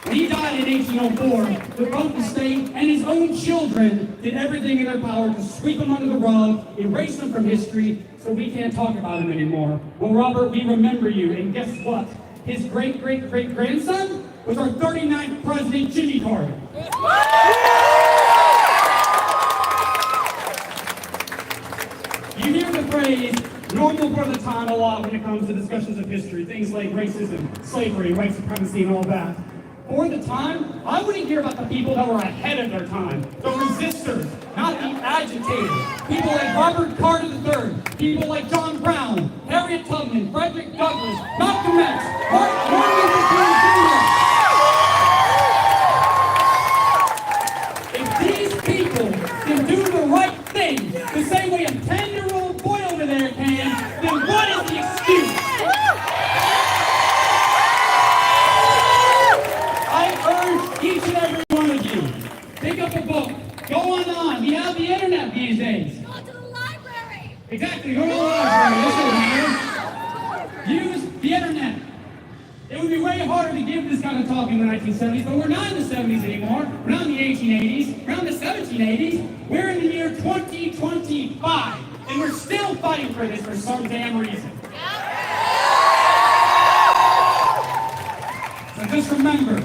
Speaker 20: When he died in 1804, both the state and his own children did everything in their power to sweep him under the rug, erase him from history, so we can't talk about him anymore. Well, Robert, we remember you, and guess what? His great-great-great-grandson was our 39th president, Jimmy Carter. You hear the phrase, normal for the time, a lot when it comes to discussions of history, things like racism, slavery, white supremacy, and all that. For the time, I wouldn't hear about the people that were ahead of their time, the resistors, not the agitators. People like Robert Carter III, people like John Brown, Harriet Tubman, Frederick Douglass, Malcolm X, Martin Luther King Jr. If these people can do the right thing, the same way a 10-year-old boy over there can, then what is the excuse? Each and every one of you, pick up a book, go online. We have the internet these days. You're all alive, this doesn't matter. Use the internet. It would be way harder to give this kind of talk in the 1970s, but we're not in the 70s anymore. We're not in the 1880s. We're not in the 1780s. We're in the year 2025, and we're still fighting for this for some damn reason. So just remember,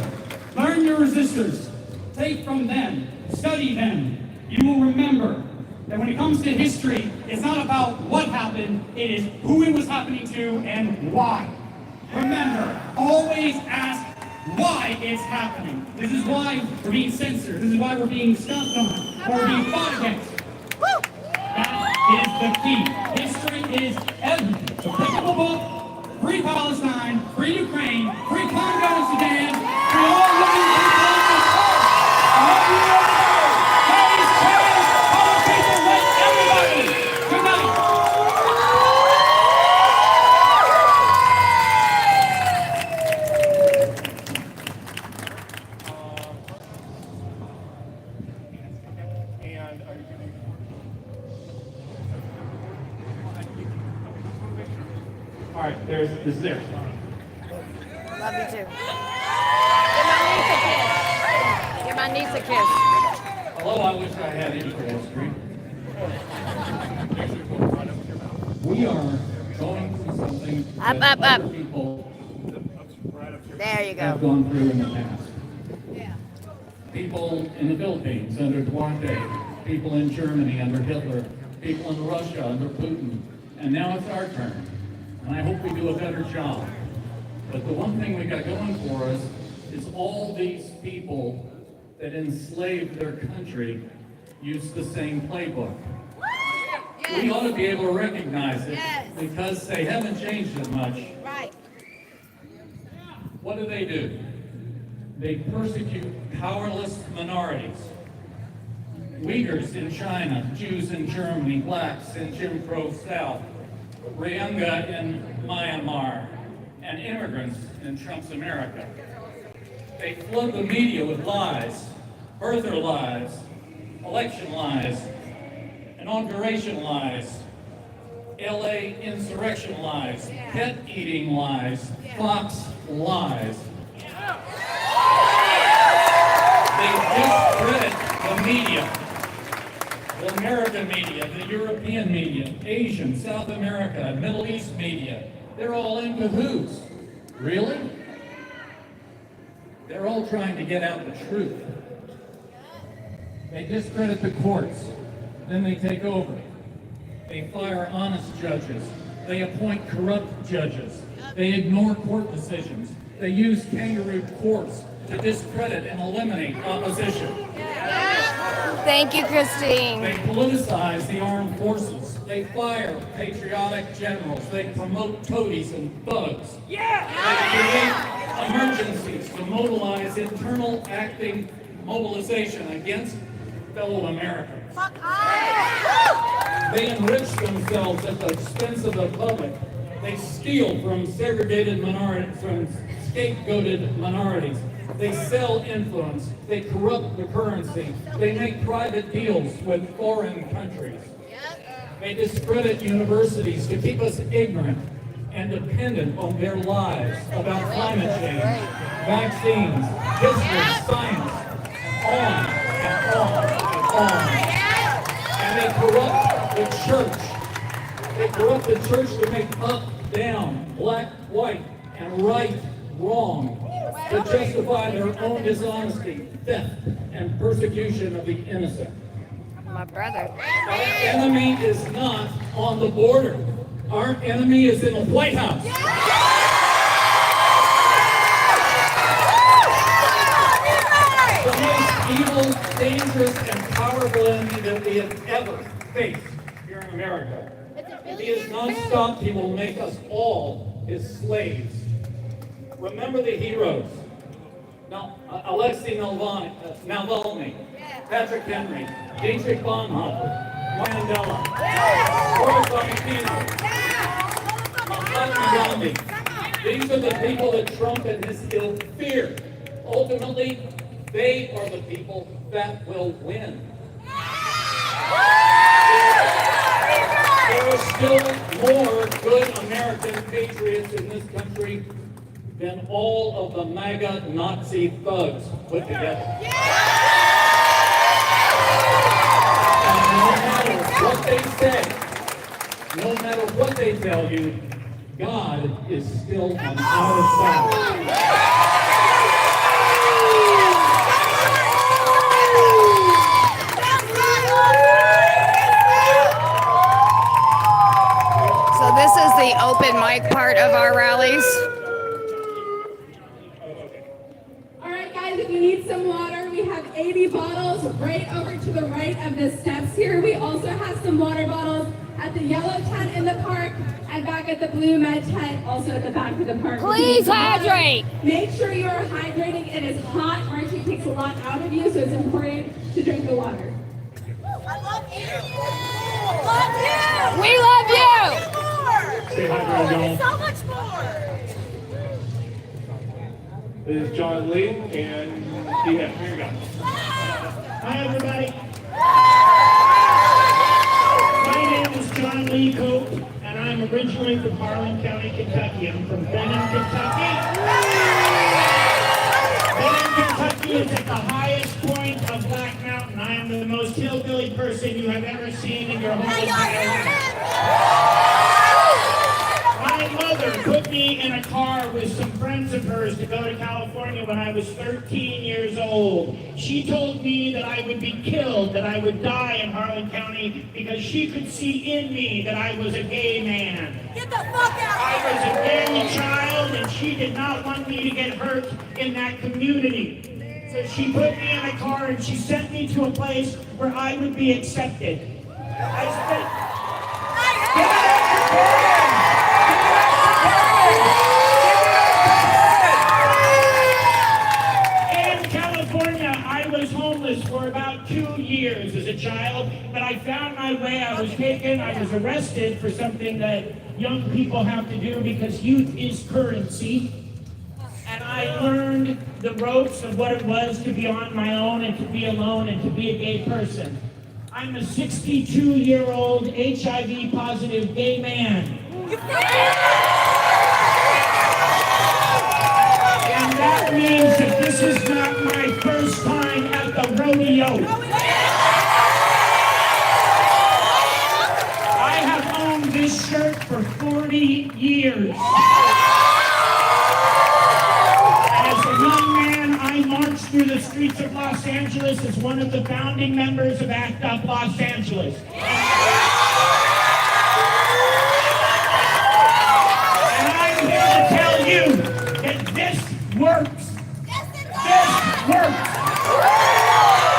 Speaker 20: learn your resistors. Take from them. Study them. You will remember that when it comes to history, it's not about what happened, it is who it was happening to and why. Remember, always ask why it's happening. This is why we're being censored. This is why we're being stomped on, or we're being fought against. That is the key. History is everything. So pick up a book, free Palestine, free Ukraine, free Congo and Sudan, free all living people on this earth. I love you all. Praise, praise, all people, let everybody. Good night. All right, this is there.
Speaker 4: Love you too. Give my niece a kiss.
Speaker 20: Hello, I wish I had any history. We are going through something that other people
Speaker 4: There you
Speaker 20: have
Speaker 4: go.
Speaker 20: gone through in the past. People in the Philippines under Duarte, people in Germany under Hitler, people in Russia under Putin, and now it's our turn. And I hope we do a better job. But the one thing we got going for us is all these people that enslaved their country used the same playbook. We ought to be able to recognize it because they haven't changed as much.
Speaker 4: Right.
Speaker 20: What do? They persecute powerless minorities. Uyghurs in China, Jews in Germany, blacks in Jim Crow South, Rohingya in Myanmar, and immigrants in Trump's America. They flood the media with lies, birther lies, election lies, inauguration lies, LA insurrection lies, pet-eating lies, Fox lies. They discredit the media. The American media, the European media, Asian, South America, Middle East media, they're all in cahoots. Really? They're all trying to get out the truth. They discredit the courts, then they take over. They fire honest judges. They appoint corrupt judges. They ignore court decisions. They use kangaroo courts to discredit and eliminate opposition.
Speaker 4: Thank you, Christine.
Speaker 20: They politicize the armed forces. They fire patriotic generals. They promote toadies and thugs. They create emergencies to mobilize internal acting mobilization against fellow Americans. They enrich themselves at the expense of the public. They steal from segregated minorities, from scapegoated minorities. They sell influence. They corrupt the currency. They make private deals with foreign countries. They discredit universities to keep us ignorant and dependent on their lies about climate change, vaccines, history, science, on and on and on. And they corrupt the church. They corrupt the church to make up, down, black, white, and right, wrong, to justify their own dishonesty, theft, and persecution of the innocent.
Speaker 4: My brother.
Speaker 20: Our enemy is not on the border. Our enemy is in the White House. The most evil, dangerous, and powerful enemy that we have ever faced here in America. He is non-stop. He will make us all his slaves. Remember the heroes. Now, Alexei Navalny, Patrick Henry, Dietrich Bonhoeffer, Mandela, Boris Valentino, Mahatma Gandhi. These are the people that Trump and his ilk fear. Ultimately, they are the people that will win. There
Speaker 5: are still more good American patriots in this country than all of the MAGA Nazi thugs put together. And no matter what they say, no matter what they tell you, God is still on our side.
Speaker 4: So this is the open mic part of our rallies.
Speaker 8: All right, guys, if you need some water, we have 80 bottles right over to the right of the steps here. We also have some water bottles at the yellow tent in the park and back at the blue med tent, also at the back of the park.
Speaker 4: Please hydrate.
Speaker 8: Make sure you are hydrating. It is hot. Archie takes a lot out of you, so it's important to drink the water.
Speaker 9: I love you. Love you.
Speaker 4: We love you.
Speaker 9: Say hi,
Speaker 1: y'all.
Speaker 9: So much more.
Speaker 1: This is John Lee, and here you go. Hi, everybody. My name is John Lee Cope, and I'm originally from Harlan County, Kentucky. I'm from Benham, Kentucky. Benham, Kentucky is at the highest point of Black Mountain. I am the most hillbilly person you have ever seen in your whole entire life. My mother put me in a car with some friends of hers to go to California when I was 13 years old. She told me that I would be killed, that I would die in Harlan County because she could see in me that I was a gay man.
Speaker 9: Get the fuck out!
Speaker 1: I was a gay child and she did not want me to get hurt in that community. So she put me in a car and she sent me to a place where I would be accepted. I spent... In California, I was homeless for about 2 years as a child, but I found my way. I was taken, I was arrested for something that young people have to do because youth is currency. And I learned the ropes of what it was to be on my own and to be alone and to be a gay person. I'm a 62-year-old HIV positive gay man. And that means that this is not my first time at the rodeo. I have owned this shirt for 40 years. As a young man, I marched through the streets of Los Angeles as one of the founding members of ACT UP Los Angeles. And I'm here to tell you that this works. This works.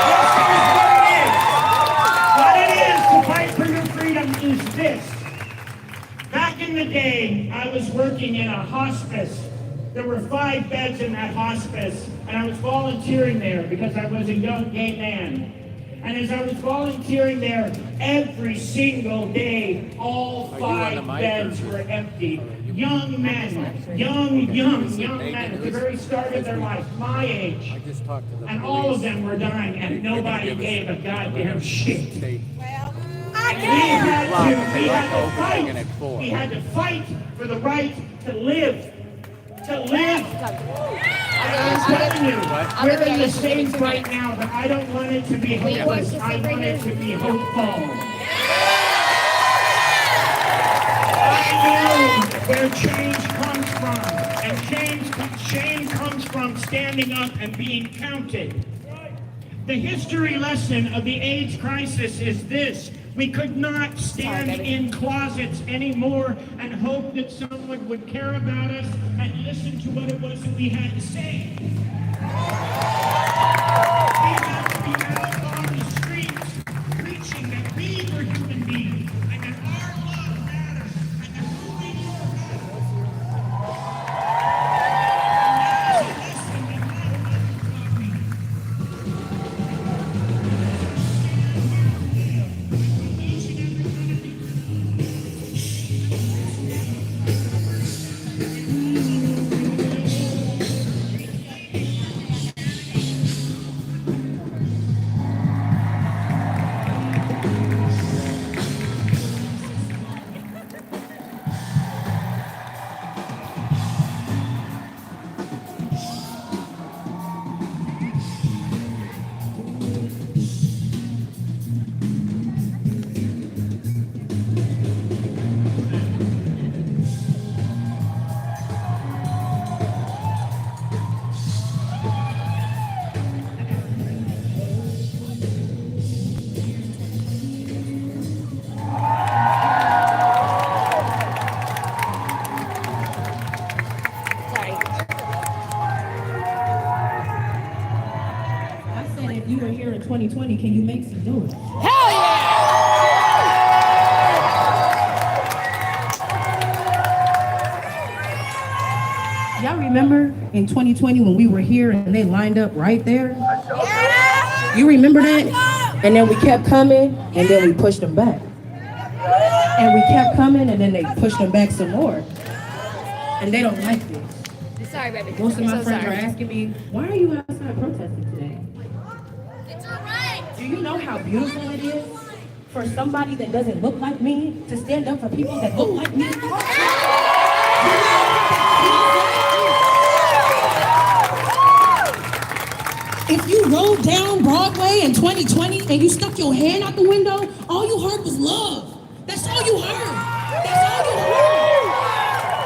Speaker 1: This is what it is. What it is to fight for your freedom is this. Back in the day, I was working in a hospice. There were 5 beds in that hospice, and I was volunteering there because I was a young gay man. And as I was volunteering there, every single day, all 5 beds were empty. Young men, young men at the very start of their life, my age. And all of them were dying, and nobody gave a goddamn shit. We had to fight for the right to live. To live. I'm telling you, we're in the States right now, but I don't want it to be hopeless. I want it to be hopeful. I know where change comes from, and change comes from standing up and being counted. The history lesson of the AIDS crisis is this. We could not stand in closets anymore and hope that someone would care about us and listen to what it was that we had to say. We have to be out on the streets preaching that we were human beings and that our love matters and that who we
Speaker 17: if you were here in 2020, can you make some noise?
Speaker 4: Hell yeah!
Speaker 17: Y'all remember in 2020 when we were here and they lined up right there?
Speaker 4: Yeah.
Speaker 17: You remember that? And then we kept coming and then we pushed them back. And we kept coming and then they pushed them back some more. And they don't like this.
Speaker 4: Sorry, baby.
Speaker 17: Most of my
Speaker 4: I'm so
Speaker 17: friends
Speaker 4: sorry.
Speaker 17: are asking me, why are you outside protesting today?
Speaker 22: It's all right.
Speaker 17: Do you know how beautiful it is for somebody that doesn't look like me to stand up for people that look like me? If you rode down Broadway in 2020 and you stuck your hand out the window, all you heard was love. That's all you heard. That's all you heard.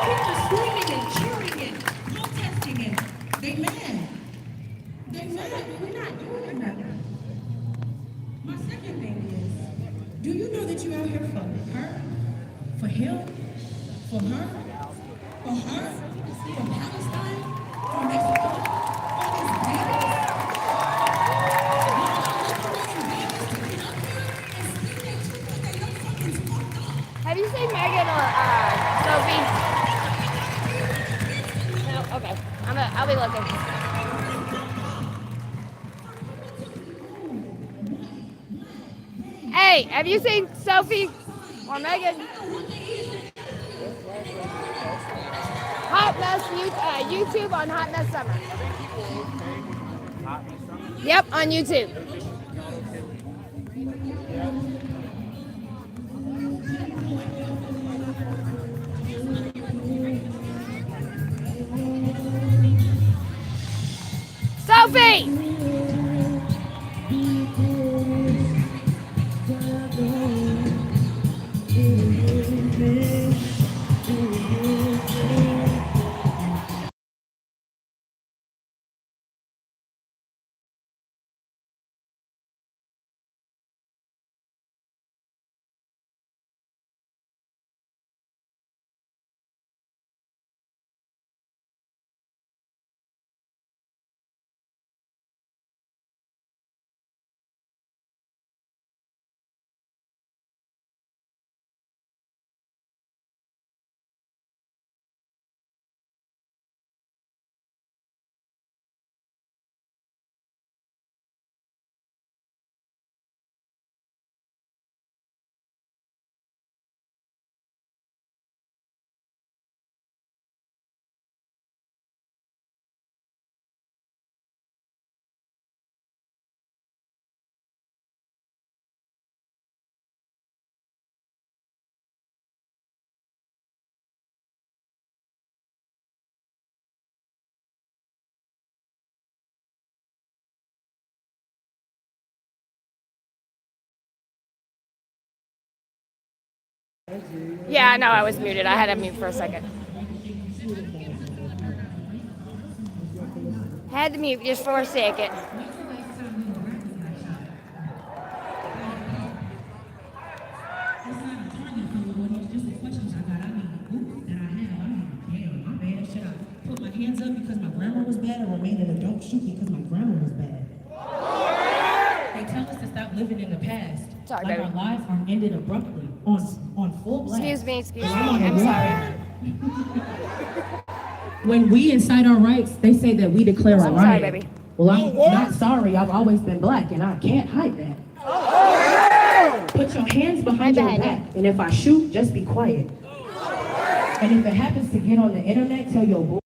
Speaker 17: People screaming and cheering and protesting and they mad. They mad, but we're not doing nothing. My second thing is, do you know that you're out here for her, for him, for her, for Palestine, for Mexico, for his babies?
Speaker 4: Have you seen Megan or Sophie? No. Okay. I'll be looking. Hey, have you seen Sophie or Megan? Hot Mess YouTube on Hot Mess Summer. Yep, on YouTube. Sophie! Yeah, I know I was muted. I had to mute for a second. Had to mute just for a second.
Speaker 17: Put my hands up because my grammar was bad, or remain an adult shoot because my grammar was bad. They tell us to stop living in the past.
Speaker 4: Sorry,
Speaker 17: like
Speaker 4: baby.
Speaker 17: our lives are ended abruptly on full blast.
Speaker 4: Excuse me. I'm sorry.
Speaker 17: When we incite our rights, they say that we declare a
Speaker 4: I'm
Speaker 17: riot.
Speaker 4: sorry, baby.
Speaker 17: Well, I'm not sorry. I've always been black, and I can't hide that. Put your hands behind your back, and if I shoot, just be quiet. And if it happens to get on the internet, tell your boy.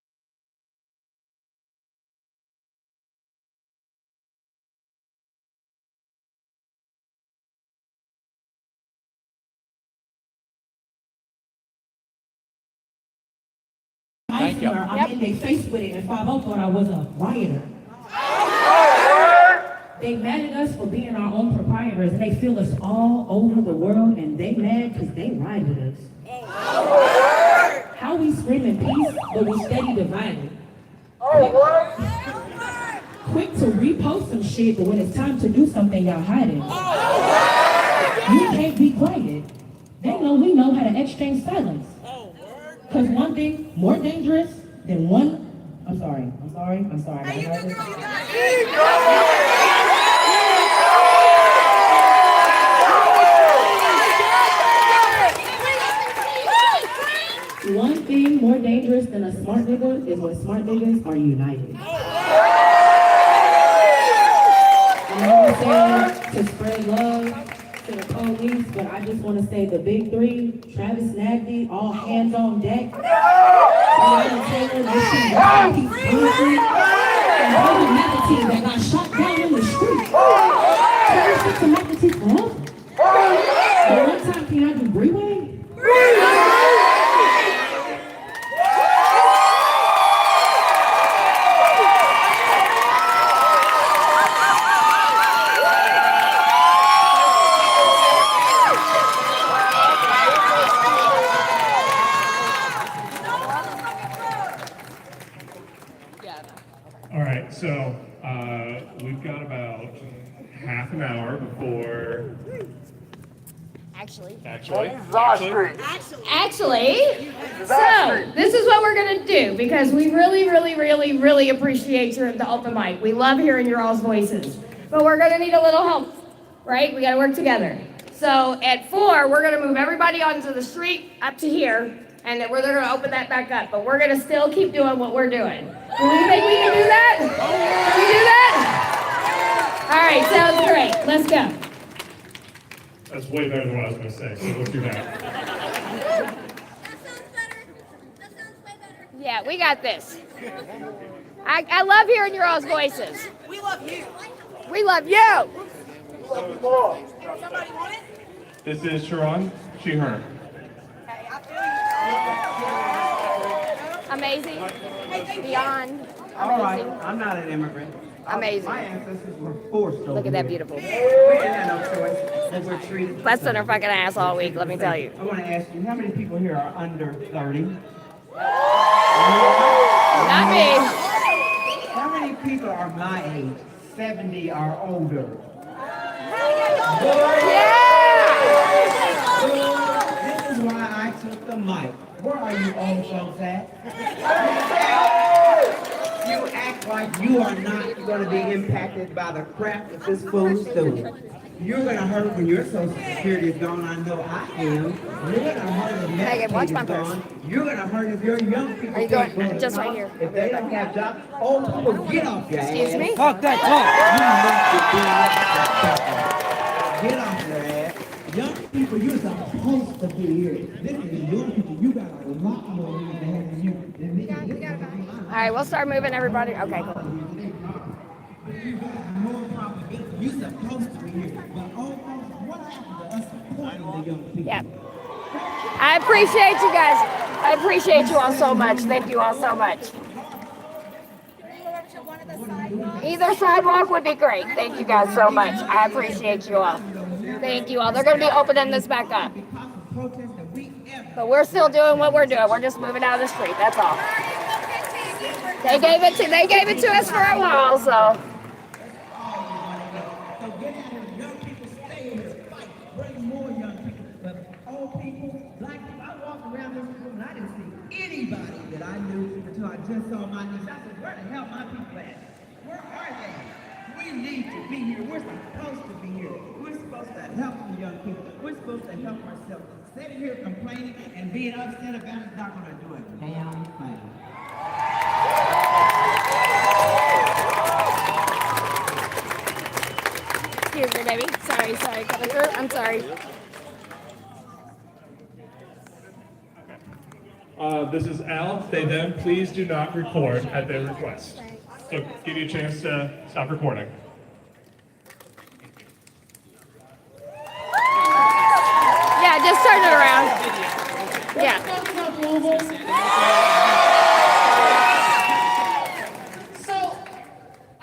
Speaker 5: Thank you.
Speaker 17: I'm in their face with it, and 5-0 thought I was a rioter. They mad at us for being our own proprietors, and they feel us all over the world, and they mad because they ride with us. How we screaming peace, but we steady divided. Quick to repost some shit, but when it's time to do something, y'all hide it. You can't be quiet. They know we know how to exchange silence. Because one thing more dangerous than one, I'm sorry.
Speaker 3: than a smart nigga is when smart niggas are united. And I'm saying to spread love to the police, but I just want to say the big three, Travis Nagby, all hands on deck. Breonna Taylor, and Bobby McAtee that got shot down in the street. Travis to McAtee forever. And one time, can I do Breeway?
Speaker 6: All right, so we've got about half an hour before.
Speaker 4: Actually, so this is what we're gonna do because we really appreciate the open mic. We love hearing your all's voices, but we're gonna need a little help, right? We gotta work together. So at 4, we're gonna move everybody onto the street up to here, and then they're gonna open that back up. But we're gonna still keep doing what we're doing. Do you think we can do that? Can we do that? All right, sounds great. Let's go.
Speaker 6: That's way better than what I was going to say, so let's do that.
Speaker 4: Yeah, we got this. I love hearing your all's voices.
Speaker 9: We love you.
Speaker 4: We love you.
Speaker 9: Somebody want it?
Speaker 6: This is Sharon, she, her.
Speaker 4: Amazing. Beyond.
Speaker 23: All right,
Speaker 4: Amazing.
Speaker 23: I'm not an immigrant.
Speaker 4: Amazing.
Speaker 23: My ancestors were forced over
Speaker 4: Look at that
Speaker 23: here.
Speaker 4: beautiful.
Speaker 23: We didn't have no choice. They were treated.
Speaker 4: Busting her fucking ass all week, let me tell you.
Speaker 23: I want to ask you, how many people here are under 30?
Speaker 4: Not me.
Speaker 23: How many people are my age, 70 or older? This is why I took the mic. Where are you old folks at? You act like you are not going to be impacted by the crap that this fool is doing. You're going to hurt when your Social Security is gone. I know I am. You're going to hurt if Medicaid is gone. You're going to hurt if your young people
Speaker 4: Are you
Speaker 23: can't
Speaker 4: going?
Speaker 23: go to
Speaker 4: Just right
Speaker 23: college.
Speaker 4: here.
Speaker 23: If they don't have jobs, old people, get off your ass.
Speaker 4: Excuse me?
Speaker 23: Fuck that talk. You need to get off your ass. Young people, you're supposed to be here. Listen to young people, you got a lot more in the hand than you. Than me.
Speaker 4: All right, we'll start moving everybody. Okay, cool.
Speaker 23: You got more probability. You're supposed to be here. But old folks, what happened to us supporting the young people?
Speaker 4: Yeah. I appreciate you guys. I appreciate you all so much. Thank you all so much. Either sidewalk would be great. Thank you guys so much. I appreciate you all. Thank you all. They're going to be opening this back up. But we're still doing what we're doing. We're just moving out of the street. That's all. They gave it to us for a while, so.
Speaker 23: Anybody that I knew until I just saw my niece, I said, where the hell my people at? Where are they? We need to be here. We're supposed to be here. We're supposed to help the young people. We're supposed to help ourselves. Sitting here complaining and being upset about it's not going to do a damn thing.
Speaker 4: Excuse me, baby. Sorry. Coming through. I'm sorry.
Speaker 6: This is Al. They then please do not record at their request. So give you a chance to stop recording.
Speaker 4: Yeah, just turn it around. Yeah.
Speaker 24: So,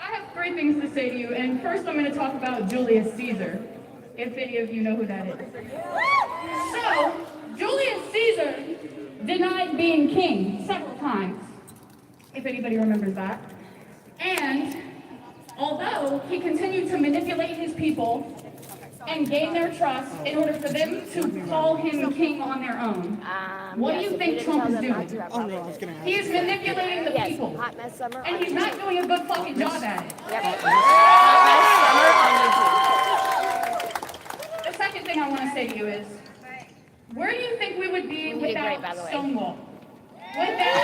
Speaker 24: I have 3 things to say to you, and first I'm going to talk about Julius Caesar, if any of you know who that is. So, Julius Caesar denied being king several times, if anybody remembers that. And although he continued to manipulate his people and gain their trust in order for them to call him king on their own, what do you think Trump is doing? He is manipulating the people, and he's not doing a good fucking job at it. The second thing I want to say to you is, where do you think we would be without Stonewall? Without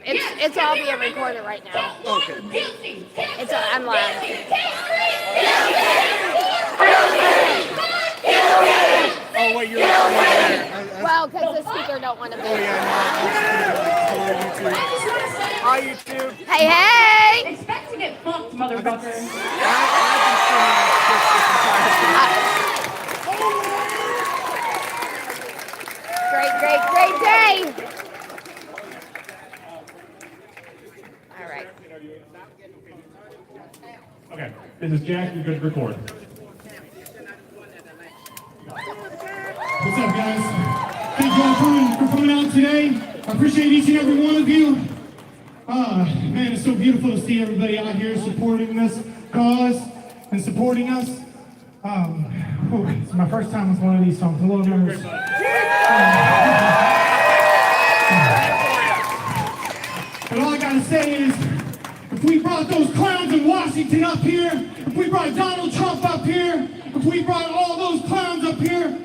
Speaker 4: It's all being recorded right now.
Speaker 9: Okay.
Speaker 4: I'm live.
Speaker 9: Oh, wait, you're there.
Speaker 4: Well, because the speaker don't want to be.
Speaker 9: Oh, yeah, no. Hi, YouTube.
Speaker 4: Hey, hey!
Speaker 24: Expect to get fucked, motherfucker.
Speaker 4: Great day! All right.
Speaker 6: Okay, this is Jack, you're good to record.
Speaker 1: What's up, guys? Thank you all for coming out today. I appreciate each and every one of you. Man, it's so beautiful to see everybody out here supporting this cause and supporting us. It's my first time with one of these songs. Hello, members. But all I gotta say is, if we brought those clowns in Washington up here, if we brought Donald Trump up here, if we brought all those clowns up here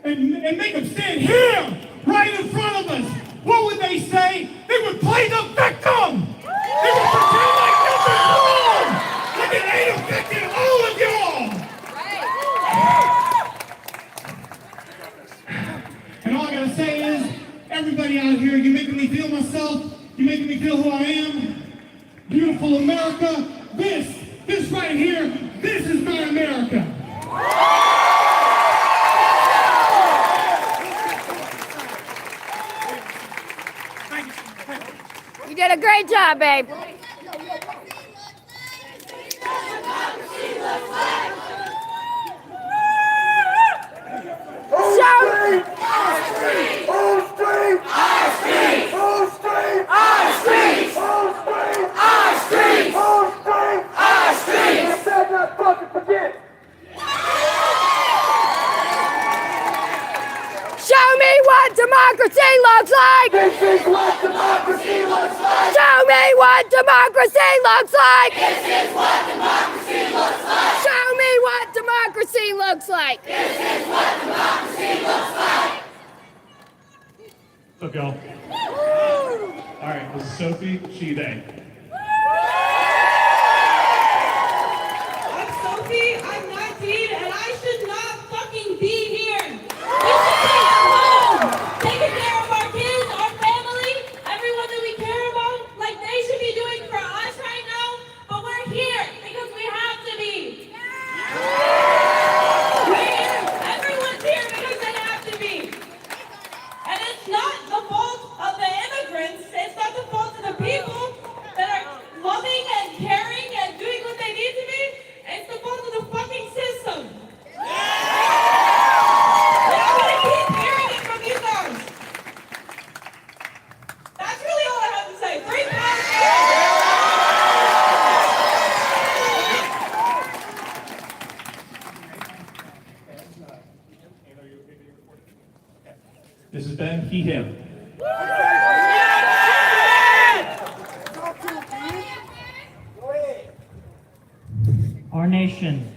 Speaker 1: and make them stand here, right in front of us, what would they say? They would play the victim! They would pretend like nothing's wrong! Like it ain't affecting all of y'all! And all I gotta say is, everybody out here, you're making me feel myself, you're making me feel who I am. Beautiful America, this right here, this is my America.
Speaker 4: You did a great job, babe. Show me what democracy looks like!
Speaker 9: This is what democracy looks like!
Speaker 4: Show me what democracy looks like!
Speaker 9: This is what democracy looks like!
Speaker 4: Show me what democracy looks like!
Speaker 9: This is what democracy looks like!
Speaker 6: What's up, y'all? All right, this is Sophie, she, they.
Speaker 17: I'm Sophie, I'm 19, and I should not fucking be here. We should be at home, taking care of our kids, our family, everyone that we care about, like they should be doing for us right now, but we're here because we have to be. We're here. Everyone's here because they have to be. And it's not the fault of the immigrants, it's not the fault of the people that are loving and caring and doing what they need to be. It's the fault of the fucking system. And I want to keep hearing it from you guys. That's really all I have to say. 3
Speaker 6: This is Ben, he, him.
Speaker 10: Our nation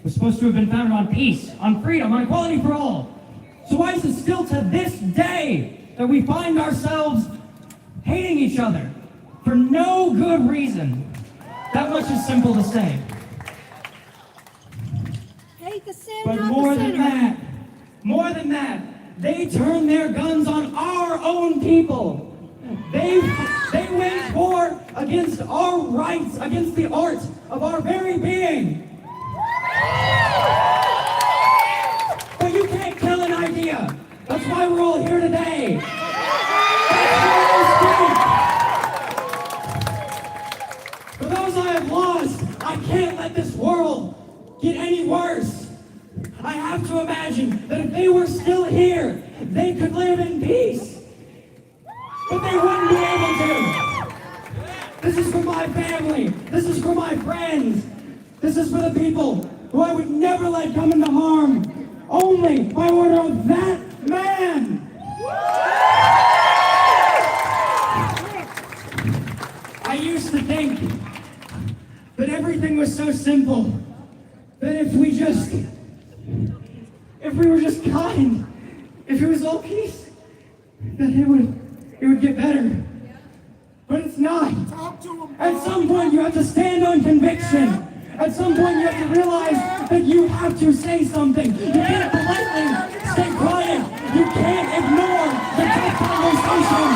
Speaker 10: was supposed to have been founded on peace, on freedom, on equality for all. So why is it still to this day that we find ourselves hating each other for no good reason? That much is simple to say.
Speaker 17: Hate the sin,
Speaker 10: But
Speaker 17: not
Speaker 10: more
Speaker 17: the
Speaker 10: than
Speaker 17: sinner.
Speaker 10: that, they turn their guns on our own people. They wage war against our rights, against the art of our very being. But you can't kill an idea. That's why we're all here today. For those I have lost, I can't let this world get any worse. I have to imagine that if they were still here, they could live in peace. But they wouldn't be able to. This is for my family. This is for my friends. This is for the people who I would never let come into harm, only by order of that man. I used to think that everything was so simple, that if we were just kind, if it was all peace, that it would get better. matter. But it's not. At some point, you have to stand on conviction. At some point, you have to realize that you have to say something. You can't politely stay quiet. You can't ignore the tough conversation.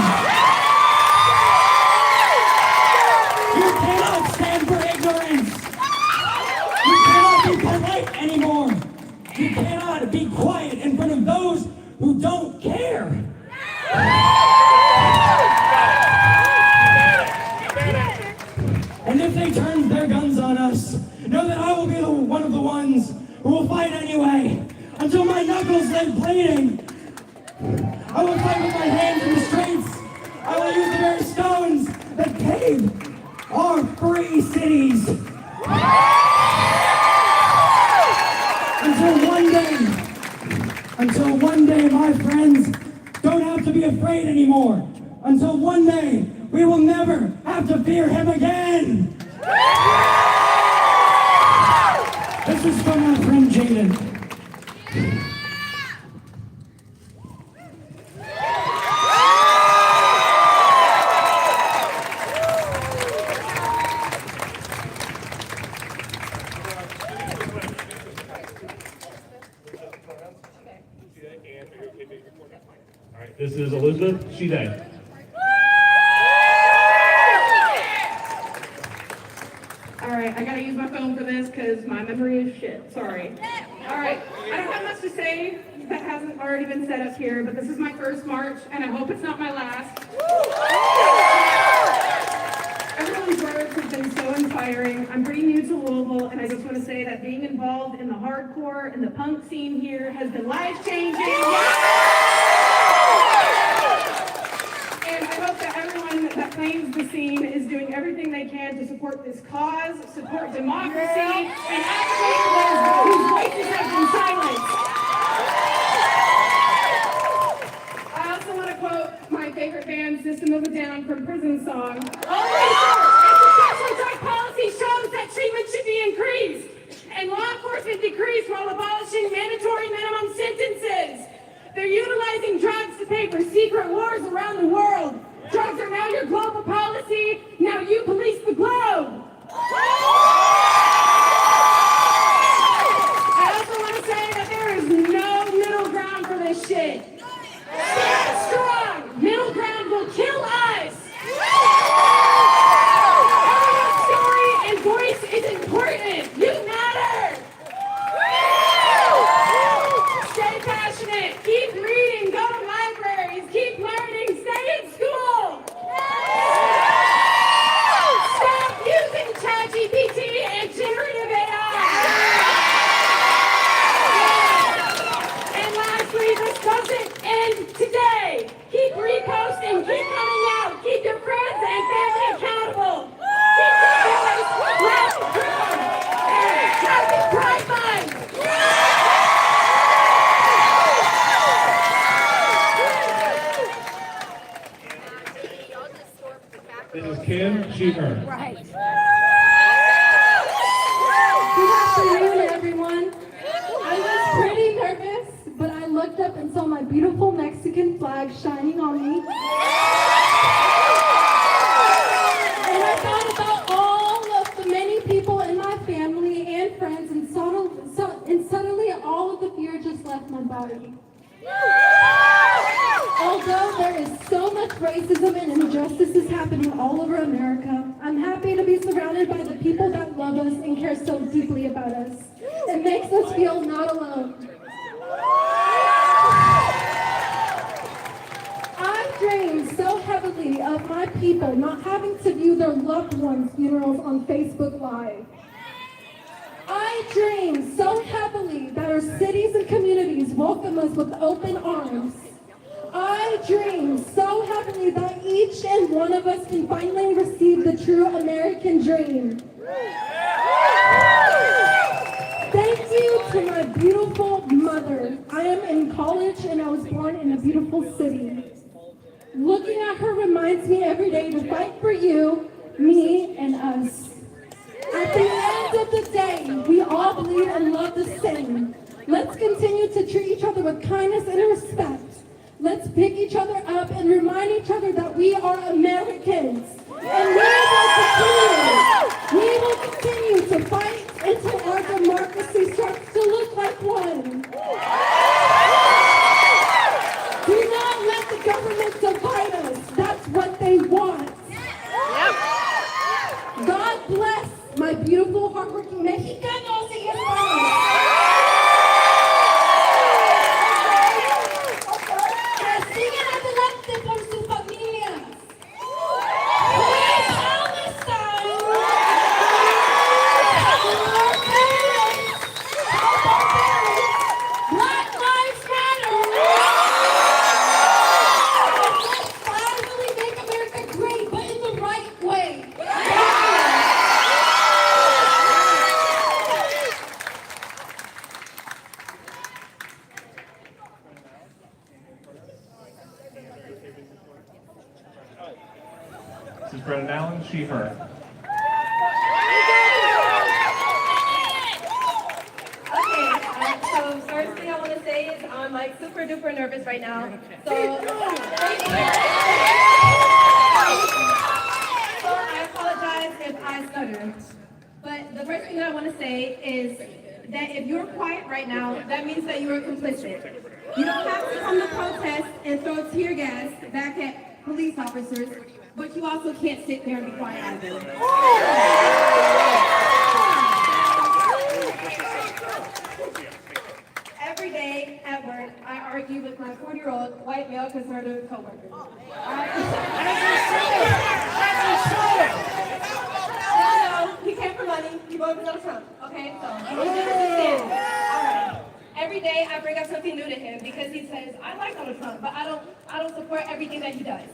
Speaker 10: You cannot stand for ignorance. You cannot be polite anymore. You cannot be quiet in front of those who don't care. And if they turn their guns on us, know that I will be one of the ones who will fight anyway. Until my knuckles lay bleeding. I will fight with my hands in the streets. I will use the very stones that paved our free cities. Until one day, my friends, don't have to be afraid anymore. Until one day, we will never have to fear him again. This is from my friend Jaden.
Speaker 6: All right, this is Elizabeth Shide.
Speaker 24: Alright, I gotta use my phone for this because my memory is shit. Sorry. Alright, I don't have much to say that hasn't already been said up here, but this is my first march, and I hope it's not my last. Everyone's words have been so inspiring. I'm pretty new to Louisville, and I just want to say that being involved in the hardcore and the punk scene here has been life-changing. And I hope that everyone that claims the scene is doing everything they can to support this cause, support democracy, and advocate for those whose voices have been silenced. I also want to quote my favorite band, System of a Down, from Prison Song. All research and successful drug policy shows that treatment should be increased and law enforcement decreased while abolishing mandatory minimum sentences. They're utilizing drugs to pay for secret wars around the world. Drugs are now your global policy. Now you police the globe. I also want to say that there is no middle ground for this shit. Stand strong. Middle ground will kill us. Everyone's story and voice is important. You matter. Stay passionate. Keep reading. Go to libraries. Keep learning. Stay in school. Stop using ChatGPT and generative AI. And lastly, this doesn't end today. Keep reposting. Keep coming out. Keep your friends and family accountable. Keep your voice loud and proud. Happy Pride Month.
Speaker 6: This is Kim Sheehan.
Speaker 21: Right. Good afternoon, everyone. I was pretty nervous, but I looked up and saw my beautiful Mexican flag shining on me. And I thought about all of the many people in my family and friends, and suddenly all of the fear just left my body. Although there is so much racism and injustices happening all over America, I'm happy to be surrounded by the people that love us and care so deeply about us. It makes us feel not alone. I dream so heavily of my people not having to view their loved ones' funerals on Facebook Live. I dream so heavily that our cities and communities welcome us with open arms. I dream so heavily that each and one of us can finally receive the true American dream. Thank you to my beautiful mother. I am in college and I was born in a beautiful city. Looking at her reminds me every day to fight for you, me, and us. At the end of the day, we all bleed and love the same. Let's continue to treat each other with kindness and respect. let's pick each other up and remind each other that we are Americans. And we will continue to fight until our democracy starts to look like one. Do not let the government divide us. That's what they want. God bless my beautiful, hardworking Mexicanos y Hispanos. Que sigan adelante por sus familias. Free Palestine. Black Lives Matter. Let's finally make America great, but in the right way.
Speaker 6: This is Brennan Allen, she, her.
Speaker 12: Okay, so first thing I want to say is I'm like super duper nervous right now. So I apologize if I stutter. But the first thing that I want to say is that if you're quiet right now, that means that you are complicit. You don't have to come to protest and throw tear gas back at police officers, but you also can't sit there and be quiet either. Every day at work, I argue with my 40-year-old white male conservative coworker. No, he came for money. He voted for Donald Trump. Okay, so he doesn't understand. All right. Every day I bring up something new to him because he says, I like Donald Trump, but I don't support everything that he does.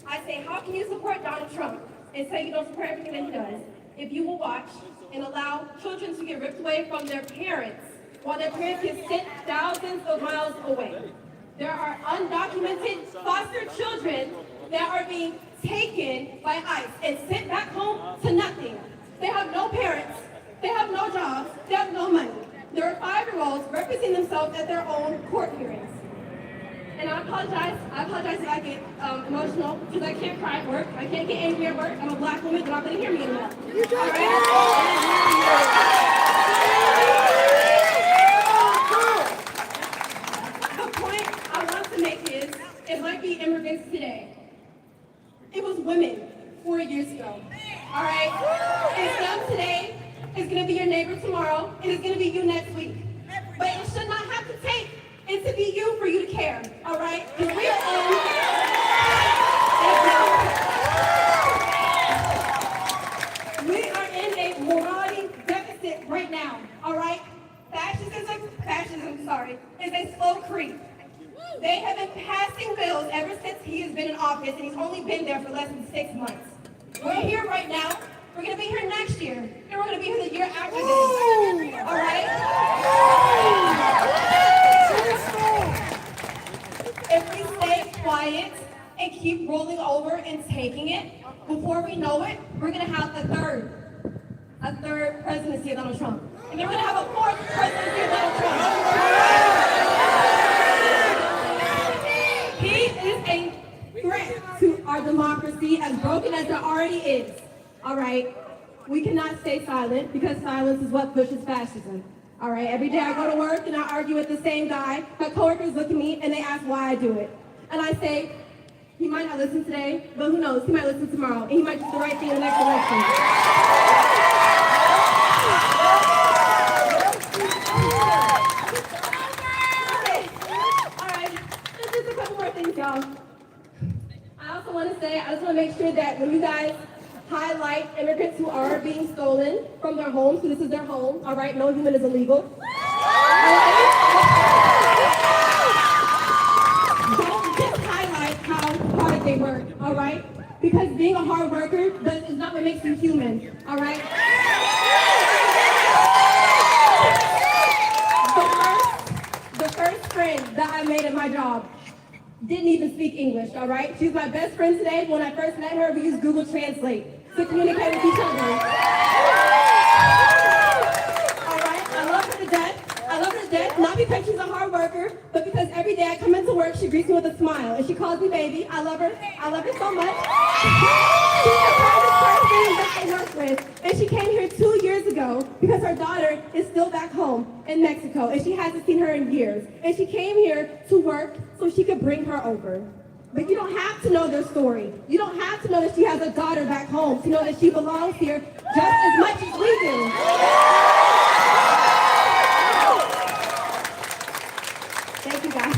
Speaker 12: I say, how can you support Donald Trump and say you don't support everything that he does if you will watch and allow children to get ripped away from their parents while their parents get sent thousands of miles away? There are undocumented foster children that are being taken by ICE and sent back home to nothing. They have no parents, they have no jobs, they have no money. There are 5-year-olds representing themselves at their own court hearings. And I apologize if I get emotional because I can't cry at work. I can't get angry at work. I'm a black woman, they're not going to hear me anymore. You do. The point I want to make is, it might be immigrants today. It was women 4 years ago. All right? It's them today. It's going to be your neighbor tomorrow. And it's going to be you next week. But it should not have to take it to be you for you to care. All right? Because we are in a morality deficit right now. All right? Fascism, is a slow creep. They have been passing bills ever since he has been in office, and he's only been there for less than 6 months. We're here right now. We're going to be here next year. And we're going to be here the year after this. All right? If we stay quiet and keep rolling over and taking it, before we know it, we're going to have a third presidency of Donald Trump. And then we're going to have a 4th presidency of Donald Trump. He is a threat to our democracy, as broken as it already is. All right, we cannot stay silent because silence is what pushes fascism. All right, every day I go to work and I argue with the same guy. My coworkers look at me and they ask why I do it. And I say, he might not listen today, but who knows, he might listen tomorrow and he might do the right thing in the next election. All right, just a couple more things, y'all. I also want to say, I just want to make sure that when you guys highlight immigrants who are being stolen from their homes, so this is their home, all right? No human is illegal. Don't just highlight how hard they work, all right? Because being a hard worker is not what makes you human, all right? The first friend that I made at my job didn't even speak English, all right? She's my best friend today. When I first met her, we used Google Translate to communicate with each other. All right, I love her to death. I love her to death, not because she's a hard worker, but because every day I come into work, she greets me with a smile. And she calls me baby. I love her. I love her so much. She's the proudest person that I work with. And she came here 2 years ago because her daughter is still back home in Mexico, and she hasn't seen her in years. And she came here to work so she could bring her over. But you don't have to know their story. You don't have to know that she has a daughter back home to know that she belongs here just as much as we do. Thank you, guys.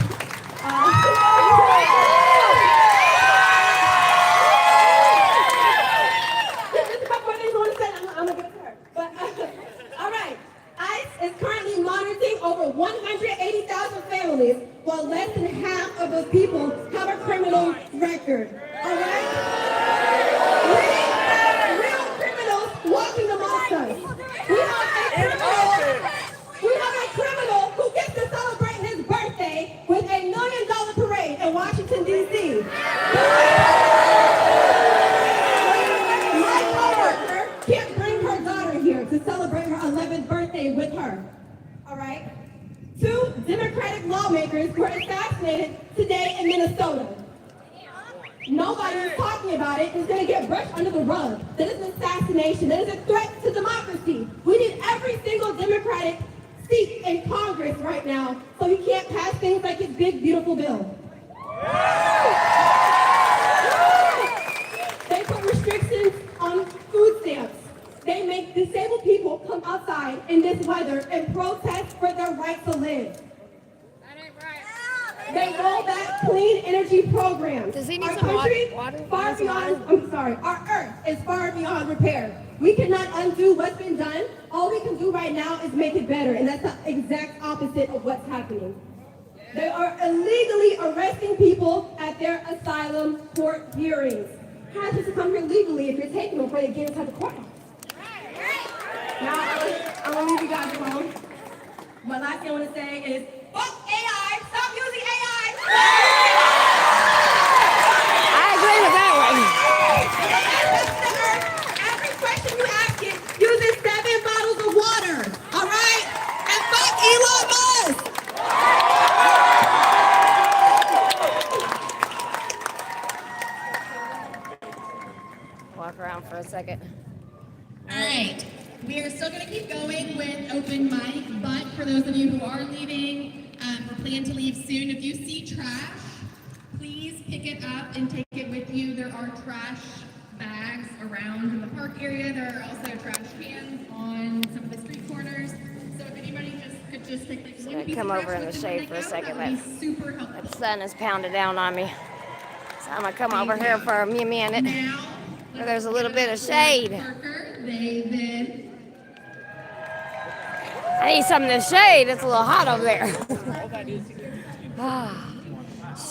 Speaker 12: There's a couple more things I want to say. I'm going to give it to her. But, all right. ICE is currently monitoring over 180,000 families, while less than half of those people have a criminal record. All right? We have real criminals walking amongst us. We have a criminal who gets to celebrate his birthday with $1 million parade in Washington, D.C. My coworker can't bring her daughter here to celebrate her 11th birthday with her. All right? 2 Democratic lawmakers were assassinated today in Minnesota. Nobody is talking about it. It's going to get brushed under the rug. That is an assassination. That is a threat to democracy. We need every single Democratic seat in Congress right now, so we can't pass things like this big, beautiful bill. They put restrictions on food stamps. They make disabled people come outside in this weather and protest for their right to live. They roll back clean energy programs.
Speaker 4: Does he need
Speaker 12: Our
Speaker 4: some
Speaker 12: country,
Speaker 4: water?
Speaker 12: far beyond, I'm sorry, our earth is far beyond repair. We cannot undo what's been done. All we can do right now is make it better, and that's the exact opposite of what's happening. They are illegally arresting people at their asylum court hearings. How is this to come here legally if you're taking them before they get inside the courthouse? Now, I'm going to leave you guys alone. My last thing I want to say is, fuck AI! Stop using AI!
Speaker 4: I agree with that one.
Speaker 12: Every question you ask it uses 7 bottles of water, all right? And fuck Elon Musk!
Speaker 4: Walk around for a second.
Speaker 8: All right, we are still going to keep going with open mic, but for those of you who are leaving, or plan to leave soon, if you see trash, please pick it up and take it with you. There are trash bags around in the park area. There are also trash cans on some of the street corners. So if anybody could just take like one piece
Speaker 4: Come
Speaker 8: of
Speaker 4: over
Speaker 8: trash
Speaker 4: in the
Speaker 8: with them
Speaker 4: shade
Speaker 8: when
Speaker 4: for
Speaker 8: they
Speaker 4: a
Speaker 8: go,
Speaker 4: second.
Speaker 8: that would be super helpful.
Speaker 4: That sun is pounding down on me. So I'm gonna come over here for a minute. Where there's a little bit of shade. I need some of this shade. It's a little hot over there.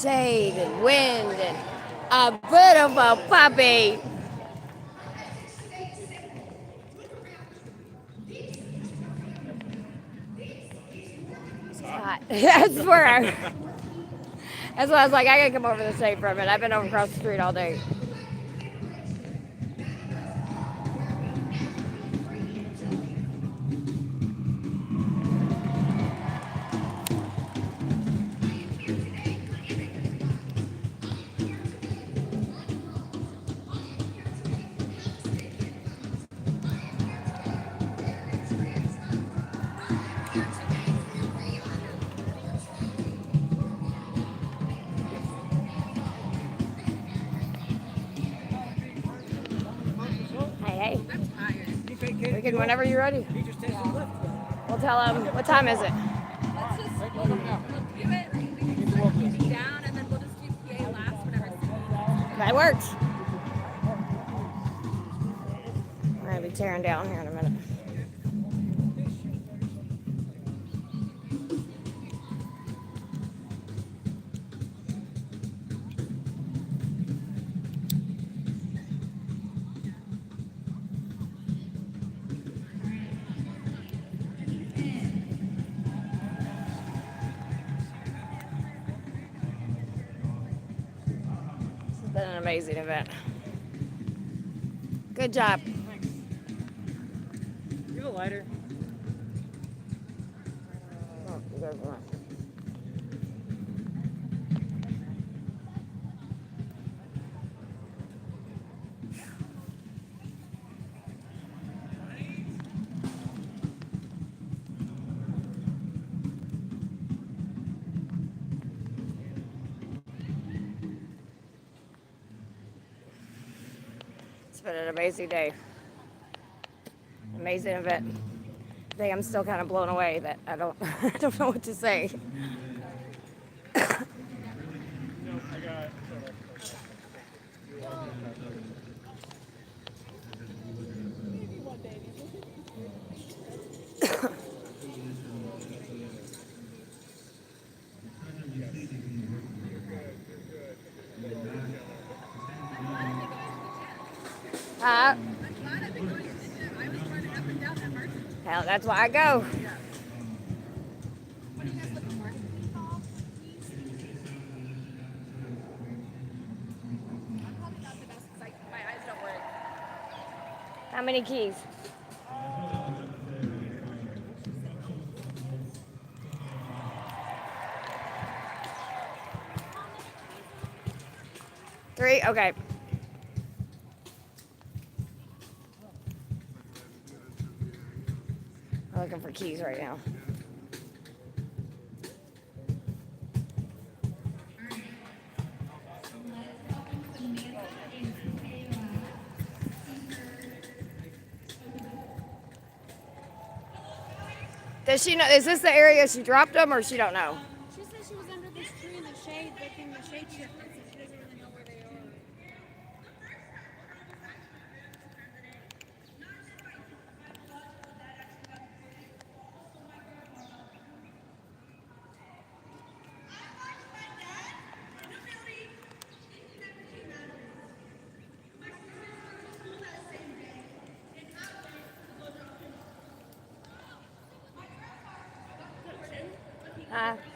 Speaker 4: Shade and wind and a beautiful puppy. It's hot. That's why I was like, I gotta come over the shade for a minute. I've been over across the street all day. We can whenever you're ready. We'll tell them, what time is it?
Speaker 2: Let's just let them know. Do it. We can start keeping down, and then we'll just do PA last whenever it's
Speaker 4: That works. We're going to be tearing down here in a minute. Been an amazing event. Good job.
Speaker 11: Give a lighter.
Speaker 2: guys want. It's been an amazing day. Amazing event. I think I'm still kind of blown away that I don't I don't know what to say. Hell, that's why I go. How many keys? Three? Okay. I'm looking for keys right now. Does she know? Is this the area she dropped them, or she don't know?
Speaker 11: She said she was under this tree in the shade, but in the shade shifted, so she doesn't really know where they are.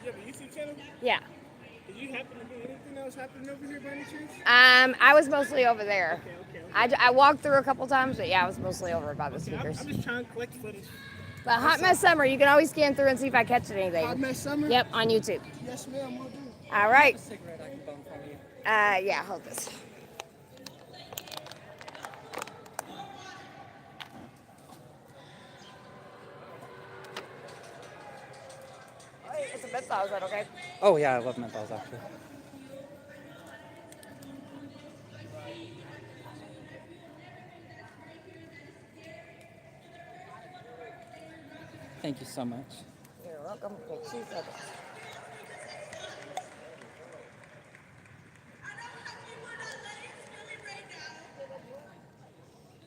Speaker 2: You
Speaker 13: have a YouTube channel?
Speaker 2: Yeah.
Speaker 13: Did you happen to do anything else happening over here by any chance?
Speaker 2: I was mostly over there. I walked through a couple times, but yeah, I was mostly over by the speakers.
Speaker 13: I'm just trying to collect footage.
Speaker 2: But Hot Mess Summer, you can always scan through and see if I catch anything.
Speaker 13: Hot Mess Summer?
Speaker 2: Yep, on YouTube.
Speaker 13: Yes, ma'am, we'll do.
Speaker 2: All right.
Speaker 13: A cigarette I can bum from you.
Speaker 2: Yeah, hold this. It's a menthol, is that okay?
Speaker 14: Oh yeah, I love menthols actually. Thank you so much.
Speaker 2: You're welcome. Take 2 seconds.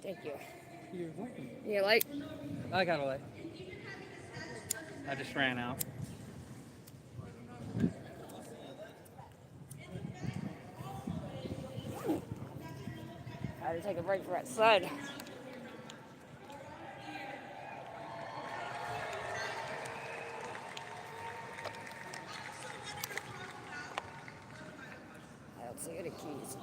Speaker 2: Thank you.
Speaker 14: You're welcome.
Speaker 2: You late?
Speaker 14: I got a light. I just ran out.
Speaker 2: I had to take a break for that sun. I don't see any keys.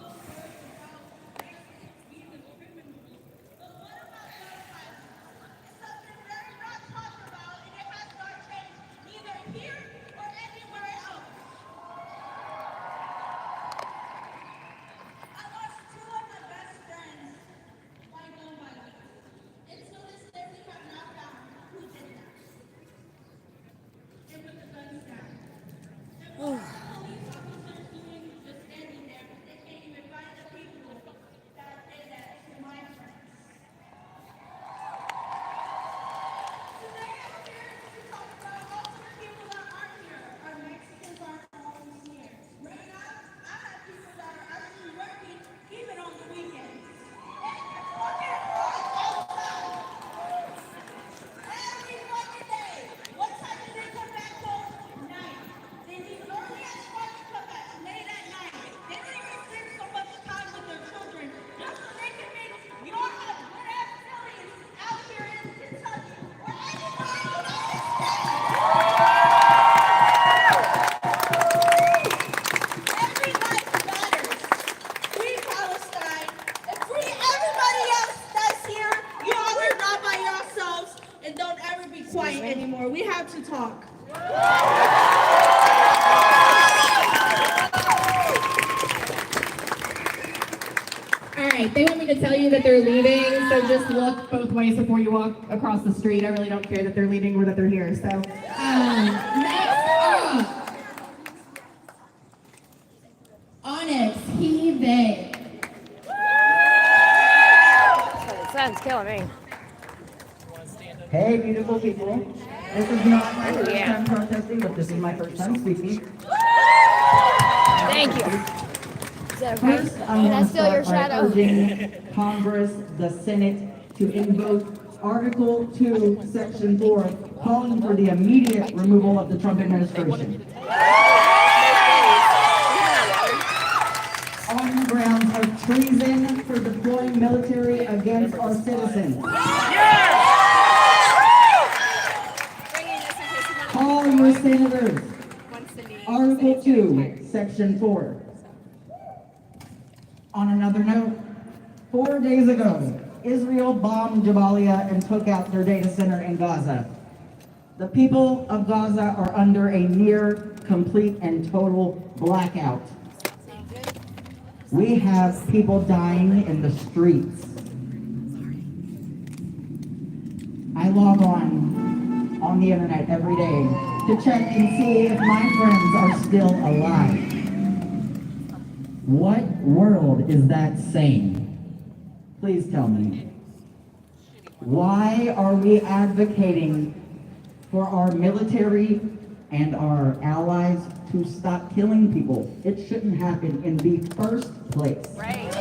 Speaker 12: Quiet anymore. We have to talk.
Speaker 8: All right, they want me to tell you that they're leaving, so just look both ways before you walk across the street. I really don't care that they're leaving or that they're here. So, next up, Onyx, he, they.
Speaker 4: The sun's killing me.
Speaker 15: Hey, beautiful people. This is not my first time protesting, but this is my first time speaking.
Speaker 4: Thank you. Is that okay?
Speaker 15: First, I
Speaker 4: Can I
Speaker 15: want to
Speaker 4: steal your
Speaker 15: start by
Speaker 4: shadow?
Speaker 15: urging Congress, the Senate, to invoke Article 2, Section 4, calling for the immediate removal of the Trump administration. On grounds of treason for deploying military against our citizens. Call your senators. Article 2, Section 4. On another note, 4 days ago, Israel bombed Jabalia and took out their data center in Gaza. The people of Gaza are under a near complete and total blackout. We have people dying in the streets. I log on the internet every day to check and see if my friends are still alive. What world is that saying? Please tell me. Why are we advocating for our military and our allies to stop killing people? It shouldn't happen in the first place.
Speaker 4: Right.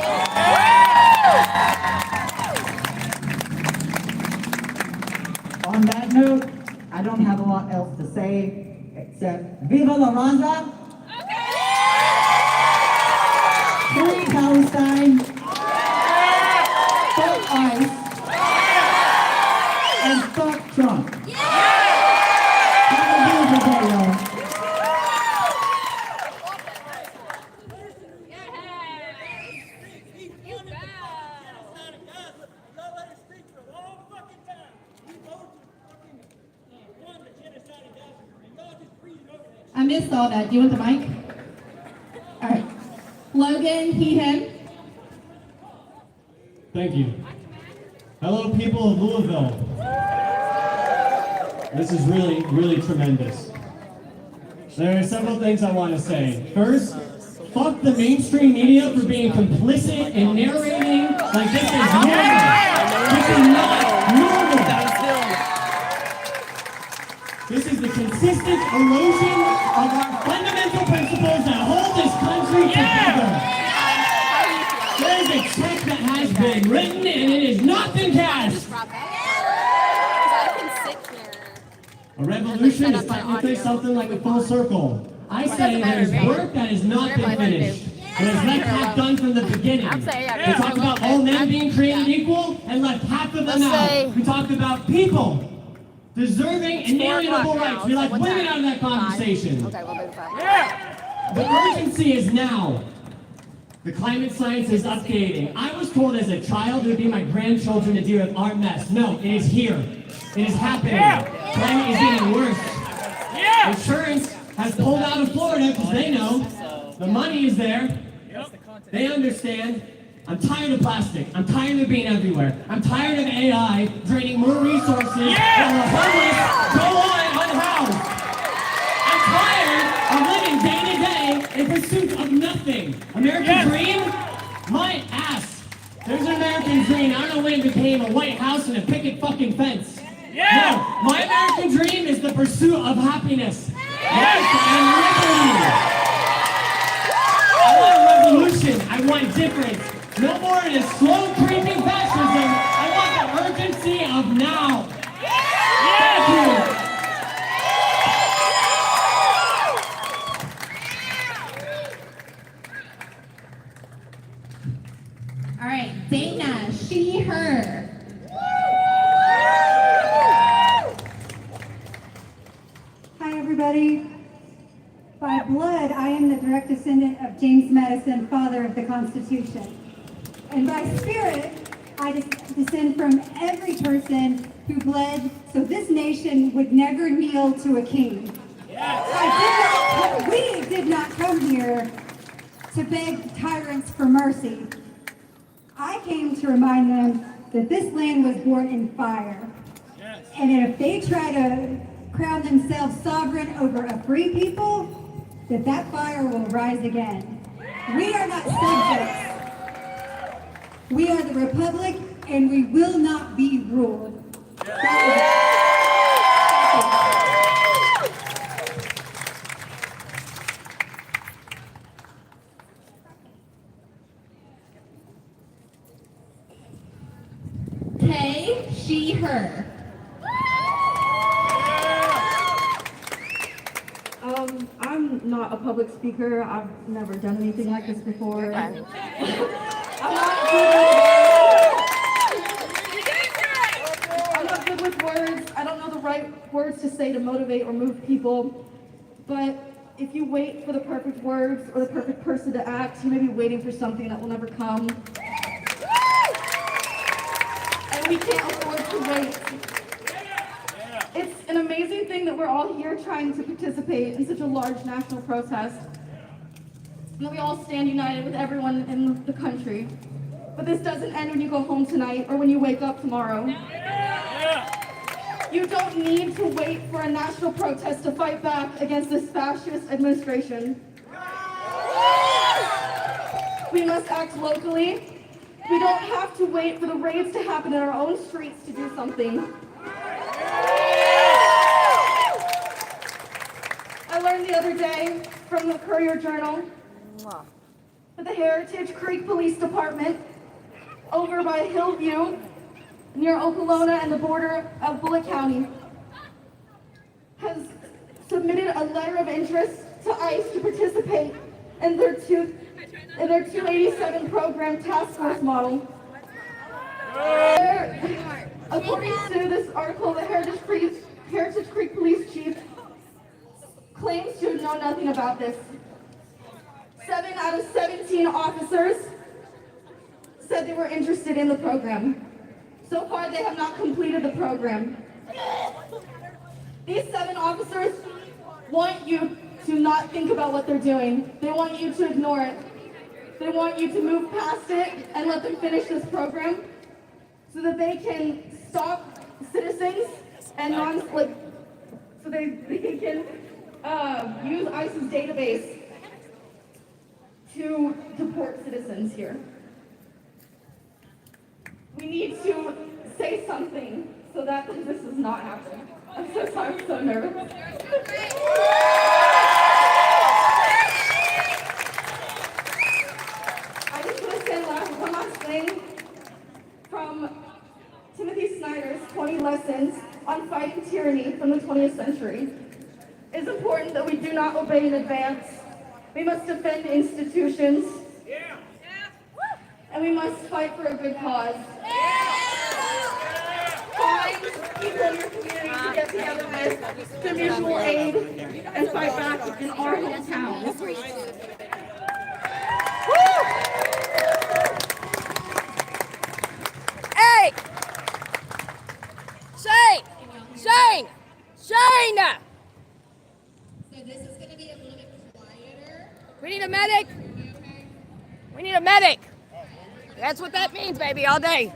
Speaker 15: On that note, I don't have a lot else to say except Viva la Raza! Free Palestine! Fuck ICE! And fuck Trump! Have a beautiful day, y'all.
Speaker 8: I missed all that. Do you want the mic? All right. Logan, he, him.
Speaker 16: Thank you. Hello, people of Louisville. This is really, really tremendous. There are several things I want to say. First, fuck the mainstream media for being complicit in narrating like this is normal. This is not normal. This is the consistent erosion of our fundamental principles that hold this country together. There is a check that has been written and it is not been cashed. A revolution is technically something like a full circle. I say there is work that has not been finished. It is left half done from the beginning. We talked about all men being created equal and left half of them out. We talked about people deserving inalienable rights. We left women out of that conversation. The urgency is now. The climate science is updating. I was told as a child it would be my grandchildren to deal with our mess. No, it is here. It is happening. Climate is getting worse. Insurance has pulled out of Florida because they know the money is there. They understand. I'm tired of plastic. I'm tired of being everywhere. I'm tired of AI draining more resources while the homeless go on unhoused. I'm tired of living day to day in pursuit of nothing. American dream? My ass. There's an American dream. I don't know when it became a White House and a picket fucking fence. No, my American dream is the pursuit of happiness. Yes, and liberty. I want a revolution. I want difference. No more of this slow creeping fascism. I want the urgency of now. Thank you.
Speaker 8: All right, Dana, she, her.
Speaker 18: Hi, everybody. By blood, I am the direct descendant of James Madison, father of the Constitution. And by spirit, I descend from every person who bled so this nation would never kneel to a king. We did not come here to beg tyrants for mercy. I came to remind them that this land was born in fire. And if they try to crown themselves sovereign over a free people, that fire will rise again. We are not subjects. We are the Republic, and we will not be ruled.
Speaker 8: Hey, she, her.
Speaker 7: I'm not a public speaker. I've never done anything like this before. I'm not good with words. I don't know the right words to say to motivate or move people. But if you wait for the perfect words or the perfect person to act, you may be waiting for something that will never come. And we can't afford to wait. It's an amazing thing that we're all here trying to participate in such a large national protest. And that we all stand united with everyone in the country. But this doesn't end when you go home tonight or when you wake up tomorrow. You don't need to wait for a national protest to fight back against this fascist administration. We must act locally. We don't have to wait for the raids to happen in our own streets to do something. I learned the other day from the Courier-Journal that the Heritage Creek Police Department over by Hillview near Okolona and the border of Bullitt County has submitted a letter of interest to ICE to participate in their 287 program task force model. According to this article, the Heritage Creek Police Chief claims to know nothing about this. 7 out of 17 officers said they were interested in the program. So far, they have not completed the program. These 7 officers want you to not think about what they're doing. They want you to ignore it. They want you to move past it and let them finish this program so that they can stop citizens and so they can use ICE's database to deport citizens here. We need to say something so that this does not happen. I'm so sorry, I'm so nervous. I just want to say one last thing from Timothy Snyder's 20 Lessons on Fighting Tyranny from the 20th Century. It's important that we do not obey in advance. We must defend institutions. And we must fight for a good cause. Find people in your community to get together with, to mutual aid, and fight back in our hometowns.
Speaker 4: Hey! Shane! Shane! Shane!
Speaker 8: So this is going to be a little bit quieter.
Speaker 4: We need a medic! We need a medic! That's what that means, baby, all day.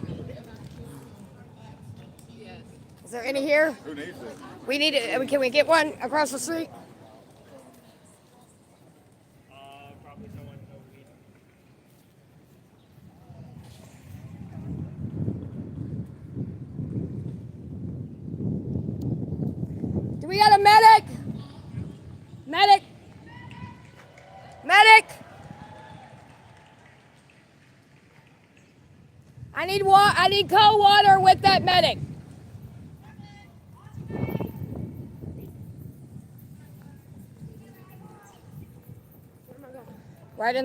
Speaker 4: Is there any here?
Speaker 22: Who needs it?
Speaker 4: We need it. Can we get one across the street?
Speaker 22: Probably someone over here.
Speaker 4: Do we got a medic? Medic! Medic! I need cold water with that medic. Right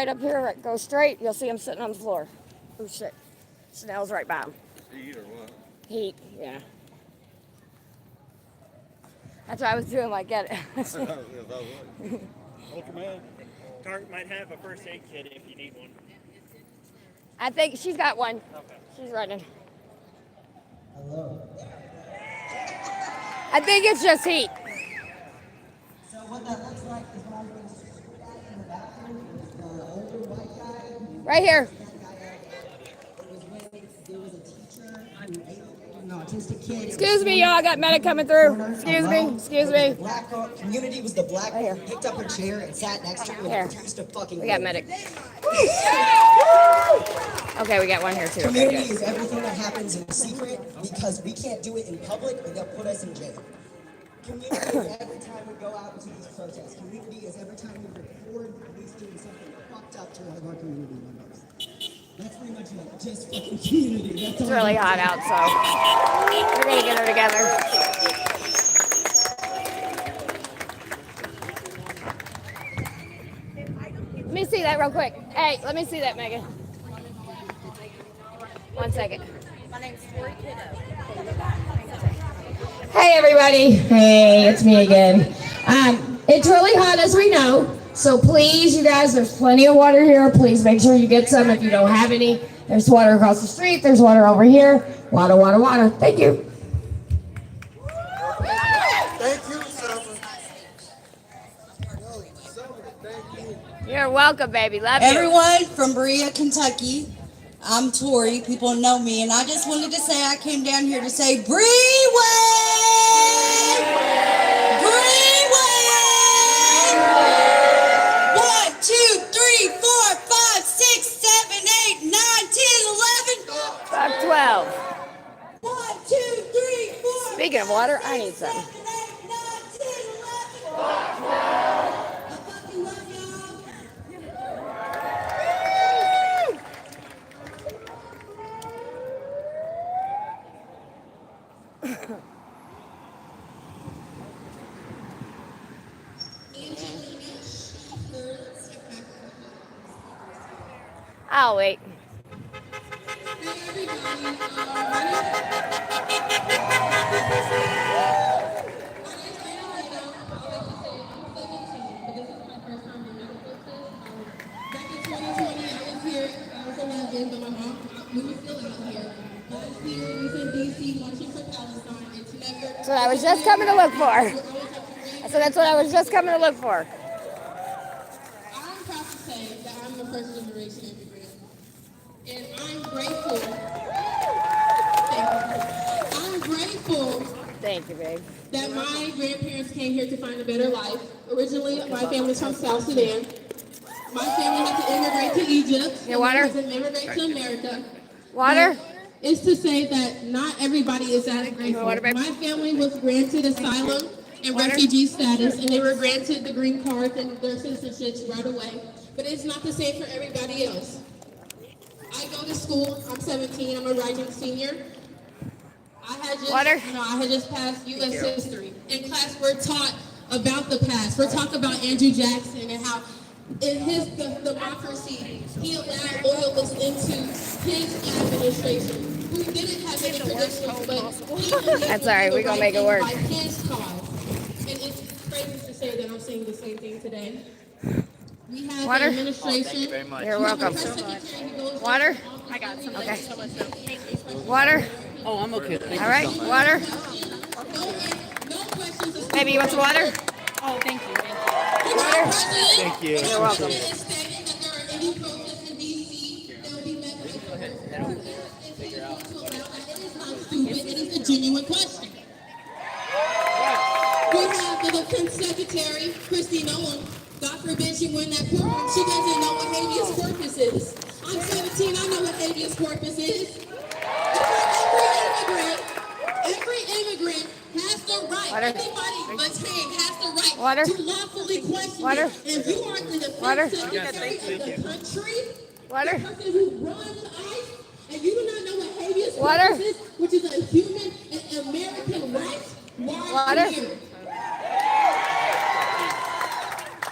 Speaker 4: up here, right, go straight, you'll see him sitting on the floor. Oh shit. Snell's right by him.
Speaker 22: Heat or what?
Speaker 4: Heat, yeah. That's what I was doing, like, get it.
Speaker 19: Ultraman, Target might have a first aid kit if you need one.
Speaker 4: I think she's got one.
Speaker 19: Okay.
Speaker 4: She's running.
Speaker 20: Hello.
Speaker 4: I think it's just heat.
Speaker 15: what that looks like is when I was back in the bathroom. The older white guy.
Speaker 4: Right here.
Speaker 15: It was when there was a teacher who ate an autistic kid.
Speaker 4: Excuse me, y'all. I got medic coming through. Excuse me. Excuse me.
Speaker 15: Black community was the black who picked up her chair and sat next to her
Speaker 4: Here.
Speaker 15: and refused to fucking
Speaker 4: We got
Speaker 15: move.
Speaker 4: medic. Okay, we got one here too. Okay,
Speaker 15: Community
Speaker 4: good.
Speaker 15: is everything that happens in secret because we can't do it in public and they'll put us in jail. Community is every time we go out into these protests. Community is every time we record police doing something fucked up to one of our community members. That's pretty much it. Just fucking community. That's
Speaker 4: It's
Speaker 15: all
Speaker 4: really
Speaker 15: we
Speaker 4: hot
Speaker 15: do.
Speaker 4: out, so we're gonna get her together. Let me see that real quick. Hey, let me see that, Megan. 1 second.
Speaker 2: My name's Tori Kiddo.
Speaker 3: Hey everybody, hey, it's me again. It's really hot as we know, so please, you guys, there's plenty of water here. Please make sure you get some if you don't have any. There's water across the street, there's water over here. Water, water, water. Thank you.
Speaker 13: Thank you, Summer.
Speaker 4: You're welcome, baby. Love you.
Speaker 5: Everyone from Berea, Kentucky. I'm Tori. People know me, and I just wanted to say I came down here to say Bree Way! Bree Way! 1, 2, 3, 4, 5, 6, 7, 8, 9, 10, 11.
Speaker 4: 5, 12.
Speaker 5: 1, 2, 3, 4.
Speaker 4: Speaking of water, I need some.
Speaker 5: 7, 8, 9, 10, 11. I fucking love y'all.
Speaker 4: I'll wait. So I was just coming to look for. So that's what I was just coming to look for.
Speaker 21: I'm proud to say that I'm the first generation immigrant. And I'm grateful. I'm grateful
Speaker 4: Thank you, babe.
Speaker 21: that my grandparents came here to find a better life. Originally, my family's from South Sudan. My family had to immigrate to Egypt.
Speaker 4: Your water?
Speaker 21: And then immigrate to America.
Speaker 4: Water?
Speaker 21: But it's to say that not everybody is that grateful.
Speaker 4: Water, babe?
Speaker 21: My family was granted asylum and refugee status, and they were granted the green cards and their citizenships right away. But it's not the same for everybody else. I go to school. I'm 17. I'm a rising senior. I had just passed U.S. history. In class, we're taught about the past. We're taught about Andrew Jackson and how in his democracy, he allowed loyalists into his administration, who didn't have any traditions, but
Speaker 4: That's all right. We're going to make it work.
Speaker 21: by his cause. And it's crazy to say that I'm saying the same thing today. We have
Speaker 4: Water?
Speaker 21: an administration.
Speaker 22: Thank you very much.
Speaker 4: You're welcome. Water?
Speaker 21: I got some.
Speaker 4: Okay. Water?
Speaker 14: Oh, I'm okay. Thank
Speaker 4: All right.
Speaker 14: you so much.
Speaker 4: Water? Baby, you want some water?
Speaker 21: Oh, thank you.
Speaker 4: Water?
Speaker 22: Thank you.
Speaker 4: You're welcome.
Speaker 21: It is a genuine question. We have the defense secretary, Christy Nolan. God forbid she win that courtroom. She doesn't know what habeas corpus is. I'm 17, I know what habeas corpus is. Every immigrant has the right,
Speaker 4: Water.
Speaker 21: anybody but Tang has the right
Speaker 4: Water.
Speaker 21: to lawfully question
Speaker 4: Water.
Speaker 21: it. And if you are the defense
Speaker 4: Water.
Speaker 21: secretary of the country,
Speaker 4: Water.
Speaker 21: the person who runs ICE, and you do not know what habeas
Speaker 4: Water.
Speaker 21: corpus is, which is a human and American right, why
Speaker 4: Water.
Speaker 21: are you here?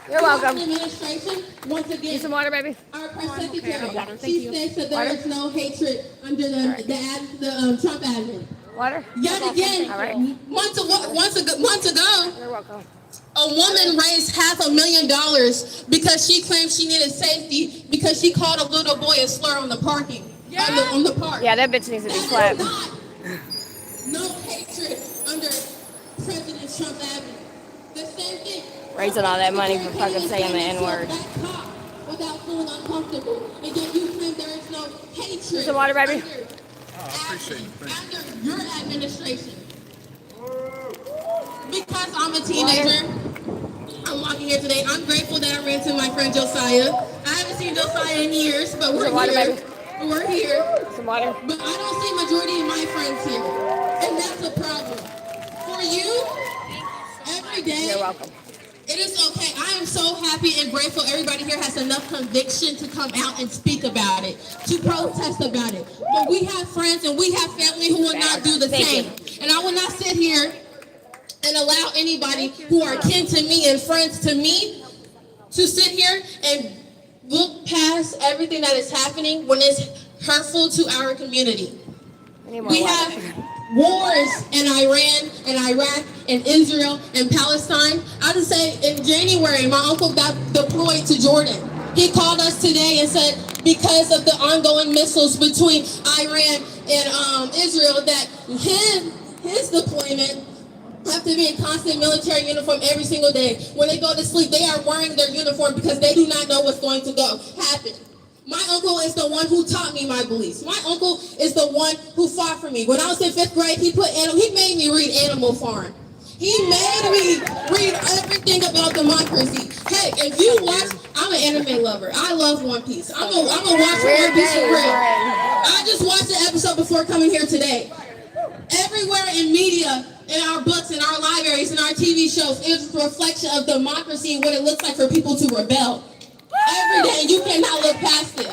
Speaker 4: You're welcome.
Speaker 21: Administration, once again,
Speaker 4: Need some water, baby?
Speaker 21: our press secretary,
Speaker 4: Thank
Speaker 21: she
Speaker 4: you.
Speaker 21: states that there
Speaker 4: Water.
Speaker 21: is no hatred under the Trump admin.
Speaker 4: Water?
Speaker 21: Yet again,
Speaker 4: All right.
Speaker 21: months ago,
Speaker 4: You're welcome.
Speaker 21: a woman raised $500,000 because she claimed she needed safety because she called a little boy a slur on the parking on the park.
Speaker 4: Yeah, that bitch needs to be slapped.
Speaker 21: No hatred under President Trump admin. The same thing.
Speaker 2: Raising all that money for fucking saying the N-word.
Speaker 8: Without feeling uncomfortable, and yet you claim there is no hatred.
Speaker 2: Some water, baby.
Speaker 22: I appreciate it. Thank you.
Speaker 8: Under your administration. Because I'm a teenager, I'm walking here today. I'm grateful that I ran into my friend Josiah. I haven't seen Josiah in years, but we're here. We're here.
Speaker 2: Some water.
Speaker 8: But I don't see majority of my friends here, and that's a problem. For you, every day.
Speaker 2: You're welcome.
Speaker 8: It is okay. I am so happy and grateful everybody here has enough conviction to come out and speak about it, to protest about it. But we have friends and we have family who will not do the same. And I will not sit here and allow anybody who are kin to me and friends to me to sit here and look past everything that is happening when it's hurtful to our community. We have wars in Iran and Iraq and Israel and Palestine. I'll just say in January, my uncle got deployed to Jordan. He called us today and said because of the ongoing missiles between Iran and Israel that his deployment have to be in constant military uniform every single day. When they go to sleep, they are wearing their uniform because they do not know what's going to happen. My uncle is the one who taught me my beliefs. My uncle is the one who fought for me. When I was in 5th grade, he made me read Animal Farm. He made me read everything about democracy. Hey, if you watch, I'm an anime lover. I love One Piece. I'm gonna watch One Piece for real. I just watched the episode before coming here today. Everywhere in media, in our books, in our libraries, in our TV shows, it's a reflection of democracy and what it looks like for people to rebel. Every day, you cannot look past it.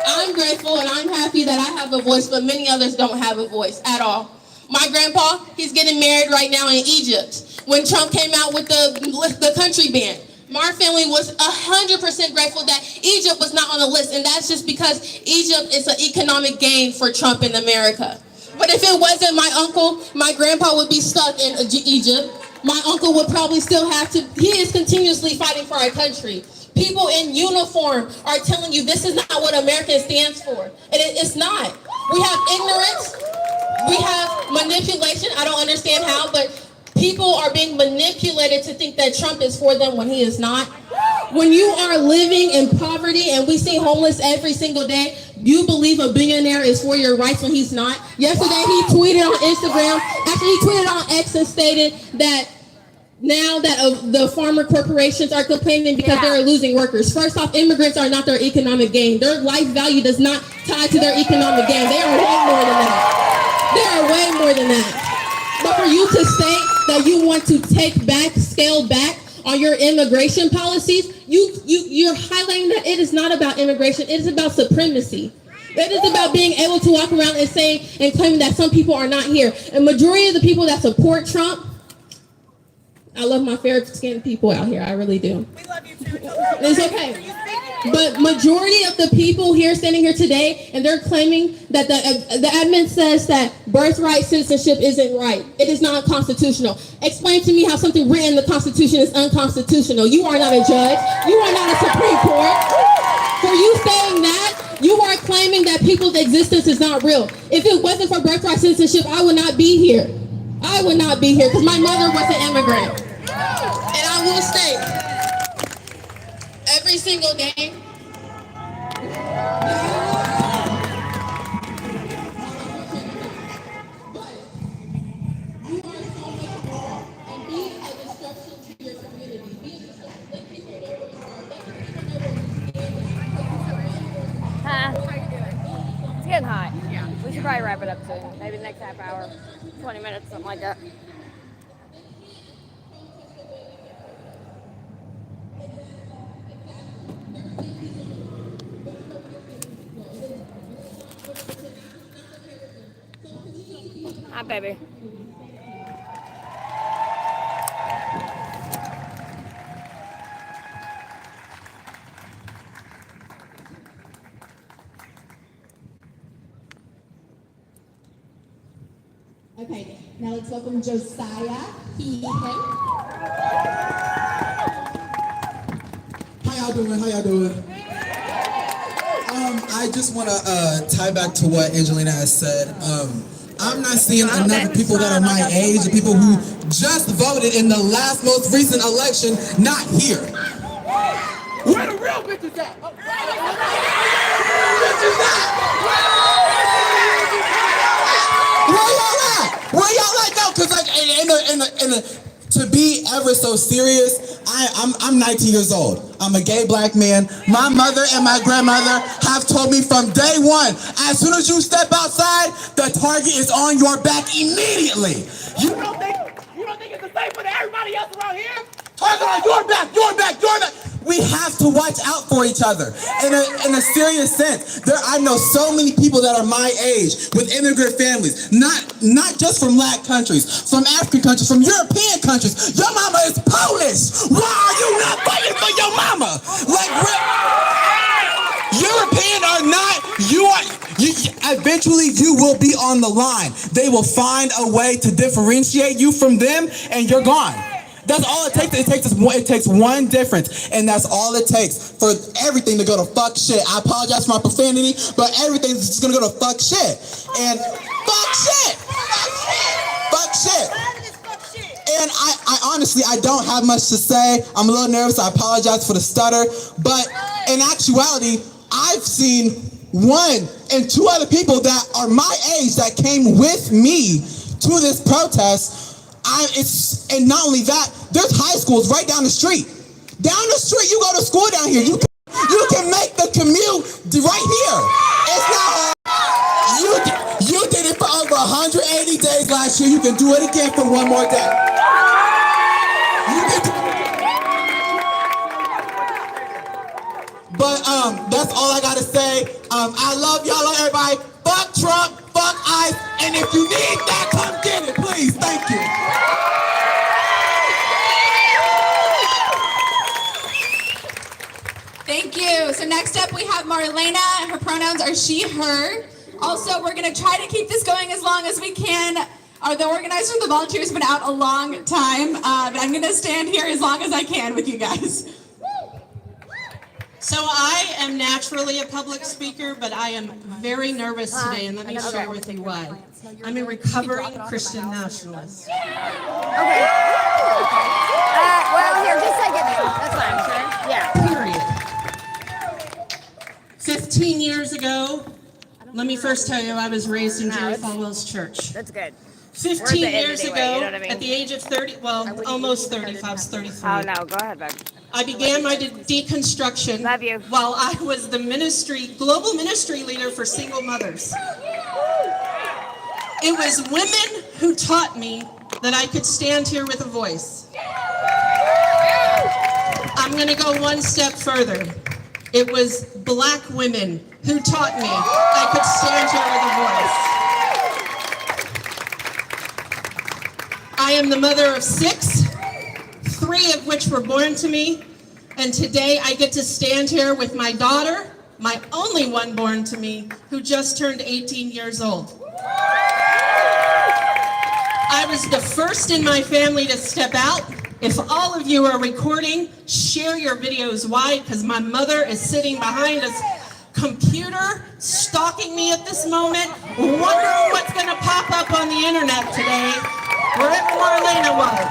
Speaker 8: I'm grateful and I'm happy that I have a voice, but many others don't have a voice at all. My grandpa, he's getting married right now in Egypt. When Trump came out with the country ban, my family was 100% grateful that Egypt was not on the list, and that's just because Egypt is an economic gain for Trump in America. But if it wasn't my uncle, my grandpa would be stuck in Egypt. My uncle would probably still have to, he is continuously fighting for our country. People in uniform are telling you this is not what America stands for. And it's not. We have ignorance. We have manipulation. I don't understand how, but people are being manipulated to think that Trump is for them when he is not. When you are living in poverty and we see homeless every single day, you believe a billionaire is for your rights when he's not. Yesterday he tweeted on Instagram, after he tweeted on X and stated that now that the farmer corporations are complaining because they're losing workers. First off, immigrants are not their economic gain. Their life value does not tie to their economic gain. They are way more than that. They are way more than that. But for you to state that you want to scale back on your immigration policies, you're highlighting that it is not about immigration. It is about supremacy. It is about being able to walk around and saying and claiming that some people are not here. And majority of the people that support Trump, I love my fair-skinned people out here. I really do. We love you too. It's okay. But majority of the people here standing here today, and they're claiming that the admin says that birthright citizenship isn't right. It is not constitutional. Explain to me how something written in the Constitution is unconstitutional. You are not a judge. You are not a Supreme Court. For you saying that, you are claiming that people's existence is not real. If it wasn't for birthright citizenship, I would not be here. I would not be here because my mother was an immigrant. And I will state, every single day,
Speaker 2: It's getting hot. Yeah. We should probably wrap it up soon. Maybe the next half hour, 20 minutes, something like that. Hi, baby.
Speaker 8: Okay, now let's welcome Josiah.
Speaker 1: How y'all doing? I just want to tie back to what Angelina has said. I'm not seeing enough people that are my age, the people who just voted in the last most recent election, not here. Where the real bitches at? Where y'all at? Where y'all at? No, because like to be ever so serious, I'm 19 years old. I'm a gay black man. My mother and my grandmother have told me from day one, as soon as you step outside, the target is on your back immediately. You don't think it's the same for everybody else around here? Target on your back, your back, your back. We have to watch out for each other. In a serious sense, I know so many people that are my age with immigrant families, not just from black countries, from African countries, from European countries. Your mama is Polish. Why are you not fighting for your mama? Like, European or not, eventually you will be on the line. They will find a way to differentiate you from them, and you're gone. That's all it takes. It takes one difference, and that's all it takes for everything to go to fuck shit. I apologize for my profanity, but everything's just gonna go to fuck shit. And fuck shit. Fuck shit. And I honestly, I don't have much to say. I'm a little nervous. I apologize for the stutter. But in actuality, I've seen 1 and 2 other people that are my age that came with me to this protest. And not only that, there's high schools right down the street. Down the street, you go to school down here. You can make the commute right here. It's not hard. You did it for over 180 days last year. You can do it again for 1 more day. But that's all I gotta say. I love y'all, everybody. Fuck Trump, fuck ICE, and if you need that, come get it, please. Thank you.
Speaker 8: Thank you. So next up we have Marlena. Her pronouns are she, her. Also, we're going to try to keep this going as long as we can. The organizer and the volunteers have been out a long time, but I'm going to stand here as long as I can with you guys.
Speaker 9: So I am naturally a public speaker, but I am very nervous today, and let me share with you why. I'm a recovering Christian nationalist.
Speaker 2: Okay. Well, here, just take it now. That's fine, sure. Yeah.
Speaker 9: Period. 15 years ago, let me first tell you, I was raised in Jerry Falwell's church.
Speaker 2: That's good.
Speaker 9: 15 years ago, you know what I mean? At the age of 30, well, almost 35, 33.
Speaker 2: Oh, no, go ahead, babe.
Speaker 9: I began my deconstruction while I was the global ministry leader for single mothers. It was women who taught me that I could stand here with a voice. I'm going to go one step further. It was black women who taught me I could stand here with a voice. I am the mother of 6, 3 of which were born to me, and today I get to stand here with my daughter, my only one born to me, who just turned 18 years old. I was the first in my family to step out. If all of you are recording, share your videos. Why? Because my mother is sitting behind a computer, stalking me at this moment, wondering what's going to pop up on the internet today, wherever Marlena was.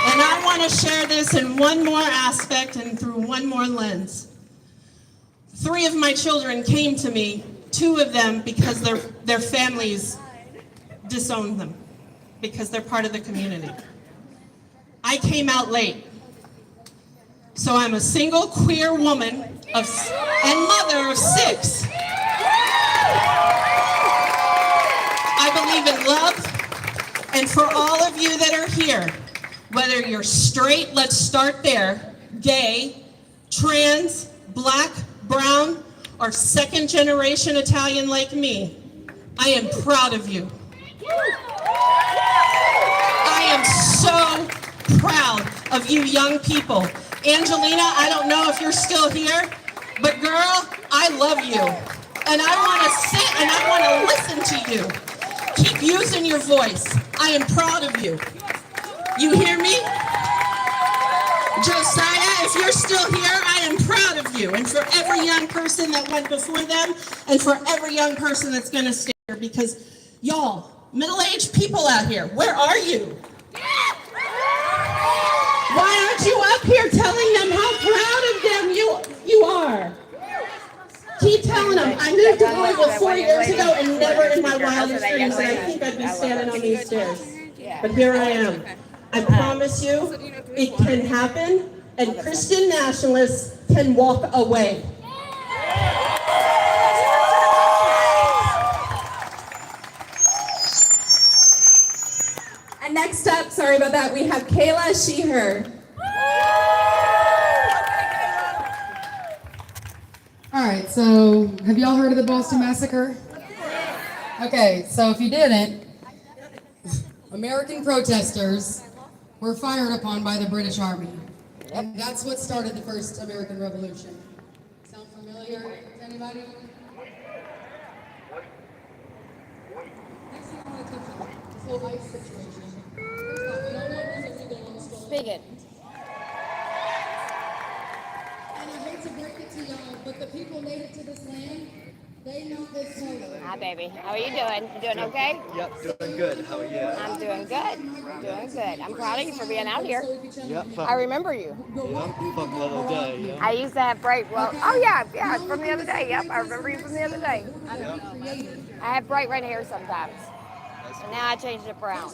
Speaker 9: And I want to share this in one more aspect and through one more lens. 3 of my children came to me, 2 of them because their families disowned them, because they're part of the community. I came out late. So I'm a single queer woman and mother of 6. I believe in love, and for all of you that are here, whether you're straight, let's start there, gay, trans, black, brown, or second generation Italian like me, I am proud of you. I am so proud of you young people. Angelina, I don't know if you're still here, but girl, I love you. And I want to sit and I want to listen to you. Keep using your voice. I am proud of you. You hear me? Josiah, if you're still here, I am proud of you. And for every young person that went before them, and for every young person that's going to stay here, because Y'all, middle-aged people out here, where are you? Why aren't you up here telling them how proud of them you are? Keep telling them. I moved to Louisville 4 years ago and never in my wildest dreams did I think I'd be standing on these stairs. But here I am. I promise you, it can happen, and Christian nationalists can walk away.
Speaker 8: And next up, sorry about that, we have Kayla She/Her.
Speaker 10: All right, so have y'all heard of the Boston Massacre? Okay, so if you didn't, American protesters were fired upon by the British Army. And that's what started the first American Revolution. Sound familiar to anybody? Next thing I want to touch on this whole ICE situation. First off, we all know there's illegal on the
Speaker 2: Speak it.
Speaker 10: And I hate to break it to y'all, but the people native to this land, they know this totally.
Speaker 2: Hi, baby. How are you doing? You doing okay?
Speaker 14: Yep, doing good. How are you?
Speaker 2: I'm doing good. Doing good. I'm proud of you for being out here.
Speaker 14: Yep.
Speaker 2: I remember you.
Speaker 14: Yep, from the other day. Yep.
Speaker 2: I used to have Bright. Well, oh yeah, from the other day. Yep, I remember you from the other day. I have bright red hair sometimes, and now I changed it brown.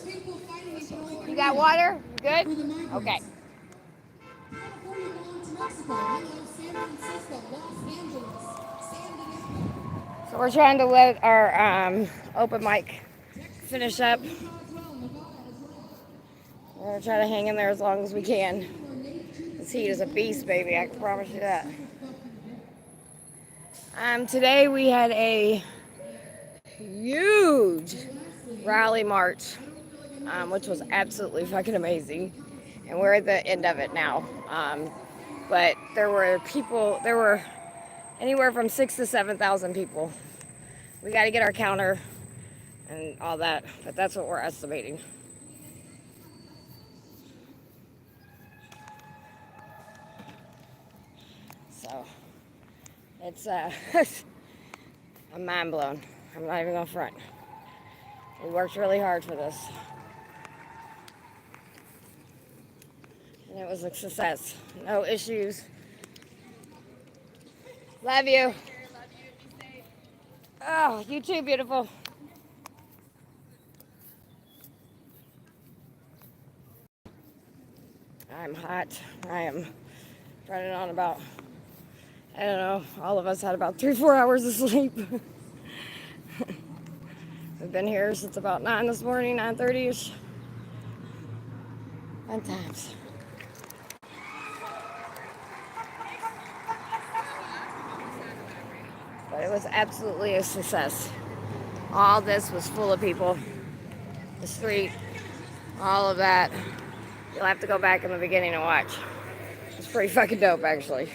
Speaker 2: You got water? You good? Okay. So we're trying to let our open mic finish up. We're gonna try to hang in there as long as we can. This heat is a beast, baby. I can promise you that. Today we had a huge rally march, which was absolutely fucking amazing. And we're at the end of it now. But there were anywhere from 6,000 to 7,000 people. We got to get our counter and all that, but that's what we're estimating. So it's I'm mind blown. I'm not even gonna front. We worked really hard for this, and it was a success. No issues. Love you. Oh, you too, beautiful. I'm hot. I am running on about, I don't know, all of us had about 3-4 hours of sleep. We've been here since about 9 this morning, 9:30ish. Fun times. But it was absolutely a success. All this was full of people. The street, all of that. You'll have to go back in the beginning and watch. It's pretty fucking dope, actually.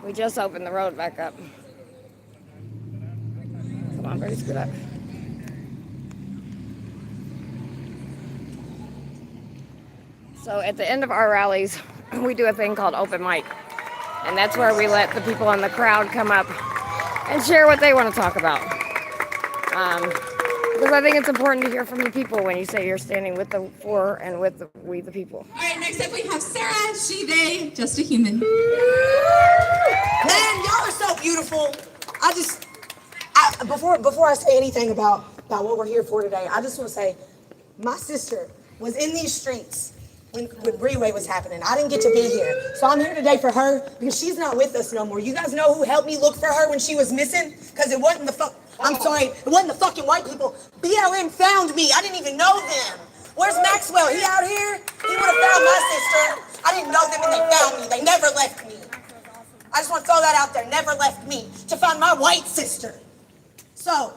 Speaker 2: We just opened the road back up. Come on, Bertie, scoot up. So at the end of our rallies, we do a thing called open mic. And that's where we let the people in the crowd come up and share what they want to talk about. Because I think it's important to hear from the people when you say you're standing with the for and with we the people.
Speaker 8: All right, next up we have Sarah, she, they, just a human.
Speaker 17: Man, y'all are so beautiful. Before I say anything about what we're here for today, I just want to say my sister was in these streets when Bree Way was happening. I didn't get to be here. So I'm here today for her because she's not with us no more. You guys know who helped me look for her when she was missing? Because it wasn't it wasn't the fucking white people. BLM found me. I didn't even know them. Where's Maxwell? He out here? He would have found my sister. I didn't know them and they found me. They never left me. I just want to throw that out there. Never left me to find my white sister. So,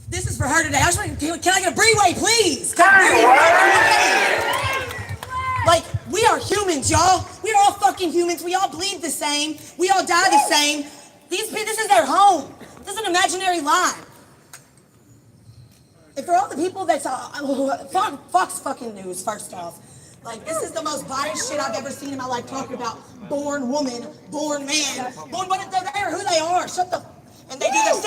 Speaker 17: this is for her today. I just want to, can I get a Bree-Way, please? Like, we are humans, y'all. We are all fucking humans. We all bleed the same. We all die the same. This is their home. This is an imaginary lie. And for all the people that's Fox fucking News, first off. Like, this is the most biased shit I've ever seen in my life, talking about born woman, born man, born what they're who they are. Shut the.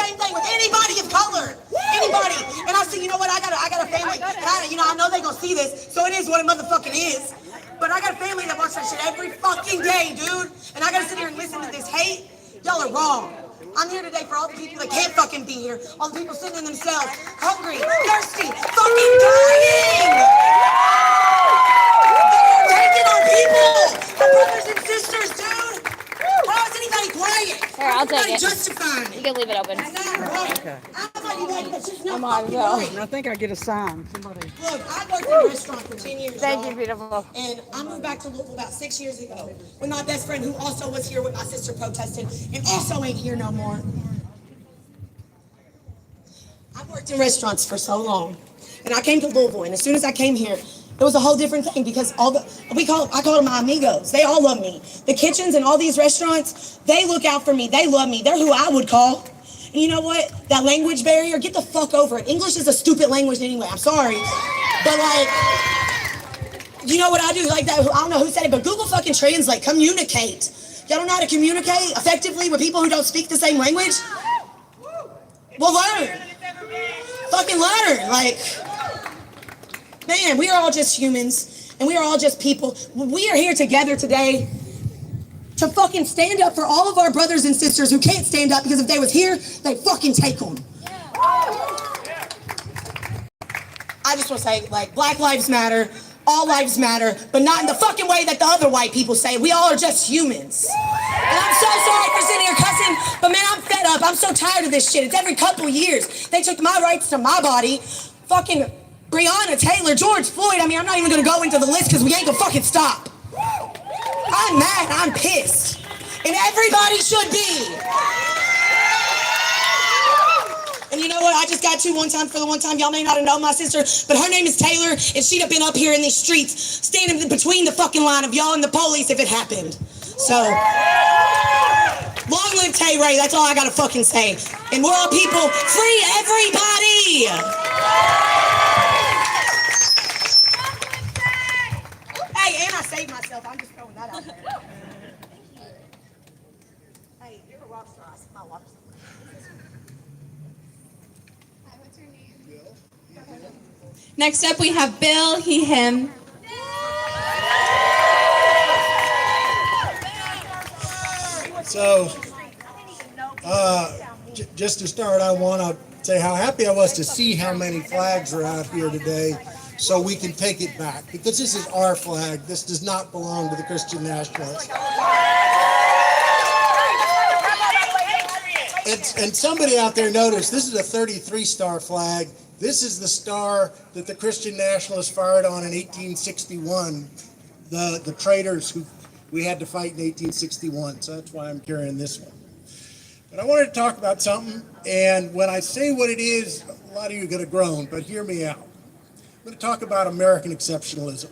Speaker 17: same thing with anybody of color. Anybody. And I said, you know what? I got a family. And I know they're gonna see this, so it is what it motherfucking is. But I got a family that watch that shit every fucking day, dude. And I gotta sit here and listen to this hate. Y'all are wrong. I'm here today for all the people that can't fucking be here. All the people sitting in themselves, hungry, thirsty, fucking dying. They're taking on people. Our brothers and sisters, dude. How is anybody quiet?
Speaker 2: Here, I'll take it.
Speaker 17: Justifying it.
Speaker 2: You can leave it open.
Speaker 13: Okay.
Speaker 17: I'm on as well.
Speaker 13: I think I get a sign. Somebody.
Speaker 17: Look, I worked in a restaurant for 10 years.
Speaker 2: Thank you,
Speaker 17: y'all.
Speaker 2: beautiful.
Speaker 17: And I moved back to Louisville about 6 years ago with my best friend who also was here when my sister protested and also ain't here no more. I worked in restaurants for so long. And I came to Louisville, and as soon as I came here, it was a whole different thing because I call them my amigos. They all love me. The kitchens and all these restaurants, they look out for me. They love me. They're who I would call. And you know what? That language barrier, get the fuck over it. English is a stupid language anyway. I'm sorry. But like, you know what I do? Like that, I don't know who said it, but Google fucking Translate. Communicate. Y'all don't know how to communicate effectively with people who don't speak the same language? Well, learn. Fucking learn. Like, man, we are all just humans, and we are all just people. We are here together today to fucking stand up for all of our brothers and sisters who can't stand up because if they was here, they'd fucking take them. I just want to say, like, Black Lives Matter, all lives matter, but not in the fucking way that the other white people say. We all are just humans. And I'm so sorry for sitting here cussing, but man, I'm fed up. I'm so tired of this shit. It's every couple years. They took my rights to my body. Fucking Breonna Taylor, George Floyd. I mean, I'm not even gonna go into the list because we ain't gonna fucking stop. I'm mad, I'm pissed. And everybody should be. And you know what? I just got to one time for the one time. Y'all may not have known my sister, but her name is Taylor, and she'd have been up here in these streets, standing between the fucking line of y'all and the police if it happened. So, long live Tay Ray, that's all I gotta fucking say. And we're all people, free everybody! Hey, and I saved myself, I'm just throwing that out there. Hey, you're a rock star, I see my water.
Speaker 8: Next up, we have Bill, he, him.
Speaker 6: So, just to start, I want to say how happy I was to see how many flags are out here today so we can take it back. Because this is our flag. This does not belong to the Christian Nationalists. And somebody out there noticed this is a 33-star flag. This is the star that the Christian Nationalists fired on in 1861, the traitors who we had to fight in 1861. So that's why I'm carrying this one. But I wanted to talk about something, and when I say what it is, a lot of you are going to groan, but hear me out. I'm going to talk about American exceptionalism.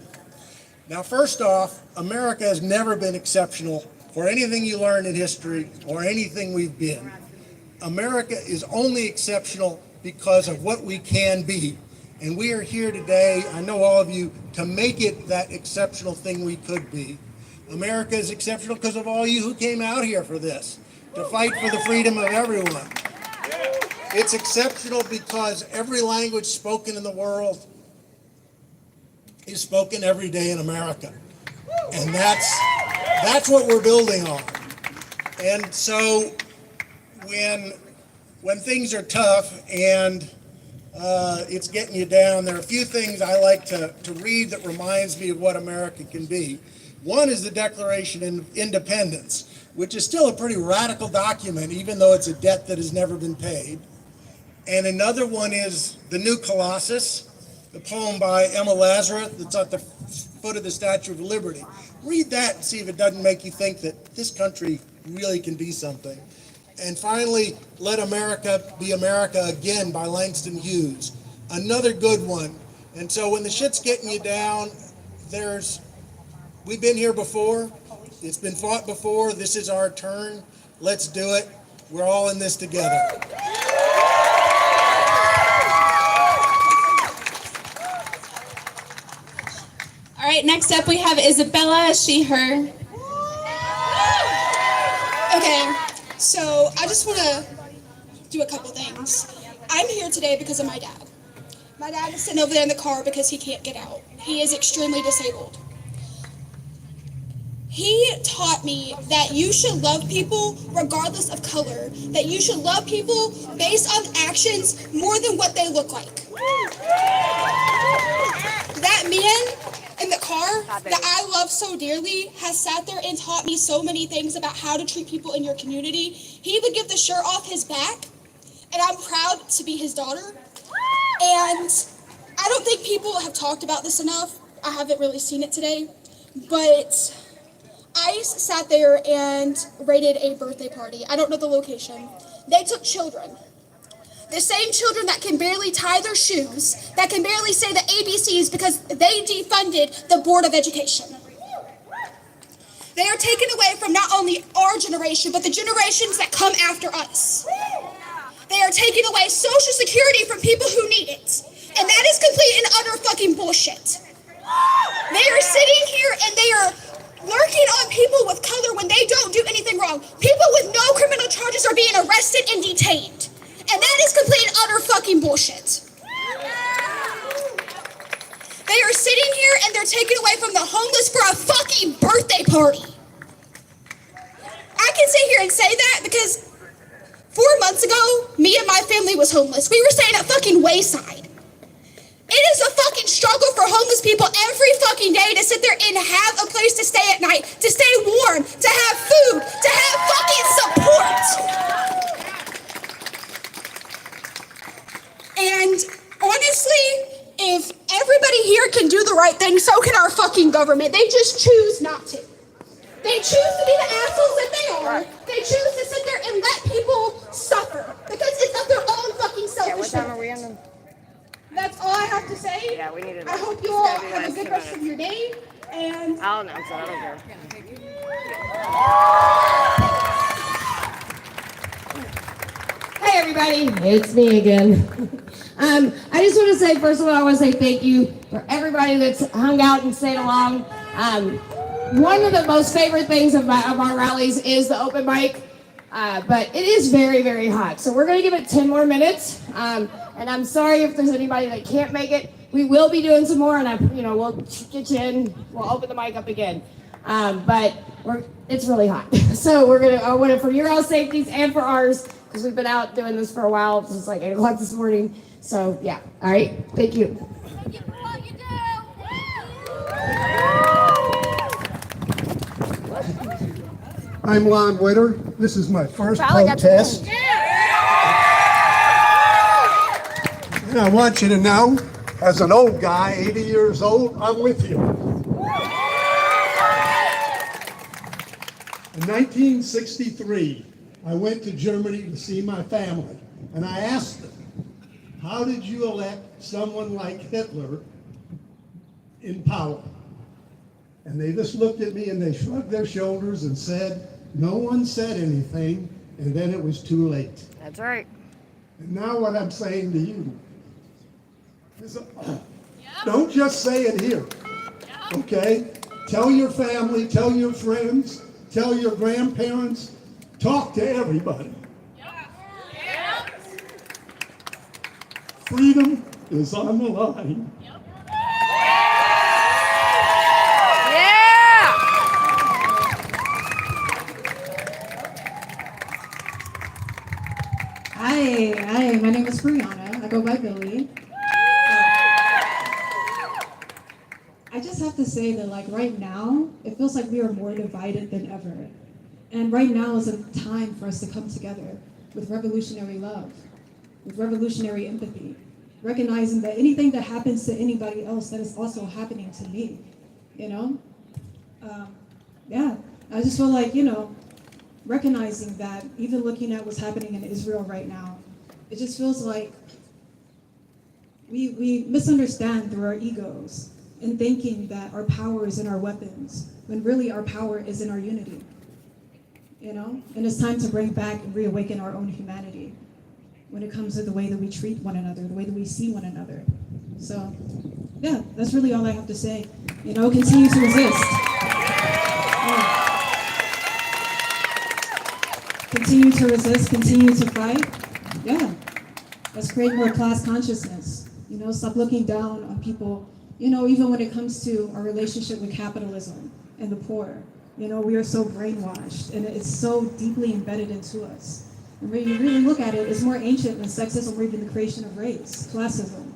Speaker 6: Now, first off, America has never been exceptional for anything you learn in history or anything we've been. America is only exceptional because of what we can be. And we are here today, I know all of you, to make it that exceptional thing we could be. America is exceptional because of all you who came out here for this, to fight for the freedom of everyone. It's exceptional because every language spoken in the world is spoken every day in America. And that's what we're building on. And so when things are tough and it's getting you down, there are a few things I like to read that reminds me of what America can be. One is the Declaration of Independence, which is still a pretty radical document, even though it's a debt that has never been paid. And another one is The New Colossus, the poem by Emma Lazarus that's at the foot of the Statue of Liberty. Read that and see if it doesn't make you think that this country really can be something. And finally, Let America Be America Again by Langston Hughes. Another good one. And so when the shit's getting you down, we've been here before. It's been fought before. This is our turn. Let's do it. We're all in this together.
Speaker 8: All right, next up we have Isabella, she, her.
Speaker 20: Okay, so I just want to
Speaker 11: do a couple things. I'm here today because of my dad. My dad is sitting over there in the car because he can't get out. He is extremely disabled. He taught me that you should love people regardless of color, that you should love people based on actions more than what they look like. That man in the car that I love so dearly has sat there and taught me so many things about how to treat people in your community. He would give the shirt off his back, and I'm proud to be his daughter. And I don't think people have talked about this enough. I haven't really seen it today, but ICE sat there and raided a birthday party. I don't know the location. They took children. The same children that can barely tie their shoes, that can barely say the ABCs because they defunded the Board of Education. They are taken away from not only our generation, but the generations that come after us. They are taking away Social Security from people who need it. And that is complete and utter fucking bullshit. They are sitting here and they are lurking on people with color when they don't do anything wrong. People with no criminal charges are being arrested and detained. And that is complete and utter fucking bullshit. They are sitting here and they're taking away from the homeless for a fucking birthday party. I can sit here and say that because 4 months ago, me and my family was homeless. We were staying at fucking Wayside. It is a fucking struggle for homeless people every fucking day to sit there and have a place to stay at night, to stay warm, to have food, to have fucking support. And honestly, if everybody here can do the right thing, so can our fucking government. They just choose not to. They choose to be the assholes that they are. They choose to sit there and let people suffer because it's of their own fucking selfishness.
Speaker 2: Yeah, what time are we in?
Speaker 11: That's all I have to say.
Speaker 2: Yeah, we need to.
Speaker 11: I hope you all have a good rest of your day. And
Speaker 2: I'll announce it. I don't care.
Speaker 3: Hey everybody, it's me again. I just want to say, first of all, I want to say thank you for everybody that's hung out and stayed along. One of the most favorite things of our rallies is the open mic, but it is very, very hot. So we're going to give it 10 more minutes. And I'm sorry if there's anybody that can't make it. We will be doing some more, and we'll get you in. We'll open the mic up again. But it's really hot. So I want it for your all safeties and for ours, because we've been out doing this for a while since like 8 o'clock this morning. So yeah, all right, thank you.
Speaker 20: I'm Lon Witter. This is my first protest. And I want you to know, as an old guy, 80 years old, I'm with you. In 1963, I went to Germany to see my family, and I asked them, how did you elect someone like Hitler in power? And they just looked at me and they shrugged their shoulders and said, no one said anything, and then it was too late.
Speaker 2: That's right.
Speaker 20: And now what I'm saying to you is, don't just say it here, okay? Tell your family, tell your friends, tell your grandparents, talk to everybody. Freedom is on the line.
Speaker 23: Hi, my name is Brianna. I go by Billy. I just have to say that like right now, it feels like we are more divided than ever. And right now is a time for us to come together with revolutionary love, with revolutionary empathy, recognizing that anything that happens to anybody else, that is also happening to me, Yeah, I just feel like, recognizing that, even looking at what's happening in Israel right now, it just feels like we misunderstand through our egos and thinking that our power is in our weapons, when really our power is in our unity, And it's time to bring back and reawaken our own humanity when it comes to the way that we treat one another, the way that we see one another. So, yeah, that's really all I have to say. Continue to resist. Continue to resist, continue to fight. Yeah. Let's create more class consciousness. You know, stop looking down on people, you know, even when it comes to our relationship with capitalism and the poor. You know, we are so brainwashed and it's so deeply embedded into us. And when you really look at it, it's more ancient than sexism or even the creation of race, classism.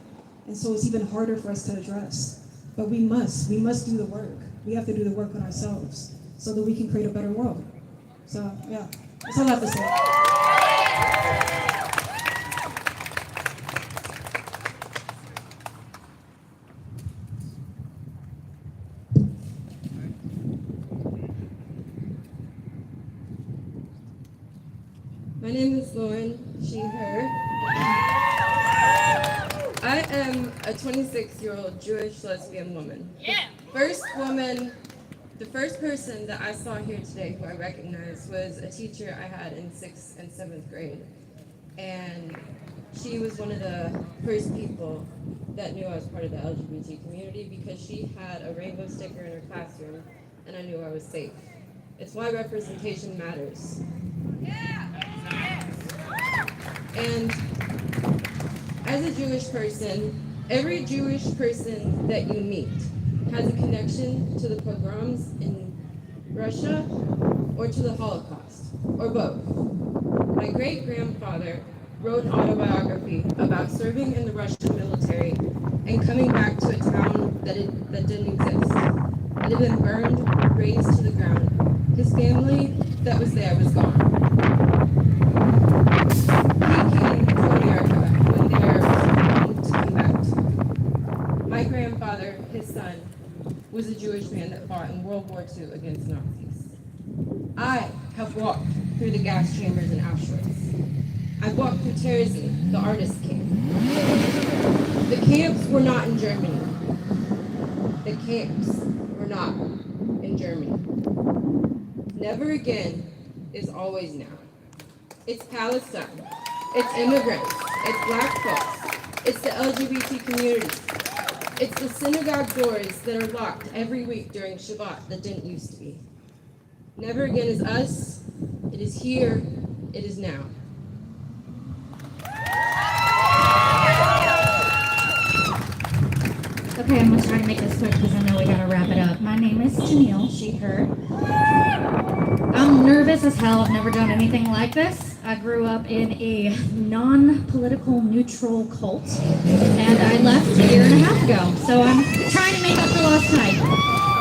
Speaker 23: And so it's even harder for us to address. But we must do the work. We have to do the work on ourselves so that we can create a better world. So, yeah, that's all I have to say.
Speaker 12: My name is Lauren, she, her. I am a 26-year-old Jewish lesbian woman. Yeah. The first person that I saw here today who I recognized was a teacher I had in 6th and 7th grade. And she was one of the first people that knew I was part of the LGBT community because she had a rainbow sticker in her classroom and I knew I was safe. It's why representation matters. And as a Jewish person, every Jewish person that you meet has a connection to the pogroms in Russia or to the Holocaust, or both. My great-grandfather wrote an autobiography about serving in the Russian military and coming back to a town that didn't exist. It had been burned, razed to the ground. His family that was there was gone. He came to America when they were to come back to. My grandfather, his son, was a Jewish man that fought in World War II against Nazis. I have walked through the gas chambers in Auschwitz. I've walked through Terezin, the artist camp. The camps were not in Germany. The camps were not in Germany. Never again is always now. It's Palestine. It's immigrants. It's black folks. It's the LGBT community. It's the synagogue doors that are locked every week during Shabbat that didn't used to be. Never again is us. It is here. It is now.
Speaker 16: Okay, I'm gonna try to make this quick because I know we gotta wrap it up. My name is Janelle, she, her. I'm nervous as hell. I've never done anything like this. I grew up in a non-political neutral cult, and I left a year and a half ago. So I'm trying to make up for lost time.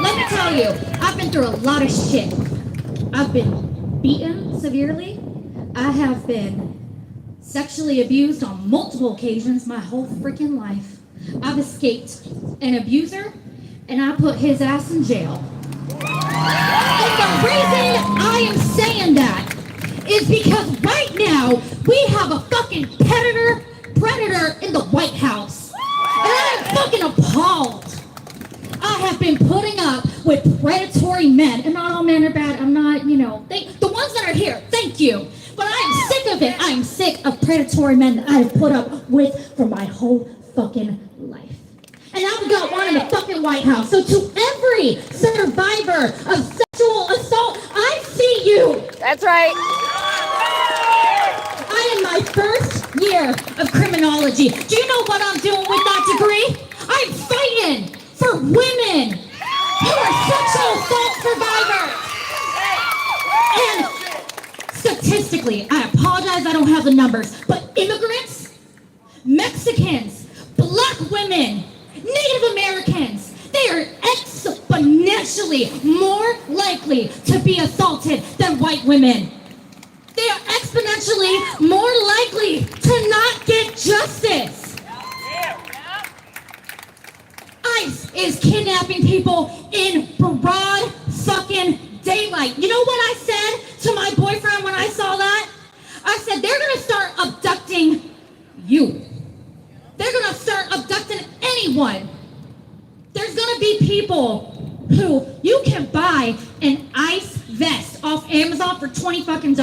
Speaker 16: Let me tell you, I've been through a lot of shit. I've been beaten severely. I have been sexually abused on multiple occasions my whole freaking life. I've escaped an abuser, and I put his ass in jail. And the reason I am saying that is because right now we have a fucking predator in the White House. And I am fucking appalled. I have been putting up with predatory men, and not all men are bad. I'm not, the ones that are here, thank you. But I am sick of it. I am sick of predatory men that I have put up with for my whole fucking life. And now we got one in the fucking White House. So to every survivor of sexual assault, I see you.
Speaker 2: That's right.
Speaker 16: I am my first year of criminology. Do you know what I'm doing with that degree? I'm fighting for women who are sexual assault survivors. And statistically, I apologize, I don't have the numbers, but immigrants, Mexicans, black women, Native Americans, they are exponentially more likely to be assaulted than white women. They are exponentially more likely to not get justice. ICE is kidnapping people in broad fucking daylight. You know what I said to my boyfriend when I saw that? I said, they're gonna start abducting you. They're gonna start abducting anyone. There's gonna be people who you can buy an ICE vest off Amazon for $20 fucking.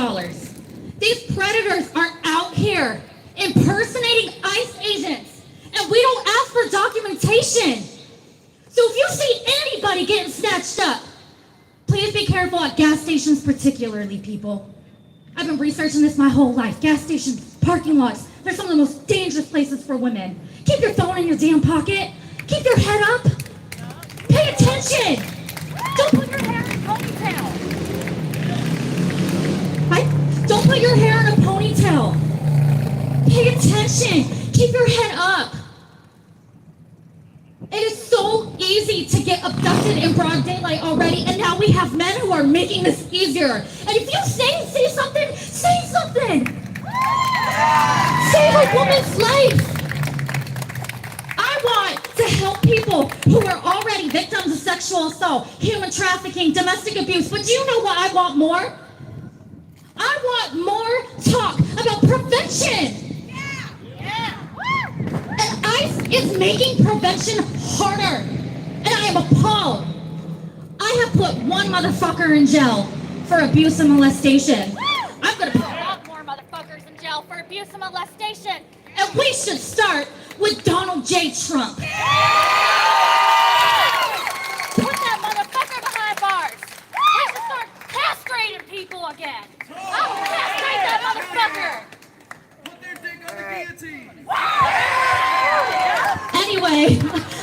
Speaker 16: These predators are out here impersonating ICE agents, and we don't ask for documentation. So if you see anybody getting snatched up, please be careful at gas stations particularly, people. I've been researching this my whole life. Gas stations parking lots. They're some of the most dangerous places for women. Keep your phone in your damn pocket. Keep your head up. Pay attention. Don't put your hair in a ponytail. Don't put your hair in a ponytail. Pay attention. Keep your head up. It is so easy to get abducted in broad daylight already, and now we have men who are making this easier. And if you say something, say something. Save a woman's life. I want to help people who are already victims of sexual assault, human trafficking, domestic abuse. But do you know what I want more? I want more talk about prevention. And ICE is making prevention harder. And I am appalled. I have put one motherfucker in jail for abuse and molestation. I'm gonna put a lot more motherfuckers in jail for abuse and molestation. And we should start with Donald J. Trump. Put that motherfucker behind bars. We should start castrating people again. I will castrate that motherfucker.
Speaker 13: Put their dick on the guillotine.
Speaker 16: Anyway,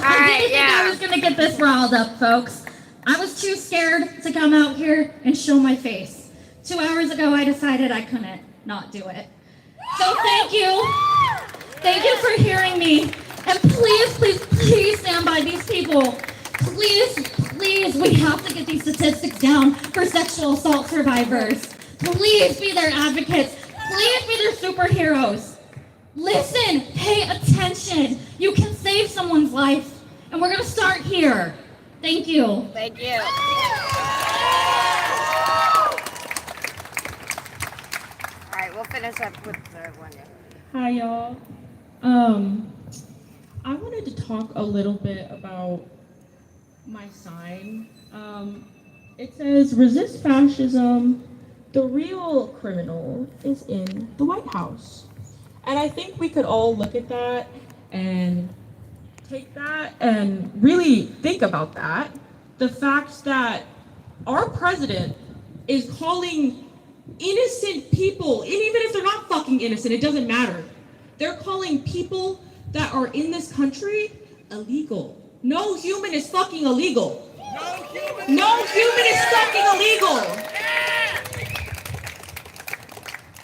Speaker 16: I didn't think I was gonna get this riled up, folks. I was too scared to come out here and show my face. 2 hours ago, I decided I couldn't not do it. So thank you. Thank you for hearing me. And please, please, please stand by these people. Please, please, we have to get these statistics down for sexual assault survivors. Please be their advocates. Please be their superheroes. Listen, pay attention. You can save someone's life. And we're gonna start here. Thank you.
Speaker 2: Thank you. All right, we'll finish up with the one.
Speaker 7: Hi, y'all. I wanted to talk a little bit about my sign. It says, resist fascism. The real criminal is in the White House. And I think we could all look at that and take that and really think about that. The fact that our president is calling innocent people, and even if they're not fucking innocent, it doesn't matter. They're calling people that are in this country illegal. No human is fucking illegal. No human is fucking illegal.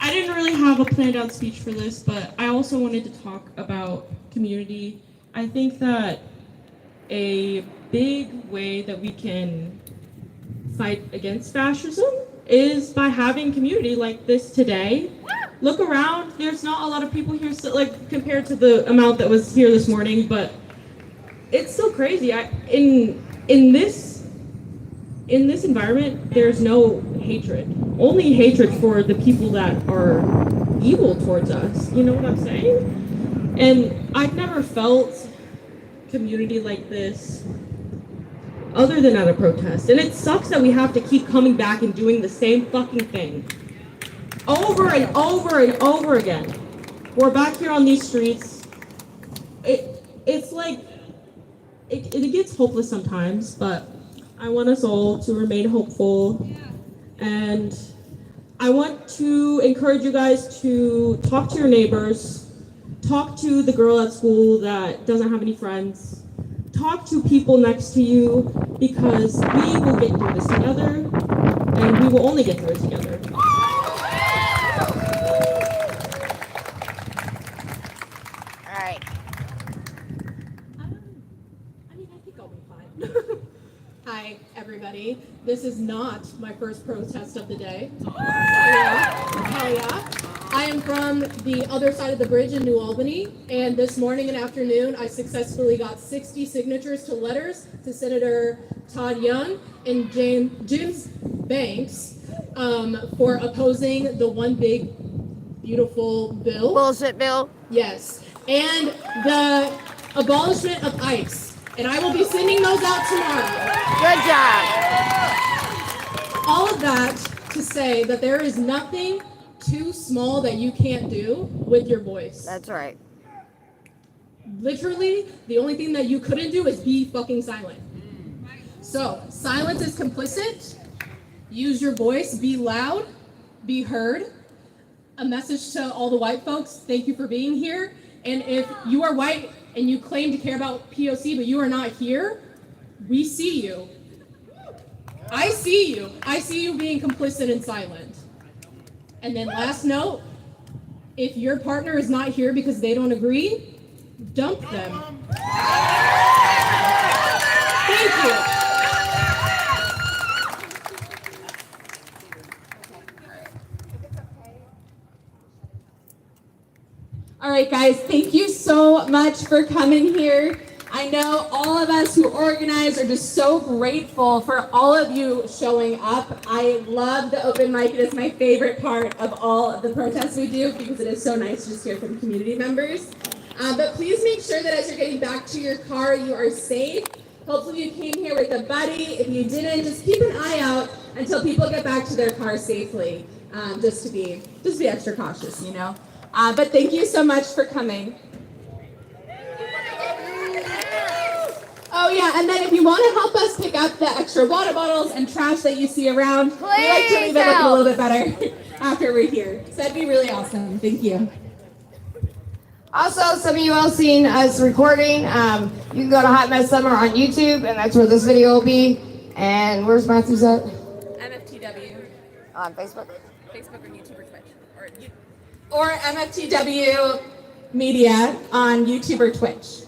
Speaker 7: I didn't really have a planned out speech for this, but I also wanted to talk about community. I think that a big way that we can fight against fascism is by having community like this today. Look around, there's not a lot of people here, like compared to the amount that was here this morning, but it's still crazy. In this environment, there's no hatred. Only hatred for the people that are evil towards us. You know what I'm saying? And I've never felt community like this other than at a protest. And it sucks that we have to keep coming back and doing the same fucking thing over and over and over again. We're back here on these streets. It's like, it gets hopeless sometimes, but I want us all to remain hopeful. And I want to encourage you guys to talk to your neighbors, talk to the girl at school that doesn't have any friends, talk to people next to you, because we will get through this together, and we will only get through it together.
Speaker 2: All right.
Speaker 7: I think I'll be fine.
Speaker 18: Hi, everybody. This is not my first protest of the day. Hell yeah. I am from the other side of the bridge in New Albany, and this morning and afternoon, I successfully got 60 signatures to letters to Senator Todd Young and James Banks for opposing the One Big Beautiful Bill.
Speaker 2: Bullshit bill?
Speaker 18: Yes. And the abolishment of ICE. And I will be sending those out tomorrow.
Speaker 2: Good job.
Speaker 18: All of that to say that there is nothing too small that you can't do with your voice.
Speaker 2: That's right.
Speaker 18: Literally, the only thing that you couldn't do is be fucking silent. So, silence is complicit. Use your voice. Be loud. Be heard. a message to all the white folks. Thank you for being here. And if you are white and you claim to care about POC, but you are not here, we see you. I see you. I see you being complicit and silent. And then last note, if your partner is not here because they don't agree, dump them. Thank you.
Speaker 8: All right, guys, thank you so much for coming here. I know all of us who organize are just so grateful for all of you showing up. I love the open mic. It is my favorite part of all of the protests we do because it is so nice to just hear from community members. But please make sure that as you're getting back to your car, you are safe. Hopefully you came here with a buddy. If you didn't, just keep an eye out until people get back to their car safely, just to be extra cautious, you know. But thank you so much for coming. Oh yeah, and then if you want to help us pick up the extra water bottles and trash that you see around, we like to leave it looking a little bit better after we're here. So that'd be really awesome. Thank you.
Speaker 3: Also, some of you all seen us recording. You can go to Hot Mess Summer on YouTube, and that's where this video will be. And where's Matthew's at?
Speaker 8: MFTW.
Speaker 3: On Facebook?
Speaker 8: Facebook or YouTube or Twitch. Or MFTW Media on YouTube or Twitch.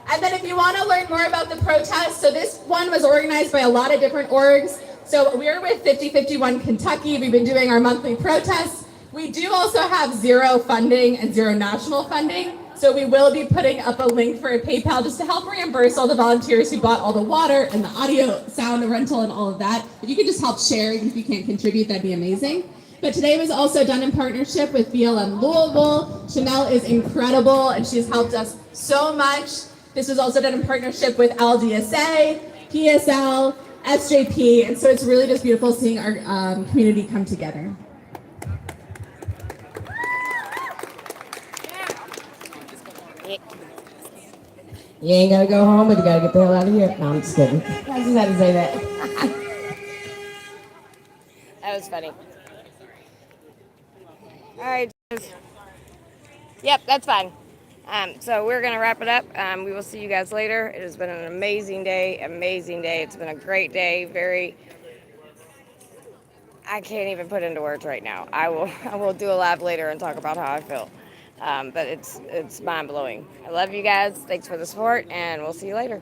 Speaker 8: And then if you want to learn more about the protest, so this one was organized by a lot of different orgs. So we're with 5051 Kentucky. We've been doing our monthly protests. We do also have zero funding and zero national funding. So we will be putting up a link for a PayPal just to help reimburse all the volunteers who bought all the water and the audio, sound rental, and all of that. If you could just help share, even if you can't contribute, that'd be amazing. But today was also done in partnership with BLM Louisville. Chanel is incredible, and she's helped us so much. This was also done in partnership with LDSA, PSL, SJP, and so it's really just beautiful seeing our community come together.
Speaker 3: You ain't gotta go home, but you gotta get the hell out of here. No, I'm just kidding. I just had to say that.
Speaker 2: That was funny. All right. Yep, that's fine. So we're going to wrap it up. We will see you guys later. It has been an amazing day. It's been a great day. I can't even put into words right now. I will do a live later and talk about how I feel. But it's mind-blowing. I love you guys. Thanks for the support, and we'll see you later.